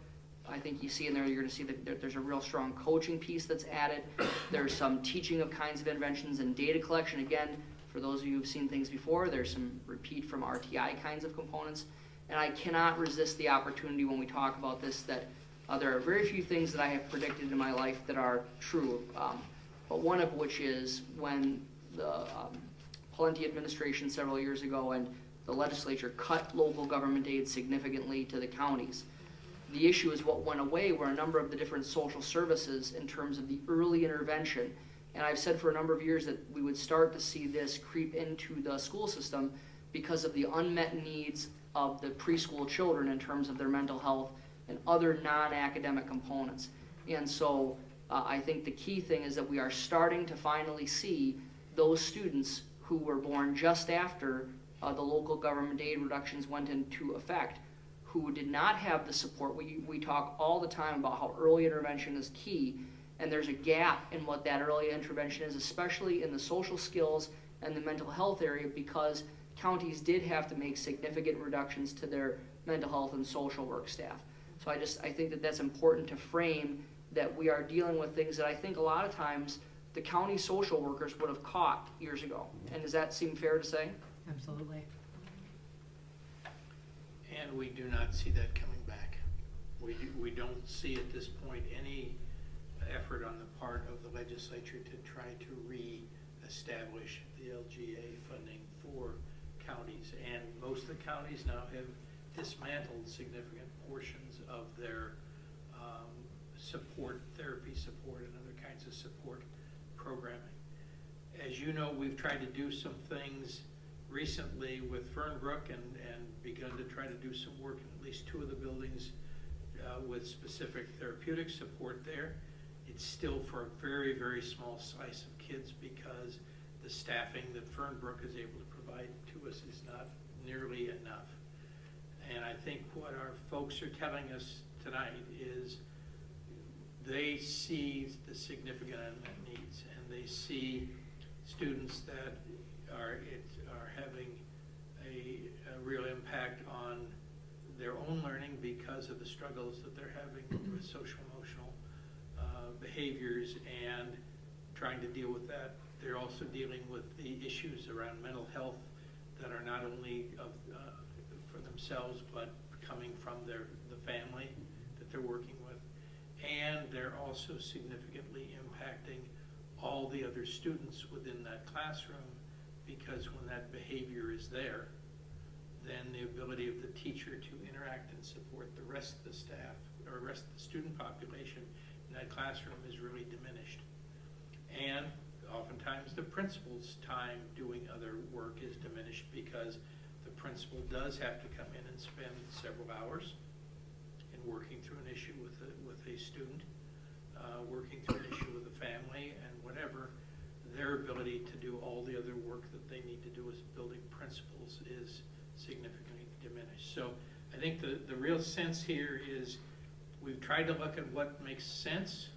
I think you see in there, you're going to see that there's a real strong coaching piece that's added. There's some teaching of kinds of interventions and data collection. Again, for those of you who've seen things before, there's some repeat from RTI kinds of components. And I cannot resist the opportunity when we talk about this that there are very few things that I have predicted in my life that are true. But one of which is when the Pawlenty administration several years ago and the legislature cut local government aid significantly to the counties. The issue is what went away were a number of the different social services in terms of the early intervention. And I've said for a number of years that we would start to see this creep into the school system because of the unmet needs of the preschool children in terms of their mental health and other non-academic components. And so I think the key thing is that we are starting to finally see those students who were born just after the local government aid reductions went into effect, who did not have the support. We talk all the time about how early intervention is key, and there's a gap in what that early intervention is, especially in the social skills and the mental health area, because counties did have to make significant reductions to their mental health and social work staff. So I think that that's important to frame that we are dealing with things that I think a lot of times the county social workers would have caught years ago. And does that seem fair to say? Absolutely. And we do not see that coming back. We don't see at this point any effort on the part of the legislature to try to re-establish the LGA funding for counties. And most of the counties now have dismantled significant portions of their support, therapy support, and other kinds of support programming. As you know, we've tried to do some things recently with Fernbrook and begun to try to do some work in at least two of the buildings with specific therapeutic support there. It's still for a very, very small slice of kids because the staffing that Fernbrook is able to provide to us is not nearly enough. And I think what our folks are telling us tonight is they see the significant unmet needs, and they see students that are having a real impact on their own learning because of the struggles that they're having with social emotional behaviors and trying to deal with that. They're also dealing with the issues around mental health that are not only for themselves but coming from the family that they're working with. And they're also significantly impacting all the other students within that classroom, because when that behavior is there, then the ability of the teacher to interact and support the rest of the staff or rest of the student population in that classroom is really diminished. And oftentimes the principal's time doing other work is diminished because the principal does have to come in and spend several hours in working through an issue with a student, working through an issue with a family and whatever. their ability to do all the other work that they need to do as building principals is significantly diminished. So I think the real sense here is we've tried to look at what makes sense.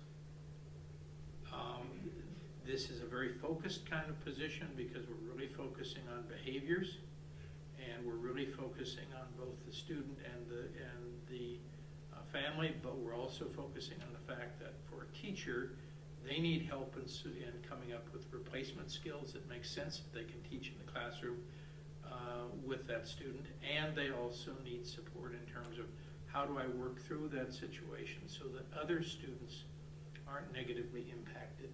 This is a very focused kind of position because we're really focusing on behaviors, and we're really focusing on both the student and the family, but we're also focusing on the fact that for a teacher, they need help in coming up with replacement skills that make sense that they can teach in the classroom with that student, and they also need support in terms of how do I work through that situation so that other students aren't negatively impacted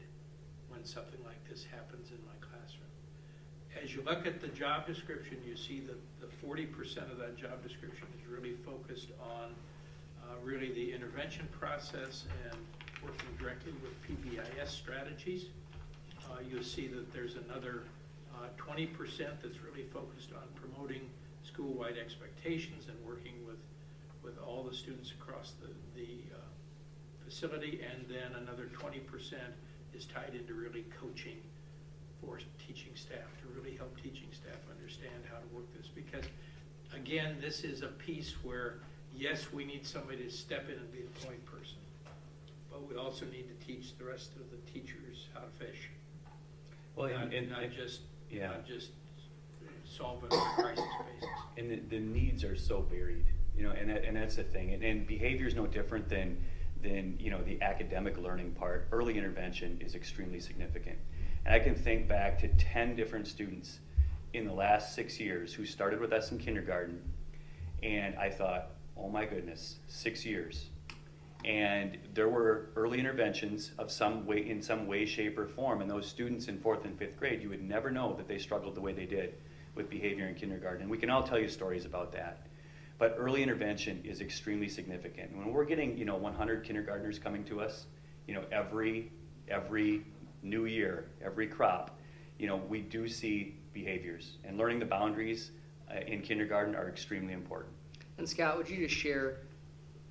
when something like this happens in my classroom. As you look at the job description, you see that the 40% of that job description is really focused on really the intervention process and working directly with PBIS strategies. You'll see that there's another 20% that's really focused on promoting school-wide expectations and working with all the students across the facility, and then another 20% is tied into really coaching for teaching staff to really help teaching staff understand how to work this. Because again, this is a piece where, yes, we need somebody to step in and be the point person, but we also need to teach the rest of the teachers how to fish. Well, not just solve it on a crisis basis. And the needs are so varied, you know, and that's the thing. And behavior is no different than you know, the academic learning part. Early intervention is extremely significant. And I can think back to 10 different students in the last 6 years who started with us in kindergarten, and I thought, oh my goodness, 6 years. And there were early interventions of in some way, shape, or form, and those students in 4th and 5th grade, you would never know that they struggled the way they did with behavior in kindergarten. And we can all tell you stories about that. But early intervention is extremely significant. When we're getting, you know, 100 kindergartners coming to us, you know, every new year, every crop, you know, we do see behaviors, and learning the boundaries in kindergarten are extremely important. And Scott, would you just share,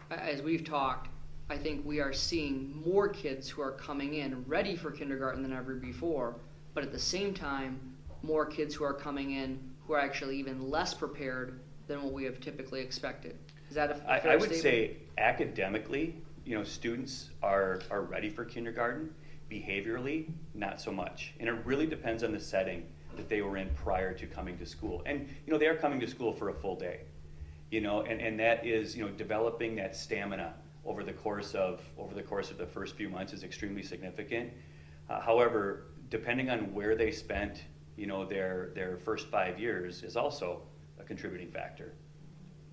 as we've talked, I think we are seeing more kids who are coming in ready for kindergarten than ever before, but at the same time, more kids who are coming in who are actually even less prepared than what we have typically expected. Is that a fair I would statement? say academically, you know, students are ready for kindergarten. Behaviorally, not so much. And it really depends on the setting that they were in prior to coming to school. And, you know, they are coming to school for a full day, you know, and that is, you know, developing that stamina over the course of the first few months is extremely significant. However, depending on where they spent, you know, their first 5 years is also a contributing factor,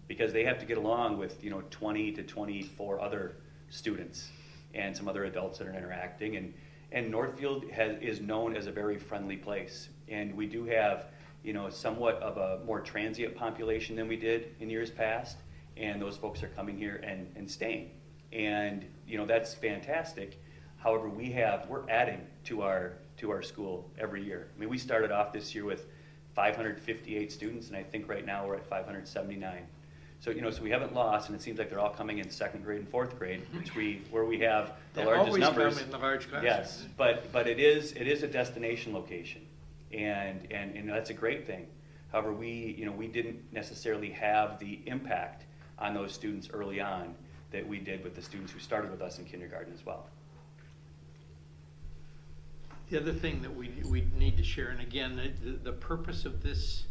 because they have to get along with, you know, 20 to 24 other students and some other adults that are interacting. And Northfield is known as a very friendly place. And we do have, you know, somewhat of a more transient population than we did in years past. And those folks are coming here and staying. And, you know, that's fantastic. However, we're adding to our school every year. I mean, we started off this year with 558 students, and I think right now we're at 579. So, you know, so we haven't lost, and it seems like they're all coming in 2nd grade and 4th grade, where we have the largest numbers. They always come in the large classrooms. Yes, but it is a destination location, and that's a great thing. However, we didn't necessarily have the impact on those students early on that we did with the students who started with us in kindergarten as well. The other thing that we need to share, and again, the purpose of this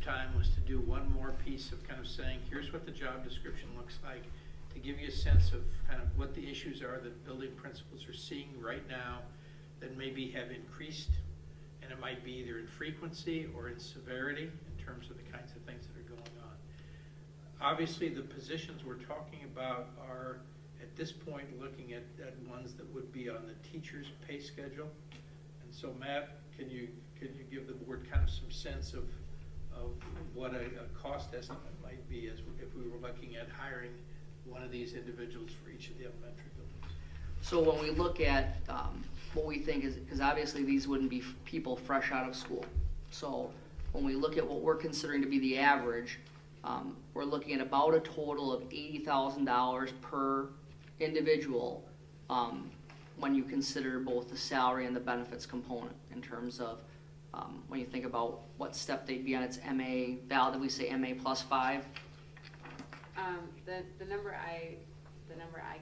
time was to do one more piece of kind of saying, here's what the job description looks like, to give you a sense of kind of what the issues are that building principals are seeing right now that maybe have increased, and it might be either in frequency or in severity in terms of the kinds of things that are going on. Obviously, the positions we're talking about are, at this point, looking at ones that would be on the teacher's pay schedule. And so, Matt, can you give the board kind of some sense of what a cost estimate might be if we were looking at hiring one of these individuals for each of the elementary buildings? So when we look at what we think is, because obviously these wouldn't be people fresh out of school. So when we look at what we're considering to be the average, we're looking at about a total of $80,000 per individual when you consider both the salary and the benefits component in terms of when you think about what step they'd be on. It's MA, Val, did we say MA plus 5? The number I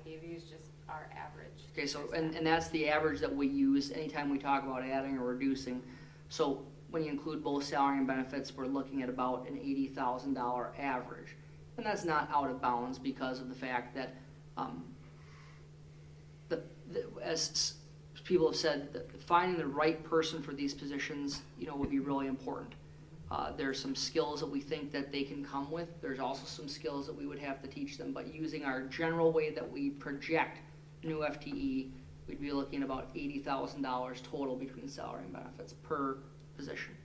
gave you is just our average. Okay, so, and that's the average that we use anytime we talk about adding or reducing. So when you include both salary and benefits, we're looking at about an $80,000 average. And that's not out of bounds because of the fact that, as people have said, that finding the right person for these positions, would be really important. There's some skills that we think that they can come with. There's also some skills that we would have to teach them. But using our general way that we project new FTE, we'd be looking at about $80,000 total between salary and benefits per position.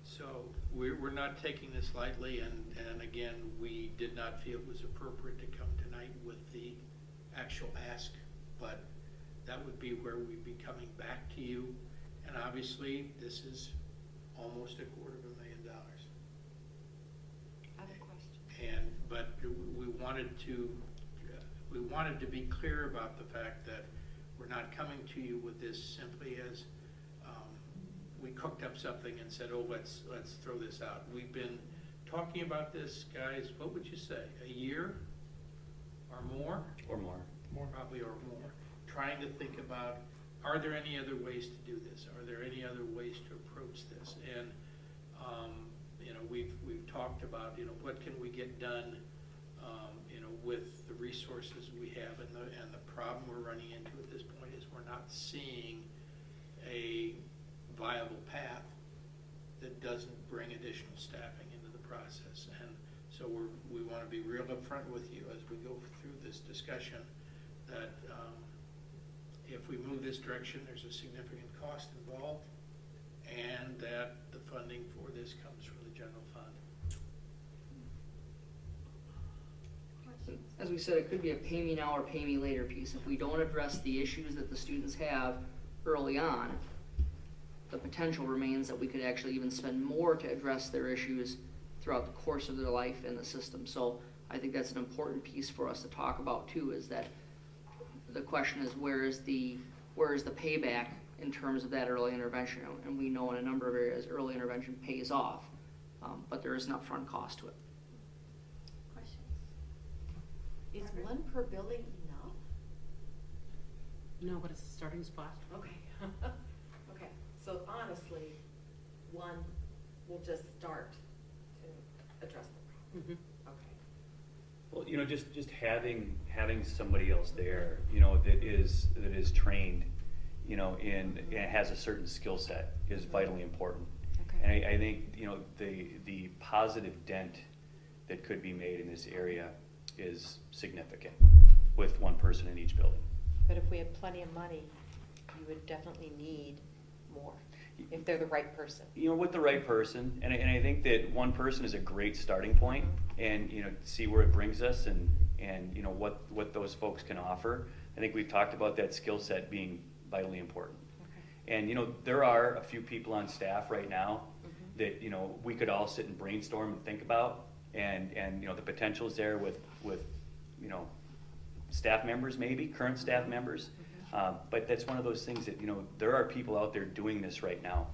So we're not taking this lightly, and again, we did not feel it was appropriate to come tonight with the actual ask, but that would be where we'd be coming back to you. And obviously, this is almost $250,000. I have a question. But we wanted to be clear about the fact that we're not coming to you with this simply as we cooked up something and said, oh, let's throw this out. We've been talking about this, guys, what would you say, a year or more? Or more. Probably or more. Trying to think about, are there any other ways to do this? Are there any other ways to approach this? And we've talked about what can we get done with the resources we have, and the problem we're running into at this point is we're not seeing a viable path that doesn't bring additional staffing into the process. And so we want to be real upfront with you as we go through this discussion that if we move this direction, there's a significant cost involved, and that the funding for this comes from the general fund. As we said, it could be a pay me now or pay me later piece. If we don't address the issues that the students have early on, the potential remains that we could actually even spend more to address their issues throughout the course of their life in the system. So I think that's an important piece for us to talk about too, is that the question is where is the payback in terms of that early intervention? And we know in a number of areas early intervention pays off, but there is an upfront cost to it. Is one per building enough? No, but it's a starting spot. Okay. Okay, so honestly, one will just start to address the problem. Okay. Well, just having somebody else there, that is trained, and has a certain skill set is vitally important. Okay. And I think, the positive dent that could be made in this area is significant with one person in each building. But if we had plenty of money, you would definitely need more, if they're the right person. With the right person, and I think that one person is a great starting point, and see where it brings us, and what those folks can offer. I think we've talked about that skill set being vitally important. Okay. And there are a few people on staff right now that we could all sit and brainstorm and think about, and the potential is there with staff members, maybe current staff members. But that's one of those things that there are people out there doing this right now,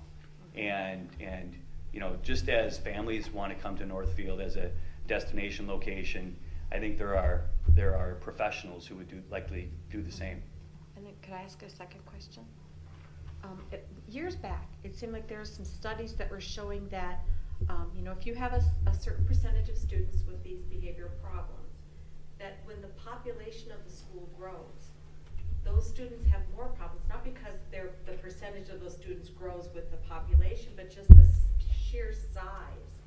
and just as families want to come to Northfield as a destination location, I think there are professionals who would likely do the same. And then could I ask a second question? Years back, it seemed like there were some studies that were showing that if you have a certain percentage of students with these behavioral problems, that when the population of the school grows, those students have more problems, not because the percentage of those students grows with the population, but just the sheer size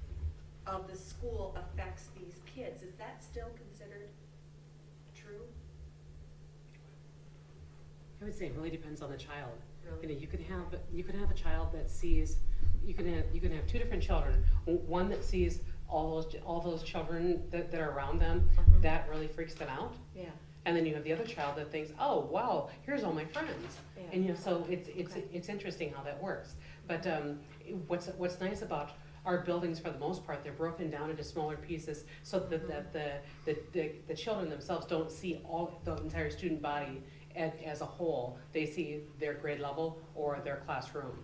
of the school affects these kids. Is that still considered true? I would say it really depends on the child. Really? You can have a child that sees, you can have two different children. One that sees all those children that are around them, that really freaks them out. Yeah. And then you have the other child that thinks, oh wow, here's all my friends. Yeah. And so it's Okay. it's interesting how that works. But what's nice about our buildings, for the most part, they're broken down into smaller pieces so that the children themselves don't see all the entire student body as a whole. They see their grade level or their classroom.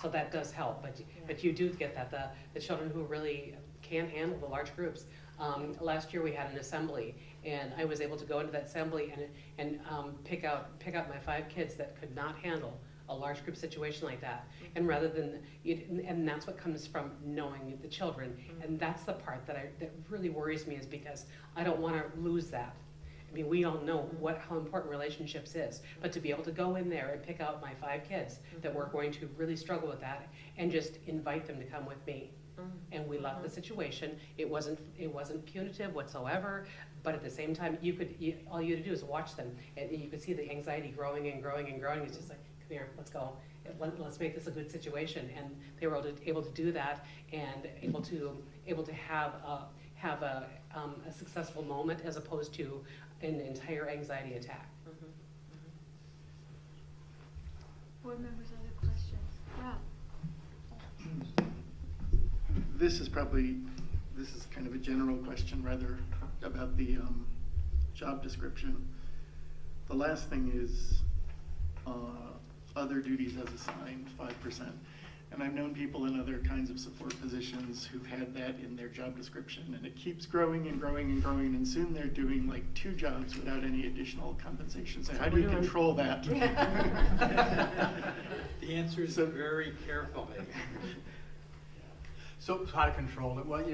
So that does help, but you do get that, the children who really can't handle the large groups. Last year we had an assembly, and I was able to go into that assembly and pick out my 5 kids that could not handle a large group situation like that. And rather than, and that's what comes from knowing the children. And that's the part that really worries me, is because I don't want to lose that. I mean, we all know how important relationships is, but to be able to go in there and pick out my 5 kids that were going to really struggle with that, and just invite them to come with me. And we left the situation. It wasn't punitive whatsoever, but at the same time, all you had to do is watch them, and you could see the anxiety growing and growing and growing. It's just like, come here, let's go. Let's make this a good situation. And they were able to do that, and able to have a successful moment, as opposed to an entire anxiety attack. Board members, other questions? Rob? This is kind of a general question, rather, about the job description. The last thing is other duties as assigned, 5%. And I've known people in other kinds of support positions who've had that in their job description, and it keeps growing and growing and growing, and soon they're doing like 2 jobs without any additional compensation. So how do you control that? The answer is very carefully. So how to control it? Well,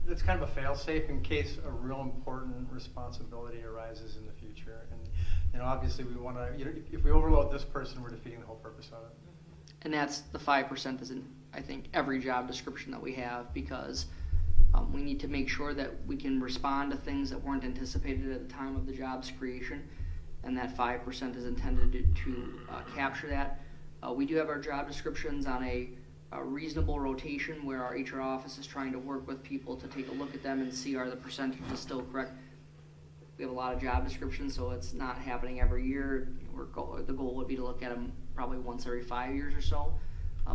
that's kind of a fail-safe in case a real important responsibility arises in the future. And obviously we want to, if we overload this person, we're defeating the whole purpose of it. And that's the 5% is in, I think, every job description that we have, because we need to make sure that we can respond to things that weren't anticipated at the time of the job's creation, and that 5% is intended to capture that. We do have our job descriptions on a reasonable rotation, where our HR office is trying to work with people to take a look at them and see are the percentages still correct. We have a lot of job descriptions, so it's not happening every year. The goal would be to look at them probably once every 5 years or so.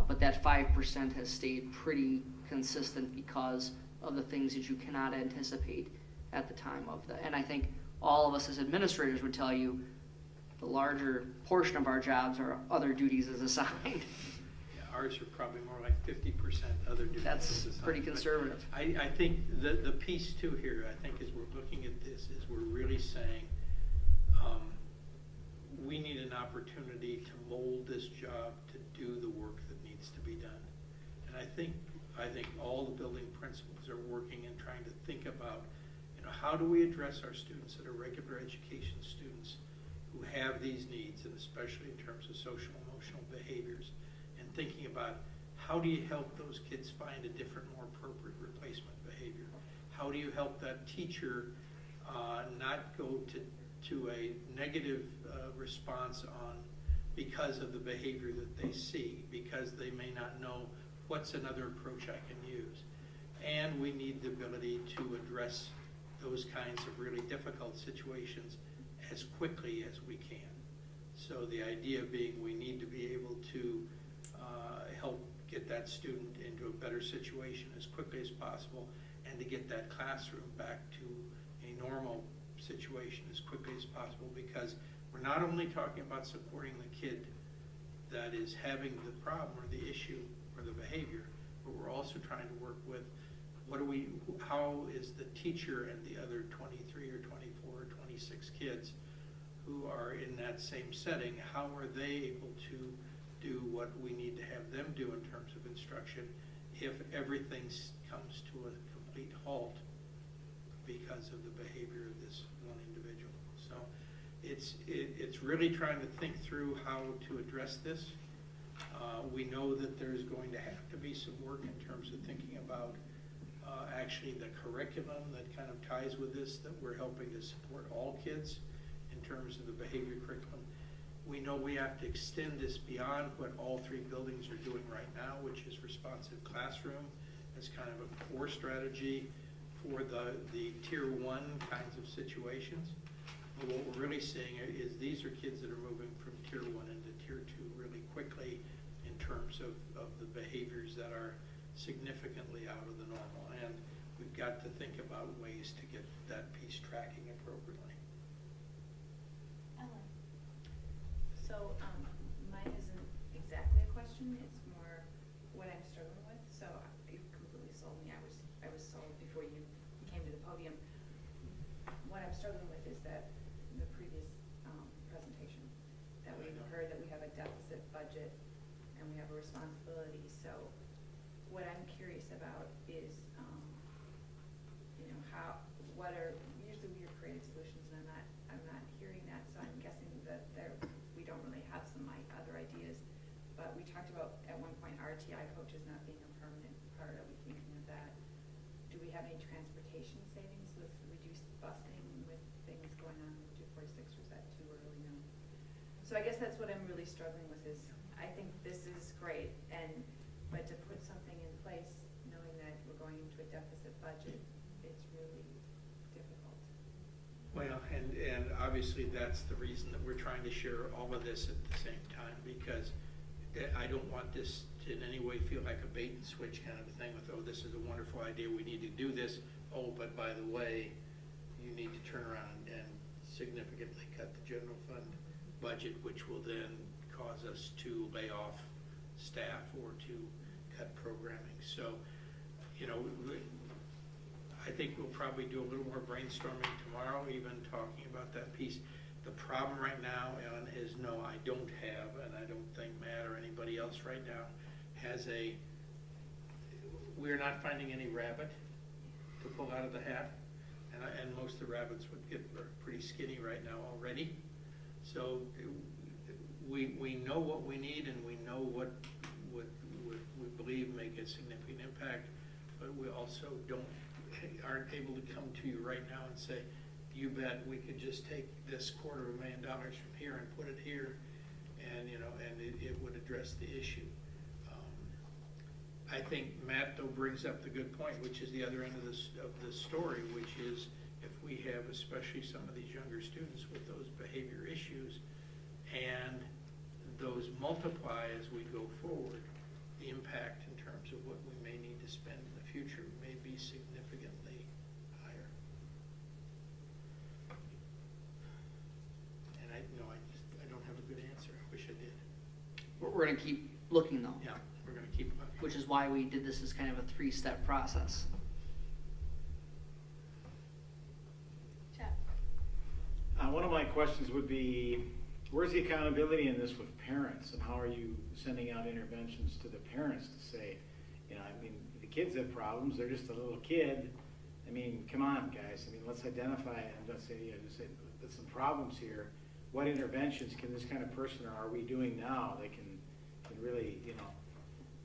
But that 5% has stayed pretty consistent because of the things that you cannot anticipate at the time of the, and I think all of us as administrators would tell you the larger portion of our jobs are other duties as assigned. Ours are probably more like 50% other duties. That's pretty conservative. I think the piece too here, I think, as we're looking at this, is we're really saying we need an opportunity to mold this job to do the work that needs to be done. And I think all the building principals are working and trying to think about, how do we address our students that are regular education students who have these needs, and especially in terms of social and emotional behaviors, and thinking about how do you help those kids find a different, more appropriate replacement behavior? How do you help that teacher not go to a negative response because of the behavior that they see, because they may not know what's another approach I can use. And we need the ability to address those kinds of really difficult situations as quickly as we can. So the idea being we need to be able to help get that student into a better situation as quickly as possible, and to get that classroom back to a normal situation as quickly as possible, because we're not only talking about supporting the kid that is having the problem or the issue or the behavior, but we're also trying to work with how is the teacher and the other 23 or 24 or 26 kids who are in that same setting, how are they able to do what we need to have them do in terms of instruction if everything comes to a complete halt because of the behavior of this one individual. So it's really trying to think through how to address this. We know that there's going to have to be some work in terms of thinking about actually the curriculum that kind of ties with this, that we're helping to support all kids in terms of the behavior curriculum. We know we have to extend this beyond what all 3 buildings are doing right now, which is responsive classroom as kind of a core strategy for the tier 1 kinds of situations. But what we're really seeing is these are kids that are moving from tier 1 into tier 2 really quickly in terms of the behaviors that are significantly out of the normal. And we've got to think about ways to get that piece tracking appropriately. Ellen. So, mine isn't exactly a question, it's more what I'm struggling with. So you completely sold me. I was sold before you came to the podium. What I'm struggling with is that the previous presentation, that we've heard that we have a deficit budget and we have a responsibility. So what I'm curious about is, you know, usually we hear creative solutions, and I'm not hearing that, so I'm guessing that we don't really have some other ideas. But we talked about at one point RTI coaches not being a permanent part. Are we thinking of that? Do we have any transportation savings with reduced busing with things going on with 246, or is that too early now? So I guess that's what I'm really struggling with is, I think this is great, but to put something in place, knowing that we're going into a deficit budget, it's really difficult. Well, and obviously that's the reason that we're trying to share all of this at the same time, because I don't want this to in any way feel like a bait and switch kind of a thing with, oh, this is a wonderful idea, we need to do this. Oh, but by the way, you need to turn around and significantly cut the general fund budget, which will then cause us to lay off staff or to cut programming. So, you know, I think we'll probably do a little more brainstorming tomorrow, even talking about that piece. The problem right now, Ellen, is no, I don't have, and I don't think Matt or anybody else right now has we're not finding any rabbit to pull out of the hat. And most of the rabbits are pretty skinny right now already. So we know what we need, and we know what we believe make a significant impact, but we also aren't able to come to you right now and say, you bet we could just take this $250,000 from here and put it here, and it would address the issue. I think Matt though brings up the good point, which is the other end of the story, which is if we have especially some of these younger students with those behavior issues, and those multiply as we go forward, the impact in terms of what we may need to spend in the future may be significantly higher. And I don't have a good answer. I wish I did. We're going to keep looking though. Yeah, we're going to keep looking. Which is why we did this as kind of a 3-step process. Jeff. One of my questions would be, where's the accountability in this with parents, and how are you sending out interventions to the parents to say, I mean, the kids have problems, they're just a little kid. I mean, come on, guys. I mean, let's identify and let's say, there's some problems here. What interventions can this kind of person, or are we doing now that can really,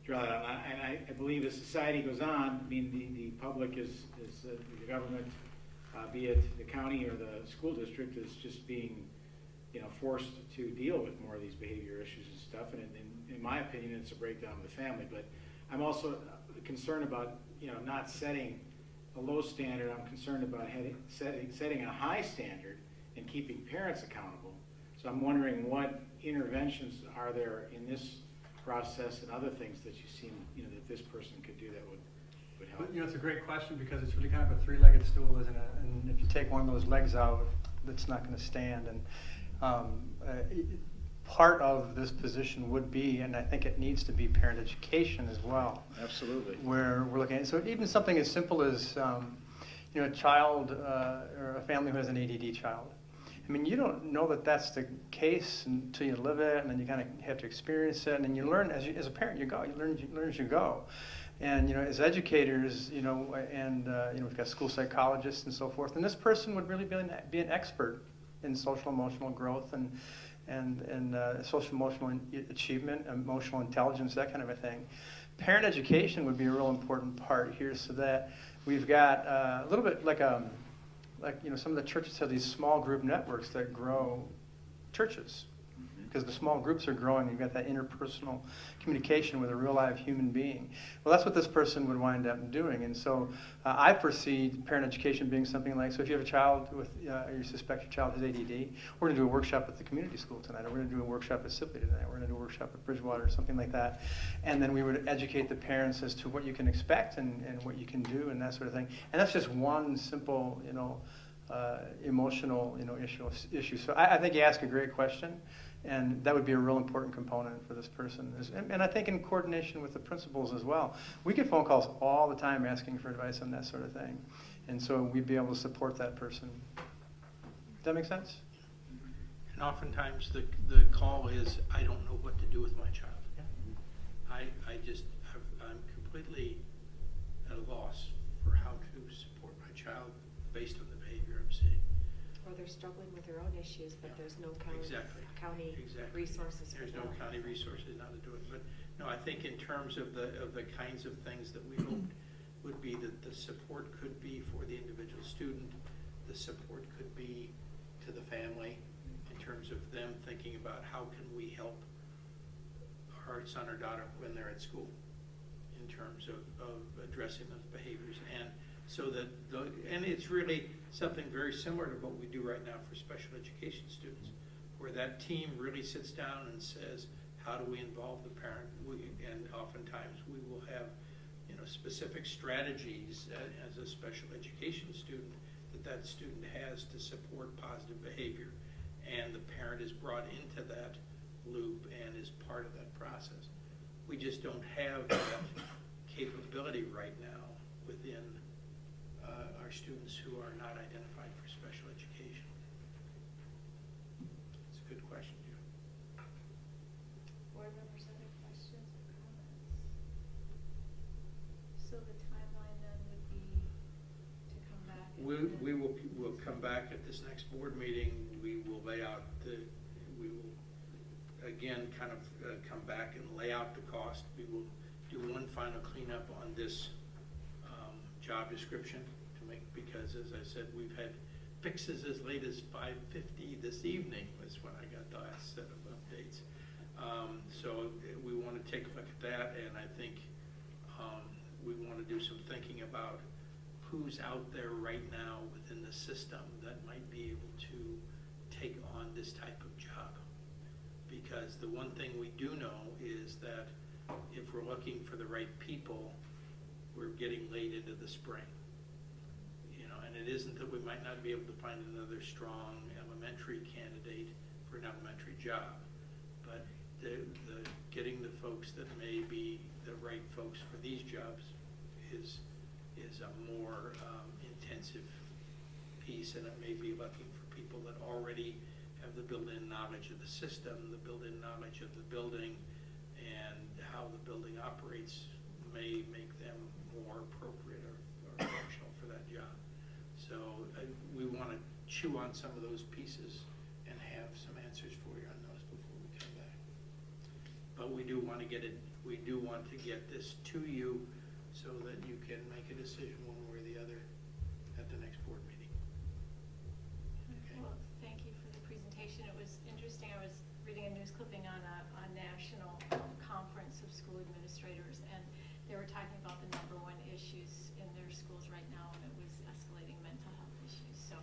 draw that out? And I believe as society goes on, I mean, the public is the government, be it the county or the school district, is just being forced to deal with more of these behavior issues and stuff. And in my opinion, it's a breakdown of the family. But I'm also concerned about, not setting a low standard. I'm concerned about setting a high standard and keeping parents accountable. So I'm wondering what interventions are there in this process and other things that you see, that this person could do that would help. It's a great question, because it's really kind of a three-legged stool, isn't it? And if you take one of those legs out, it's not going to stand. And part of this position would be, and I think it needs to be, parent education as well. Absolutely. Where we're looking at, so even something as simple as, a child or a family who has an ADD child. I mean, you don't know that that's the case until you live it, and then you kind of have to experience it, and then you learn as a parent. You learn as you go. And as educators, and we've got school psychologists and so forth. And this person would really be an expert in social emotional growth and social emotional achievement, emotional intelligence, that kind of a thing. Parent education would be a real important part here, so that we've got a little bit like some of the churches have these small group networks that grow churches. because the small groups are growing. You've got that interpersonal communication with a real live human being. Well, that's what this person would wind up doing. And so I foresee parent education being something like, so if you have a child with, or you suspect your child has ADD, we're going to do a workshop at the community school tonight, or we're going to do a workshop at Sibley tonight, we're going to do a workshop at Bridgewater, or something like that. And then we would educate the parents as to what you can expect and what you can do and that sort of thing. And that's just one simple, emotional, issue. So I think you ask a great question, and that would be a real important component for this person. And I think in coordination with the principals as well. We get phone calls all the time asking for advice on that sort of thing. And so we'd be able to support that person. Does that make sense? And oftentimes the call is, I don't know what to do with my child. I'm completely at a loss for how to support my child based on the behavior I'm seeing. Or they're struggling with their own issues, but there's no county resources. There's no county resources now to do it. But no, I think in terms of the kinds of things that we hoped would be that the support could be for the individual student, the support could be to the family in terms of them thinking about how can we help our son or daughter when they're at school in terms of addressing those behaviors. And so that, and it's really something very similar to what we do right now for special education students, where that team really sits down and says, how do we involve the parent? And oftentimes we will have, specific strategies as a special education student that student has to support positive behavior. And the parent is brought into that loop and is part of that process. We just don't have that capability right now within our students who are not identified for special education. It's a good question, Jim. Board members, other questions or comments? So the timeline then would be to come back? We'll come back at this next board meeting. We will lay out we will again kind of come back and lay out the cost. We will do one final cleanup on this job description because as I said, we've had fixes as late as 5:50 this evening was when I got the last set of updates. So we want to take a look at that, and I think we want to do some thinking about who's out there right now within the system that might be able to take on this type of job. Because the one thing we do know is that if we're looking for the right people, we're getting late into the spring. And it isn't that we might not be able to find another strong elementary candidate for an elementary job, but the getting the folks that may be the right folks for these jobs is a more intensive piece, and it may be looking for people that already have the built-in knowledge of the system, the built-in knowledge of the building, and how the building operates may make them more appropriate or functional for that job. So we want to chew on some of those pieces and have some answers for you on those before we come back. But we do want to get this to you so that you can make a decision one way or the other at the next board meeting. Okay. Well, thank you for the presentation. It was interesting. I was reading a news clipping on a national conference of school administrators, and they were talking about the #1 issues in their schools right now, and it was escalating mental health issues. So,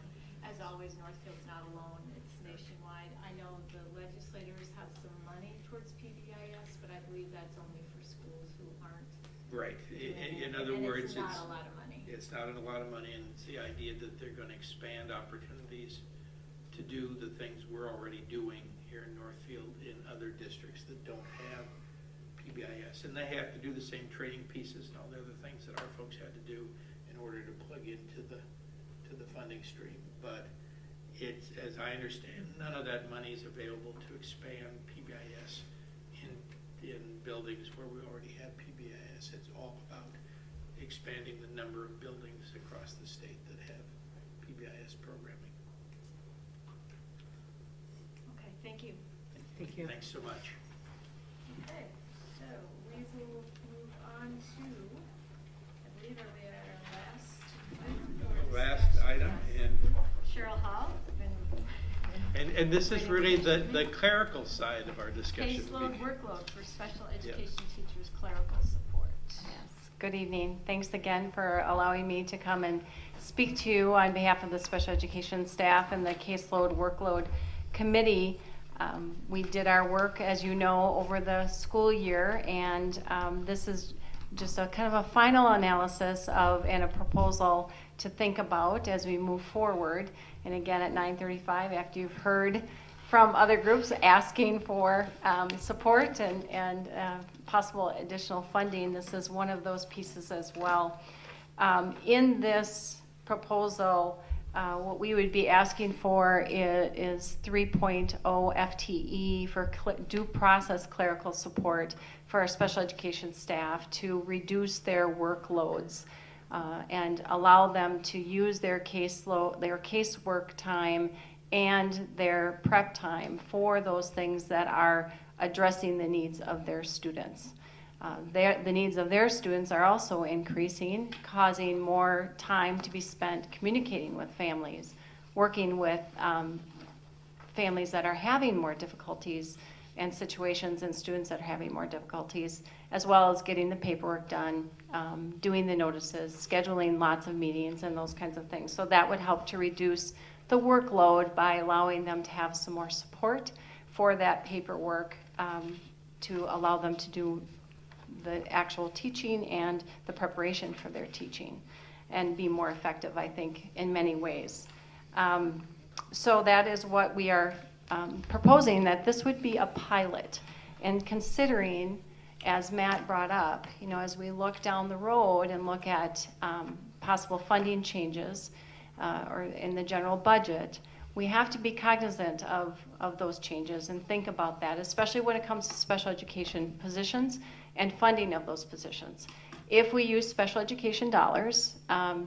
as always, Northfield's not alone. It's nationwide. I know the legislators have some money towards PBIS, but I believe that's only for schools who aren't. Right. In other words, it's not a lot of money. It's not a lot of money, and it's the idea that they're going to expand opportunities to do the things we're already doing here in Northfield in other districts that don't have PBIS. And they have to do the same training pieces and all the other things that our folks had to do in order to plug into the funding stream. But it's, as I understand, none of that money is available to expand PBIS in buildings where we already have PBIS. It's all about expanding the number of buildings across the state that have PBIS programming. Okay, thank you. Thank you. Thanks so much. Okay, so we will move on to, I believe, are we at our last item? Last item, and Cheryl Hall. And this is really the clerical side of our discussion. Caseload workload for special education teachers, clerical support. Yes, good evening. Thanks again for allowing me to come and speak to you on behalf of the special education staff and the caseload workload committee. We did our work, as you know, over the school year, and this is just a kind of a final analysis of and a proposal to think about as we move forward. And again, at 9:35, after you've heard from other groups asking for support and possible additional funding, this is one of those pieces as well. In this proposal, what we would be asking for is 3.0 FTE for due process clerical support for our special education staff to reduce their workloads and allow them to use their casework time and their prep time for those things that are addressing the needs of their students. The needs of their students are also increasing, causing more time to be spent communicating with families, working with families that are having more difficulties and situations and students that are having more difficulties, as well as getting the paperwork done, doing the notices, scheduling lots of meetings and those kinds of things. So that would help to reduce the workload by allowing them to have some more support for that paperwork to allow them to do the actual teaching and the preparation for their teaching and be more effective, I think, in many ways. So that is what we are proposing, that this would be a pilot. And considering, as Matt brought up, you know, as we look down the road and look at possible funding changes or in the general budget, we have to be cognizant of those changes and think about that, especially when it comes to special education positions and funding of those positions. If we use special education dollars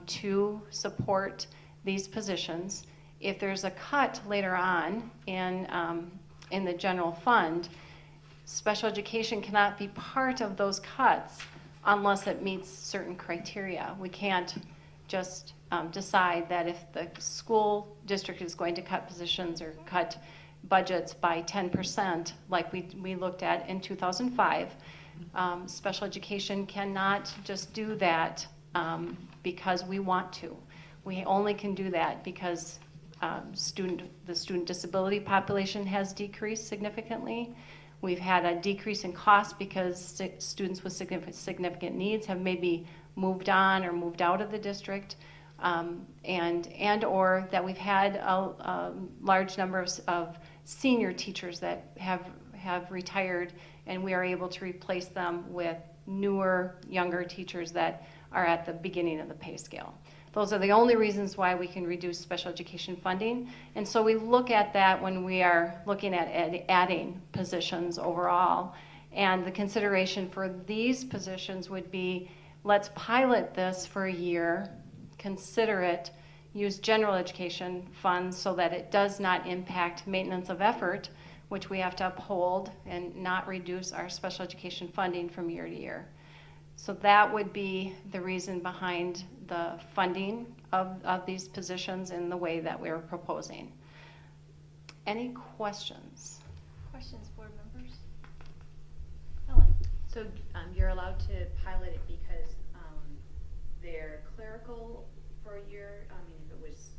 to support these positions, if there's a cut later on in the general fund, special education cannot be part of those cuts unless it meets certain criteria. We can't just decide that if the school district is going to cut positions or cut budgets by 10%, like we looked at in 2005, special education cannot just do that because we want to. We only can do that because the student disability population has decreased significantly. We've had a decrease in cost because students with significant needs have maybe moved on or moved out of the district, and or that we've had a large number of senior teachers that have retired, and we are able to replace them with newer, younger teachers that are at the beginning of the pay scale. Those are the only reasons why we can reduce special education funding. And so we look at that when we are looking at adding positions overall. And the consideration for these positions would be, let's pilot this for a year, consider it, use general education funds so that it does not impact maintenance of effort, which we have to uphold and not reduce our special education funding from year to year. So that would be the reason behind the funding of these positions in the way that we're proposing. Any questions? Questions, board members? Helen? So you're allowed to pilot it because they're clerical for a year. I mean, if it was,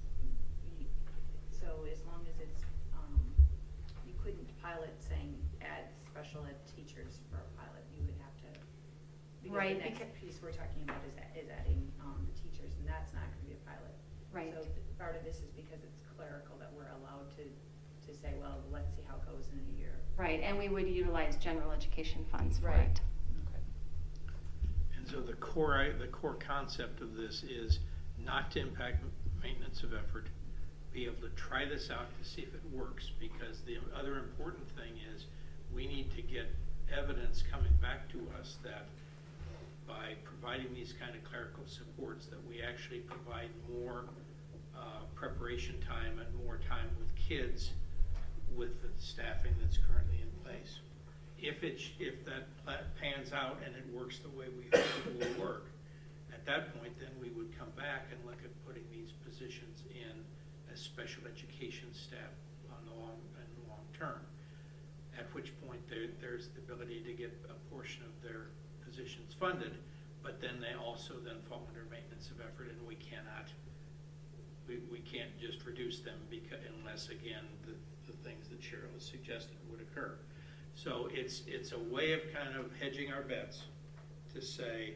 so as long as it's, you couldn't pilot saying add special ed teachers for a pilot. You would have to. Because Right, the next piece we're talking about is adding the teachers, and that's not going to be a pilot. Right. So part of this is because it's clerical that we're allowed to say, well, let's see how it goes in a year. Right, and we would utilize general education funds for Right. it. And so the core concept of this is not to impact maintenance of effort, be able to try this out to see if it works, because the other important thing is we need to get evidence coming back to us that by providing these kind of clerical supports that we actually provide more preparation time and more time with kids with the staffing that's currently in place. If that pans out and it works the way we think it will work, at that point then we would come back and look at putting these positions in as special education staff along term, at which point there's the ability to get a portion of their positions funded, but then they also then fall under maintenance of effort, and we can't just reduce them unless, again, the things that Cheryl has suggested would occur. So it's a way of kind of hedging our bets to say,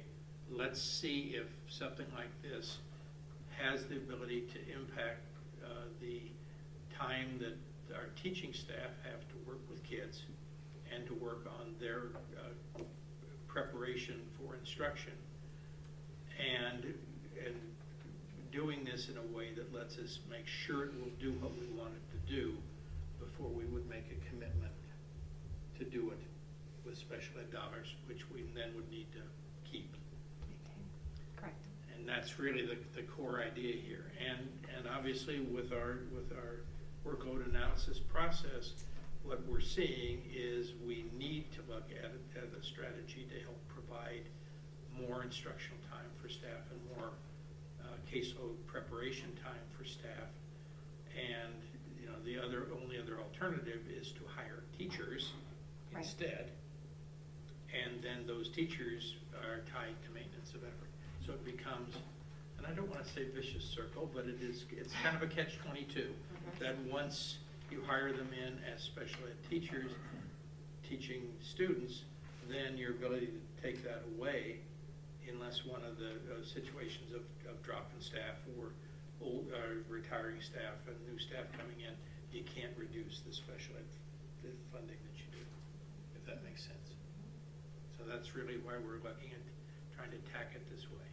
let's see if something like this has the ability to impact the time that our teaching staff have to work with kids and to work on their preparation for instruction, and doing this in a way that lets us make sure it will do what we want it to do before we would make a commitment to do it with special ed dollars, which we then would need to keep. Correct. And that's really the core idea here. And obviously with our workload analysis process, what we're seeing is we need to look at a strategy to help provide more instructional time for staff and more caseload preparation time for staff. And the only other alternative is to hire teachers instead. And then those teachers are tied to maintenance of effort. So it becomes, and I don't want to say vicious circle, but it's kind of a catch-22. That once you hire them in as special ed teachers teaching students, then your ability to take that away, unless one of the situations of dropping staff or retiring staff and new staff coming in, you can't reduce the special ed funding that you do, if that makes sense. So that's really why we're looking at trying to tack it this way.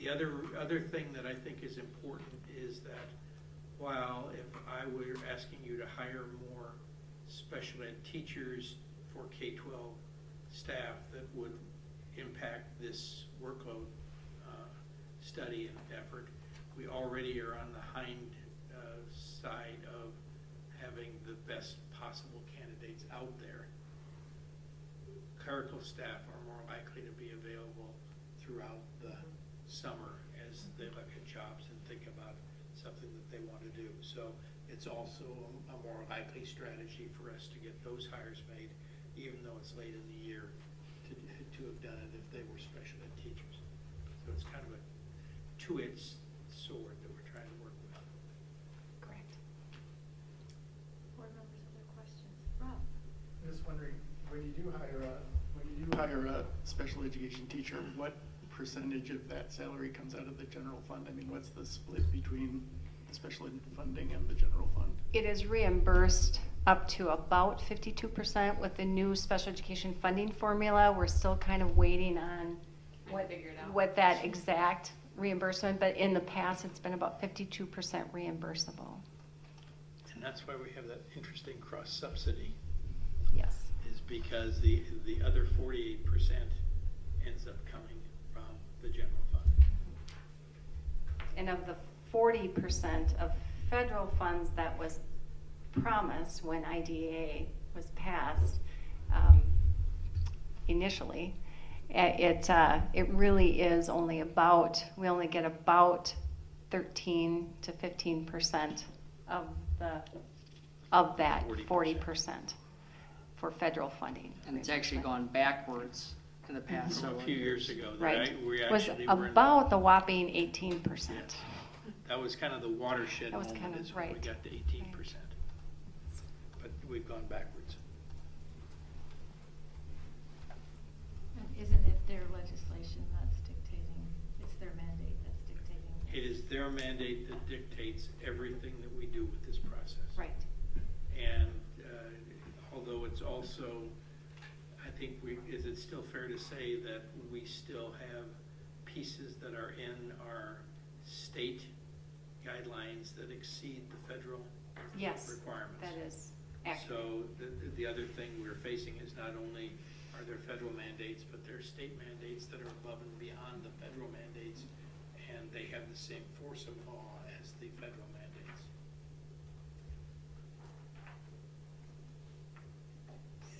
The other thing that I think is important is that while if I were asking you to hire more special ed teachers for K-12 staff, that would impact this workload study and effort. We already are on the hind side of having the best possible candidates out there. Clerical staff are more likely to be available throughout the summer as they look at jobs and think about something that they want to do. So it's also a more likely strategy for us to get those hires made, even though it's late in the year, to have done it if they were special ed teachers. So it's kind of a two-edged sword that we're trying to work with. Correct. Board members, other questions? Rob? I'm just wondering, when you do hire a special education teacher, what percentage of that salary comes out of the general fund? I mean, what's the split between the special ed funding and the general fund? It is reimbursed up to about 52% with the new special education funding formula. We're still kind of waiting on what that exact reimbursement, but in the past it's been about 52% reimbursable. And that's why we have that interesting cross subsidy. Yes. Is because the other 48% ends up coming from the general fund. And of the 40% of federal funds that was promised when IDEA was passed initially, it really is only about, we only get about 13 to 15% of that 40% for federal funding. And it's actually gone backwards in the past From a few years ago. Right. We It was actually were in about the whopping 18%. that was kind of the watershed That was moment kind of is when we right. got to 18%. But we've gone backwards. And isn't it their legislation that's dictating, it's their mandate that's dictating? It is their mandate that dictates everything that we do with this process. Right. And although it's also, I think is it still fair to say that we still have pieces that are in our state guidelines that exceed the federal requirements? That is accurate. So the other thing we're facing is not only are there federal mandates, but there are state mandates that are above and beyond the federal mandates, and they have the same force of law as the federal mandates.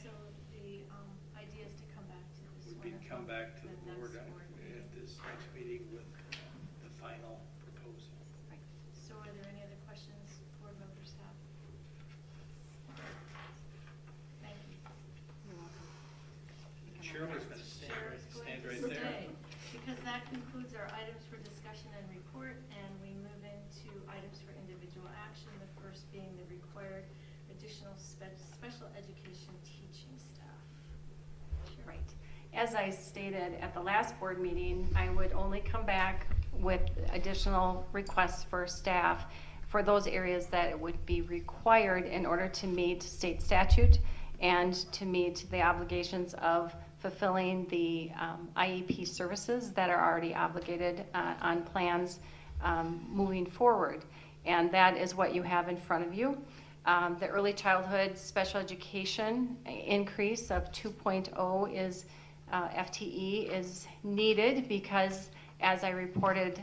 So the idea is to come back to this one. We can come back to the next board board at meeting. this next meeting with the final proposal. So are there any other questions board members have? special education teaching staff. Sure. Right. As I stated at the last board meeting, I would only come back with additional requests for staff for those areas that would be required in order to meet state statute and to meet the obligations of fulfilling the IEP services that are already obligated on plans moving forward. And that is what you have in front of you. The early childhood special education increase of 2.0 is FTE is needed because, as I reported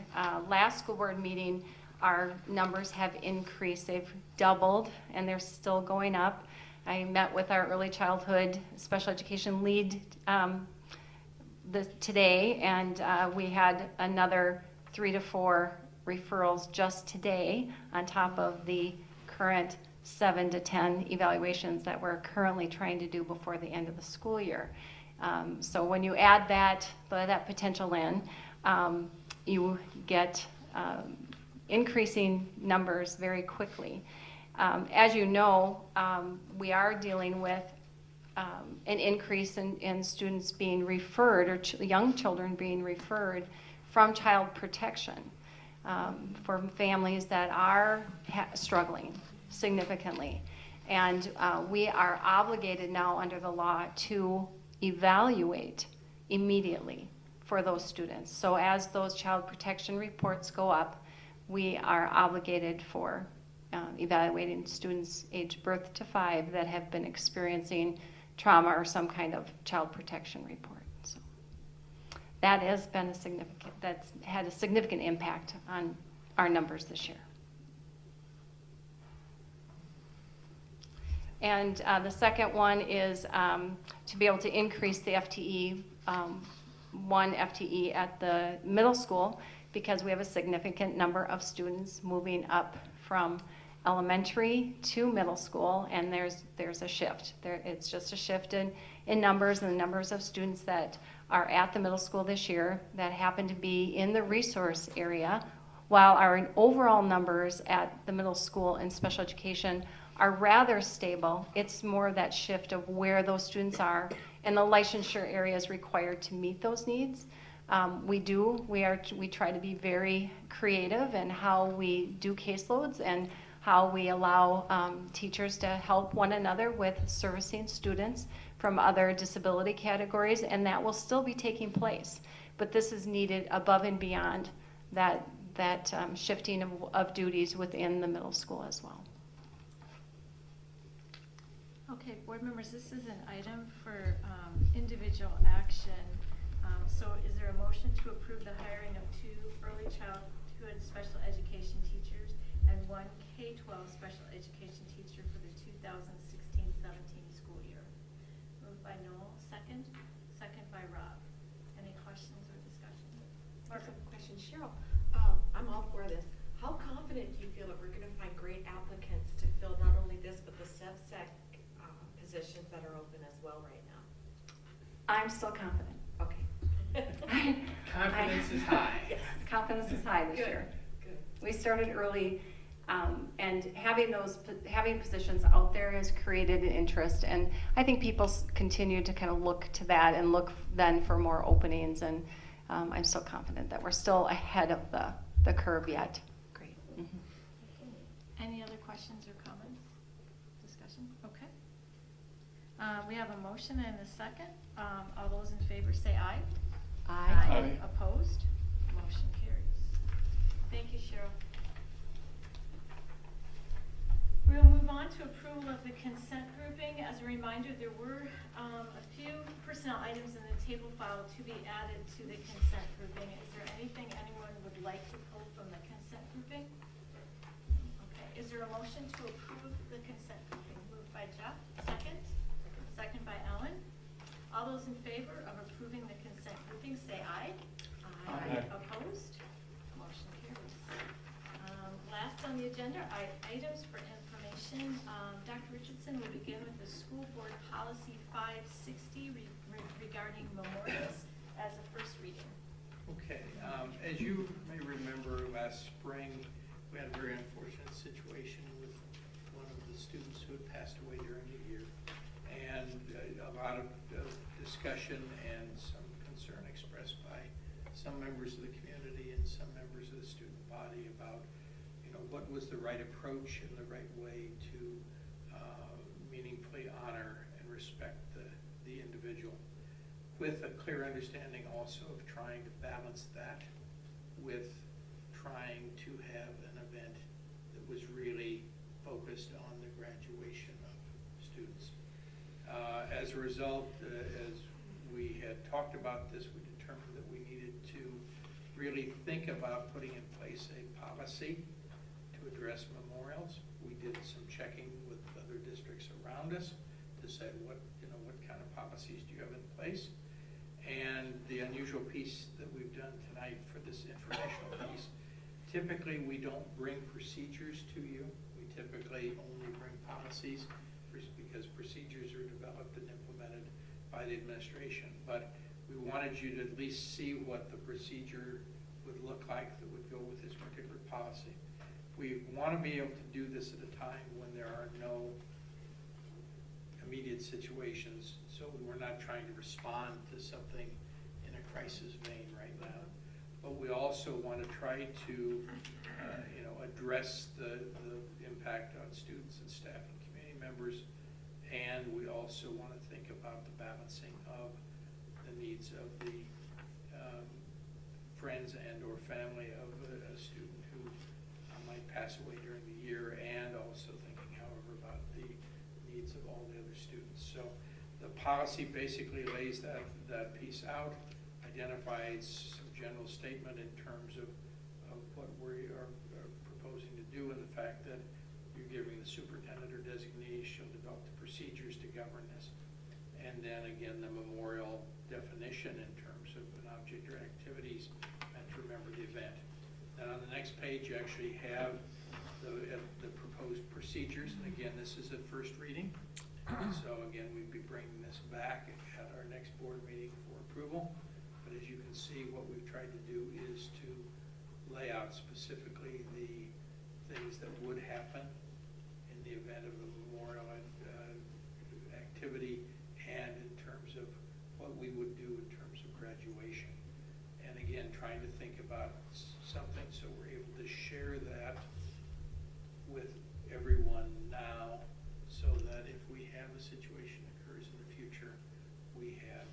last school board meeting, our numbers have increased. They've doubled and they're still going up. I met with our early childhood special education lead today, and we had another 3 to 4 referrals just today on top of the current 7 to 10 evaluations that we're currently trying to do before the end of the school year. So when you add that potential in, you get increasing numbers very quickly. As you know, we are dealing with an increase in students being referred, or young children being referred from child protection from families that are struggling significantly. And we are obligated now under the law to evaluate immediately for those students. So as those child protection reports go up, we are obligated for evaluating students aged birth to 5 that have been experiencing trauma or some kind of child protection report. So that has been that's had a significant impact on our numbers this year. And the second one is to be able to increase the FTE, 1 FTE at the middle school, because we have a significant number of students moving up from elementary to middle school, and there's a shift. It's just a shift in numbers, and the numbers of students that are at the middle school this year that happen to be in the resource area, while our overall numbers at the middle school in special education are rather stable. It's more that shift of where those students are and the licensure areas required to meet those needs. We try to be very creative in how we do caseloads and how we allow teachers to help one another with servicing students from other disability categories, and that will still be taking place. But this is needed above and beyond that shifting of duties within the middle school as well. Okay, board members, this is an item for individual action. So is there a motion to approve the hiring of 2 early childhood special education teachers and 1 K-12 special education teacher for the 2016-17 school year? Moved by Noel, second by Rob. Any questions or discussion? Mark, question, Cheryl. I'm all for this. How confident do you feel that we're going to find great applicants to fill not only this but the subsec positions that are open as well right now? I'm still confident. Okay. Confidence is high. Yes, confidence is high this year. Good. We started early, and having positions out there has created an interest, and I think people continue to kind of look to that and look then for more openings, and I'm so confident that we're still ahead of the curve yet. Great. Mm-hmm. Any other questions or comments? Discussion? Okay. We have a motion and a second. All those in favor say aye. Aye. Opposed? Motion carries. Thank you, Cheryl. We'll move on to approval of the consent grouping. As a reminder, there were a few personnel items in the table file to be added to the consent grouping. Is there anything anyone would like to pull from the consent grouping? Okay. Is there a motion to approve the consent grouping? Moved by Jeff. Second by Ellen. All those in favor of approving the consent grouping say aye. Aye. Opposed? Motion carries. Last on the agenda are items for information. Dr. Richardson will begin with the school board policy 560 regarding memorials as a first reading. Okay, as you may remember, last spring, we had a very unfortunate situation with one of the students who had passed away during the year. And a lot of discussion and some concern expressed by some members of the community and some members of the student body about, what was the right approach and the right way to meaningfully honor and respect the individual, with a clear understanding also of trying to balance that with trying to have an event that was really focused on the graduation of students. As a result, as we had talked about this, we determined that we needed to really think about putting in place a policy to address memorials. We did some checking with other districts around us to say what kind of policies do you have in place. And the unusual piece that we've done tonight for this informational piece, typically we don't bring procedures to you. We typically only bring policies because procedures are developed and implemented by the administration. But we wanted you to at least see what the procedure would look like that would go with this particular policy. We want to be able to do this at a time when there are no immediate situations, so we're not trying to respond to something in a crisis vein right now. But we also want to try to address the impact on students and staff and community members, and we also want to think about the balancing of the needs of the friends and or family of a student who might pass away during the year, and also thinking, however, about the needs of all the other students. So the policy basically lays that piece out, identifies some general statement in terms of what we are proposing to do, and the fact that you're giving the superintendent or designee shall develop the procedures to govern this. And then again, the memorial definition in terms of an object or activities meant to remember the event. And on the next page, you actually have the proposed procedures. And again, this is at first reading. So again, we'd be bringing this back at our next board meeting for approval. But as you can see, what we've tried to do is to lay out specifically the things that would happen in the event of a memorial activity, and in terms of what we would do in terms of graduation. And again, trying to think about something so we're able to share that with everyone now, so that if we have a situation that occurs in the future, we have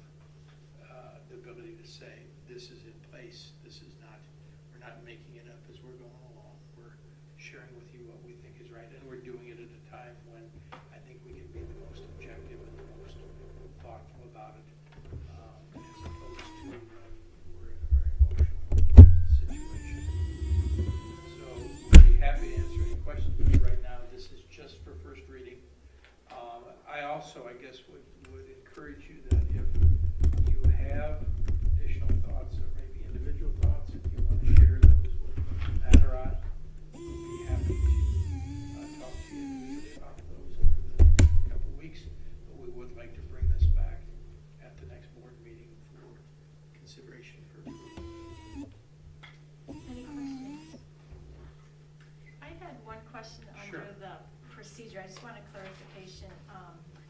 the ability to say, this is in place, this is not, we're not making it up as we're going along. We're sharing with you what we think is right, and we're doing it at a time when I think we can be the most objective and the most thoughtful about it, as opposed to when we're in a very emotional situation. So we'd be happy to answer any questions, but right now this is just for first reading. I also, I guess, would encourage you that if you have additional thoughts or maybe individual thoughts, if you want to share those with Matt or I, we'd be happy to talk to you individually about those over the next couple of weeks. But we would like to bring this back at the next board meeting for consideration for approval. Any questions? I had one question Sure. under the procedure. I just want a clarification.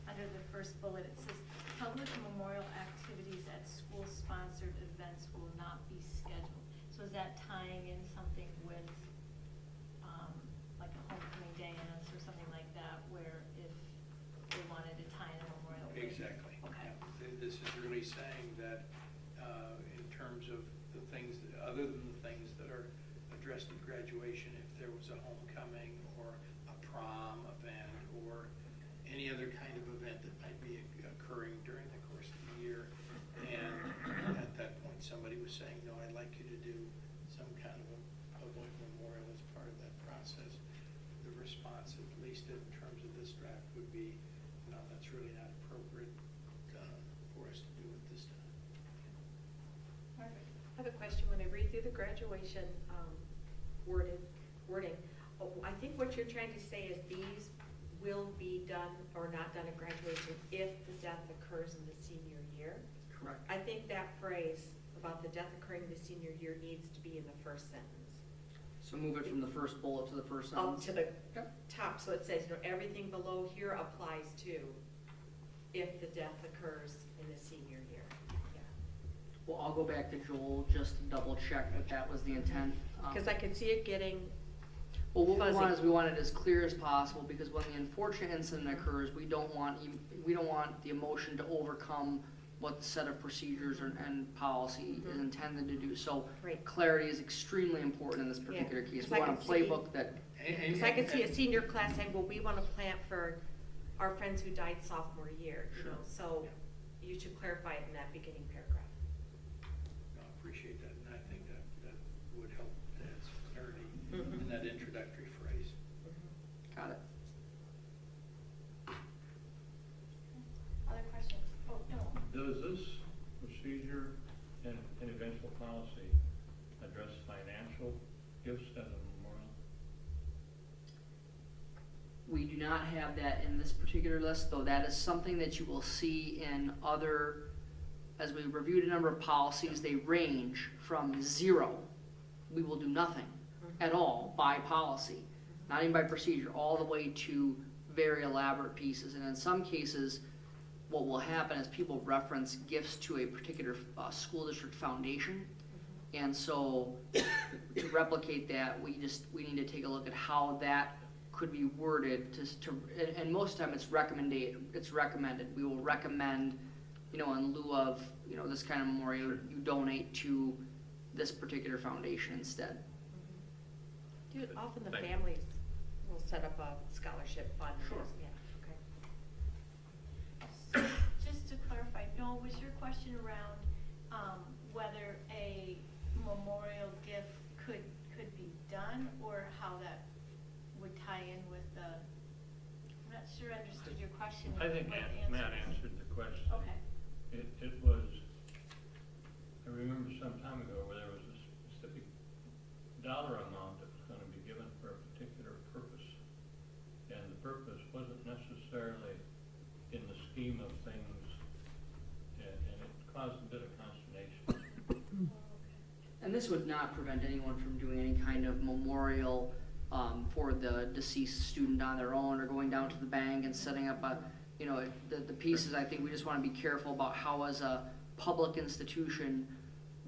Under the first bullet, it says public memorial activities at school-sponsored events will not be scheduled. So is that tying in something with like a homecoming dance or something like that, where if they wanted to tie in a memorial? Exactly. Okay. Yeah. This is really saying that in terms of the things, other than the things that are addressed at graduation, if there was a homecoming or a prom event or any other kind of event that might be occurring during the course of the year, and at that point somebody was saying, no, I'd like you to do some kind of a public memorial as part of that process, the response, at least in terms of this draft, would be, no, that's really not appropriate for us to do at this time. I have a question. When I read through the graduation wording, I think what you're trying to say is these will be done or not done at graduation if the death occurs in the senior year. Correct. I think that phrase about the death occurring in the senior year needs to be in the first sentence. So move it from the first bullet to the first up sentence? to the Yep. top, so it says, everything below here applies to if the death occurs in the senior year. Yeah. Well, I'll go back to Joel just to double check that that was the intent. Because I could see it getting Well, what we want fuzzy. is we want it as clear as possible, because when the unfortunate incident occurs, we don't want the emotion to overcome what the set of procedures and policy is intended to do. So Right. clarity is extremely important in this particular case. Because We I want a could see- playbook that, Because I could see a senior class saying, well, we want to plan for our friends who died sophomore year, you know, so you should clarify it in that beginning paragraph. No, I appreciate that, and I think that would help to add some clarity in that introductory phrase. got it. Other questions? Oh, no. Does this procedure and eventual policy address financial gifts as a memorial? We do not have that in this particular list, though that is something that you will see in other, as we reviewed a number of policies, they range from 0, we will do nothing at all by policy, not even by procedure, all the way to very elaborate pieces. And in some cases, what will happen is people reference gifts to a particular school district foundation. And so to replicate that, we need to take a look at how that could be worded and most of the time it's recommended. We will recommend, in lieu of, this kind of memorial, you donate to this particular foundation instead. Dude, often the Thank you. families will set up a scholarship fund. Sure. Yeah, So, just to clarify, Noel, was your question around whether a memorial gift could be done, or how that would tie in with the, I'm not sure I understood your question. I think what the Matt answer is. answered the question. Okay. It was, I remember some time ago where there was a specific dollar amount that was gonna be given for a particular purpose. And the purpose wasn't necessarily in the scheme of things, and it caused a bit of consternation. And this would not prevent anyone from doing any kind of memorial for the deceased student on their own, or going down to the bank and setting up the pieces. I think we just want to be careful about how, as a public institution,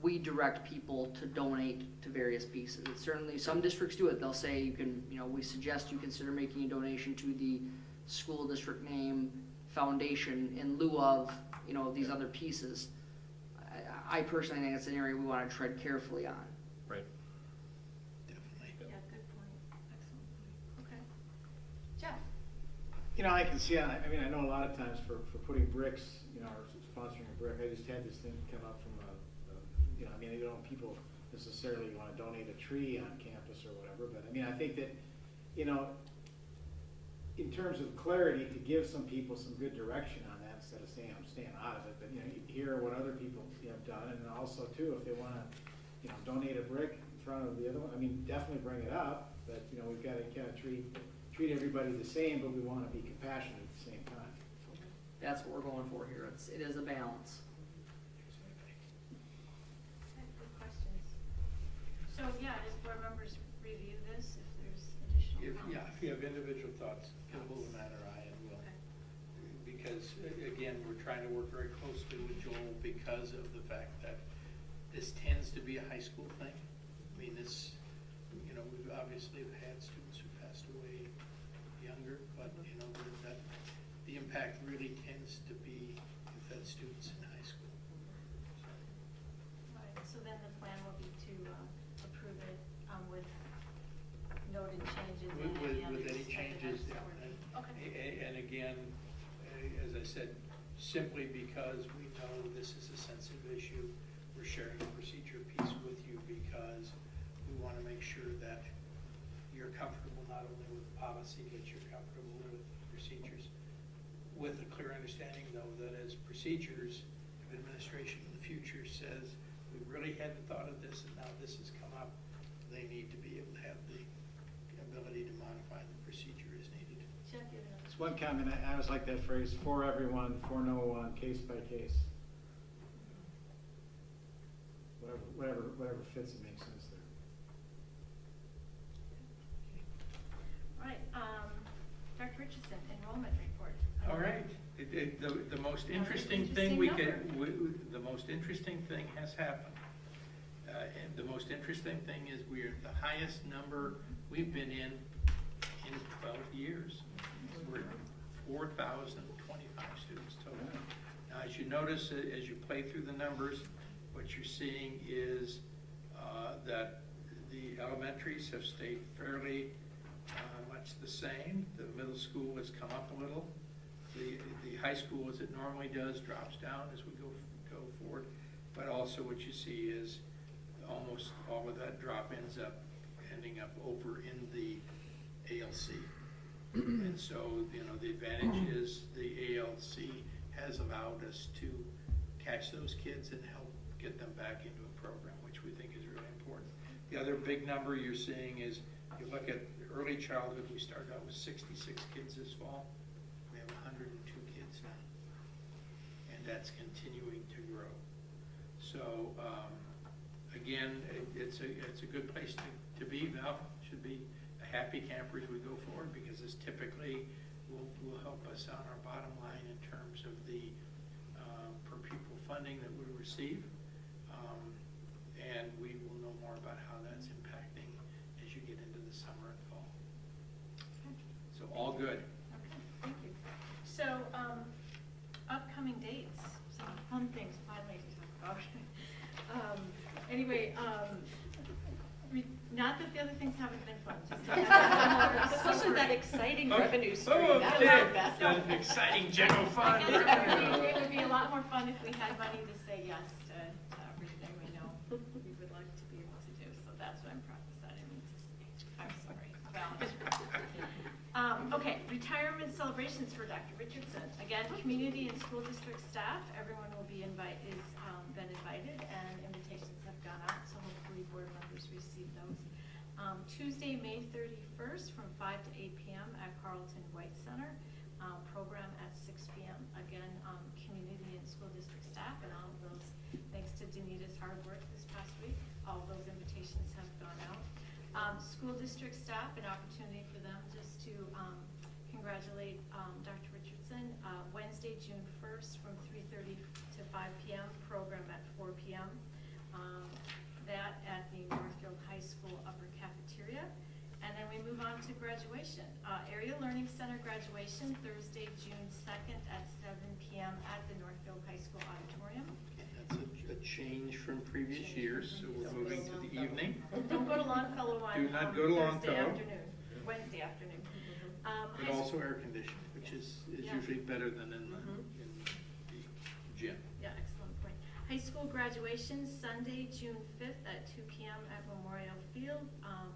we direct people to donate to various pieces. It's certainly, some districts do it. They'll say you can, we suggest you consider making a donation to the school district name foundation in lieu of, these other pieces. I personally think it's an area we want to tread carefully on. Right. Definitely. Yeah, good point. Excellent point. Okay. Jeff? I can see, I know a lot of times for putting bricks, or sponsoring a brick, I just had this thing come up from people necessarily want to donate a tree on campus or whatever, but I think that, in terms of clarity, to give some people some good direction on that instead of saying I'm staying out of it, but, you hear what other people have done, and also too, if they want to, donate a brick in front of the other one, definitely bring it up, but, we've got to kind of treat everybody the same, but we want to be compassionate at the same time. That's what we're going for here. It is a balance. Okay, good questions. So, yeah, as board members review this, if there's additional comments. If you have individual thoughts, give a little matter eye, and we'll. Okay. Because, again, we're trying to work very closely with Joel because of the fact that this tends to be a high school thing. This, we've obviously had students who passed away younger, but, that the impact really tends to be with that students in high school. All right, so then the plan will be to approve it with noted changes and any others. With any changes, yeah. Okay. And again, as I said, simply because we know this is a sensitive issue, we're sharing the procedure piece with you because we want to make sure that you're comfortable not only with the policy, but you're comfortable with procedures. With a clear understanding, though, that as procedures, if administration in the future says, we really hadn't thought of this and now this has come up, they need to be able to have the ability to modify the procedure as needed. Jeff, you have another Just one comment, I always like that phrase, for everyone, for no one, case by case. Whatever fits and makes sense there. Richardson, enrollment report. All right. The most interesting interesting thing number. the most interesting thing has happened. And the most interesting thing is we are the highest number we've been in 12 years. We're 4,025 students total. Now, as you notice, as you play through the numbers, what you're seeing is that the elementaries have stayed fairly much the same. The middle school has come up a little. The high school, as it normally does, drops down as we go forward. But also what you see is almost all of that drop ending up over in the ALC. And so, the advantage is the ALC has allowed us to catch those kids and help get them back into a program, which we think is really important. The other big number you're seeing is, you look at early childhood, we started out with 66 kids this fall. We have 102 kids now. And that's continuing to grow. So, again, it's a good place to be. Val should be a happy camper as we go forward, because this typically will help us on our bottom line in terms of the per pupil funding that we receive. And we will know more about how that's impacting as you get into the summer and fall. So all good. Okay, thank you. So, upcoming dates, some fun things finally to talk about. Anyway, not that the other things haven't been fun. Especially that exciting revenue stream. Oh, That okay. was the best. The exciting general fund. I guess it would be a lot more fun if we had money to say yes to everything we know we would like to be able to do. So that's what I'm prophesying. I'm sorry. Okay, retirement celebrations for Dr. Richardson. Again, community and school district staff, everyone will be been invited, and invitations have gone out, so hopefully board members receive those. Tuesday, May 31st from 5 to 8 p.m. at Carlton White Center. Program at 6 p.m. Again, community and school district staff, and all of those, thanks to Danita's hard work this past week, all of those invitations have gone out. School district staff, an opportunity for them just to congratulate Dr. Richardson. Wednesday, June 1st from 3:30 to 5 p.m. Program at 4 p.m. That at the Northfield High School upper cafeteria. And then we move on to graduation. Area Learning Center graduation, Thursday, June 2nd at 7 p.m. at the Northfield High School auditorium. That's a change from previous years, so we're moving to the evening. Don't go to Longfellow on Do not go to Thursday Longfellow. afternoon, Wednesday afternoon. But also air conditioned, which is usually better than in the gym. Yeah, excellent point. High school graduation, Sunday, June 5th at 2 p.m. at Memorial Field.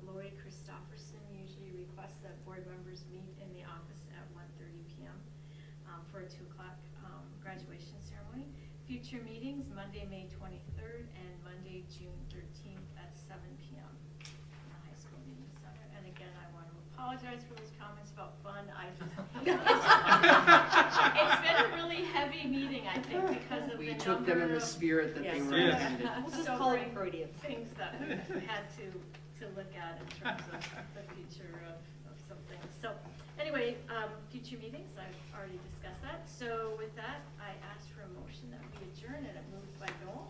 Lori Christopherson usually requests that board members meet in the office at 1:30 p.m. For a 2 o'clock graduation ceremony. Future meetings, Monday, May 23rd and Monday, June 13th at 7 p.m. in the high school meeting center. And again, I want to apologize for those comments about fun. It's been a really heavy meeting, I think, because of the We took them in number the of spirit that they Yes. were Yes. intended. We'll just call it Freudian. things that we've had to look at in terms of the future of some things. So anyway, future meetings, I've already discussed that. So with that, I ask for a motion that we adjourn, and it moved by Noel.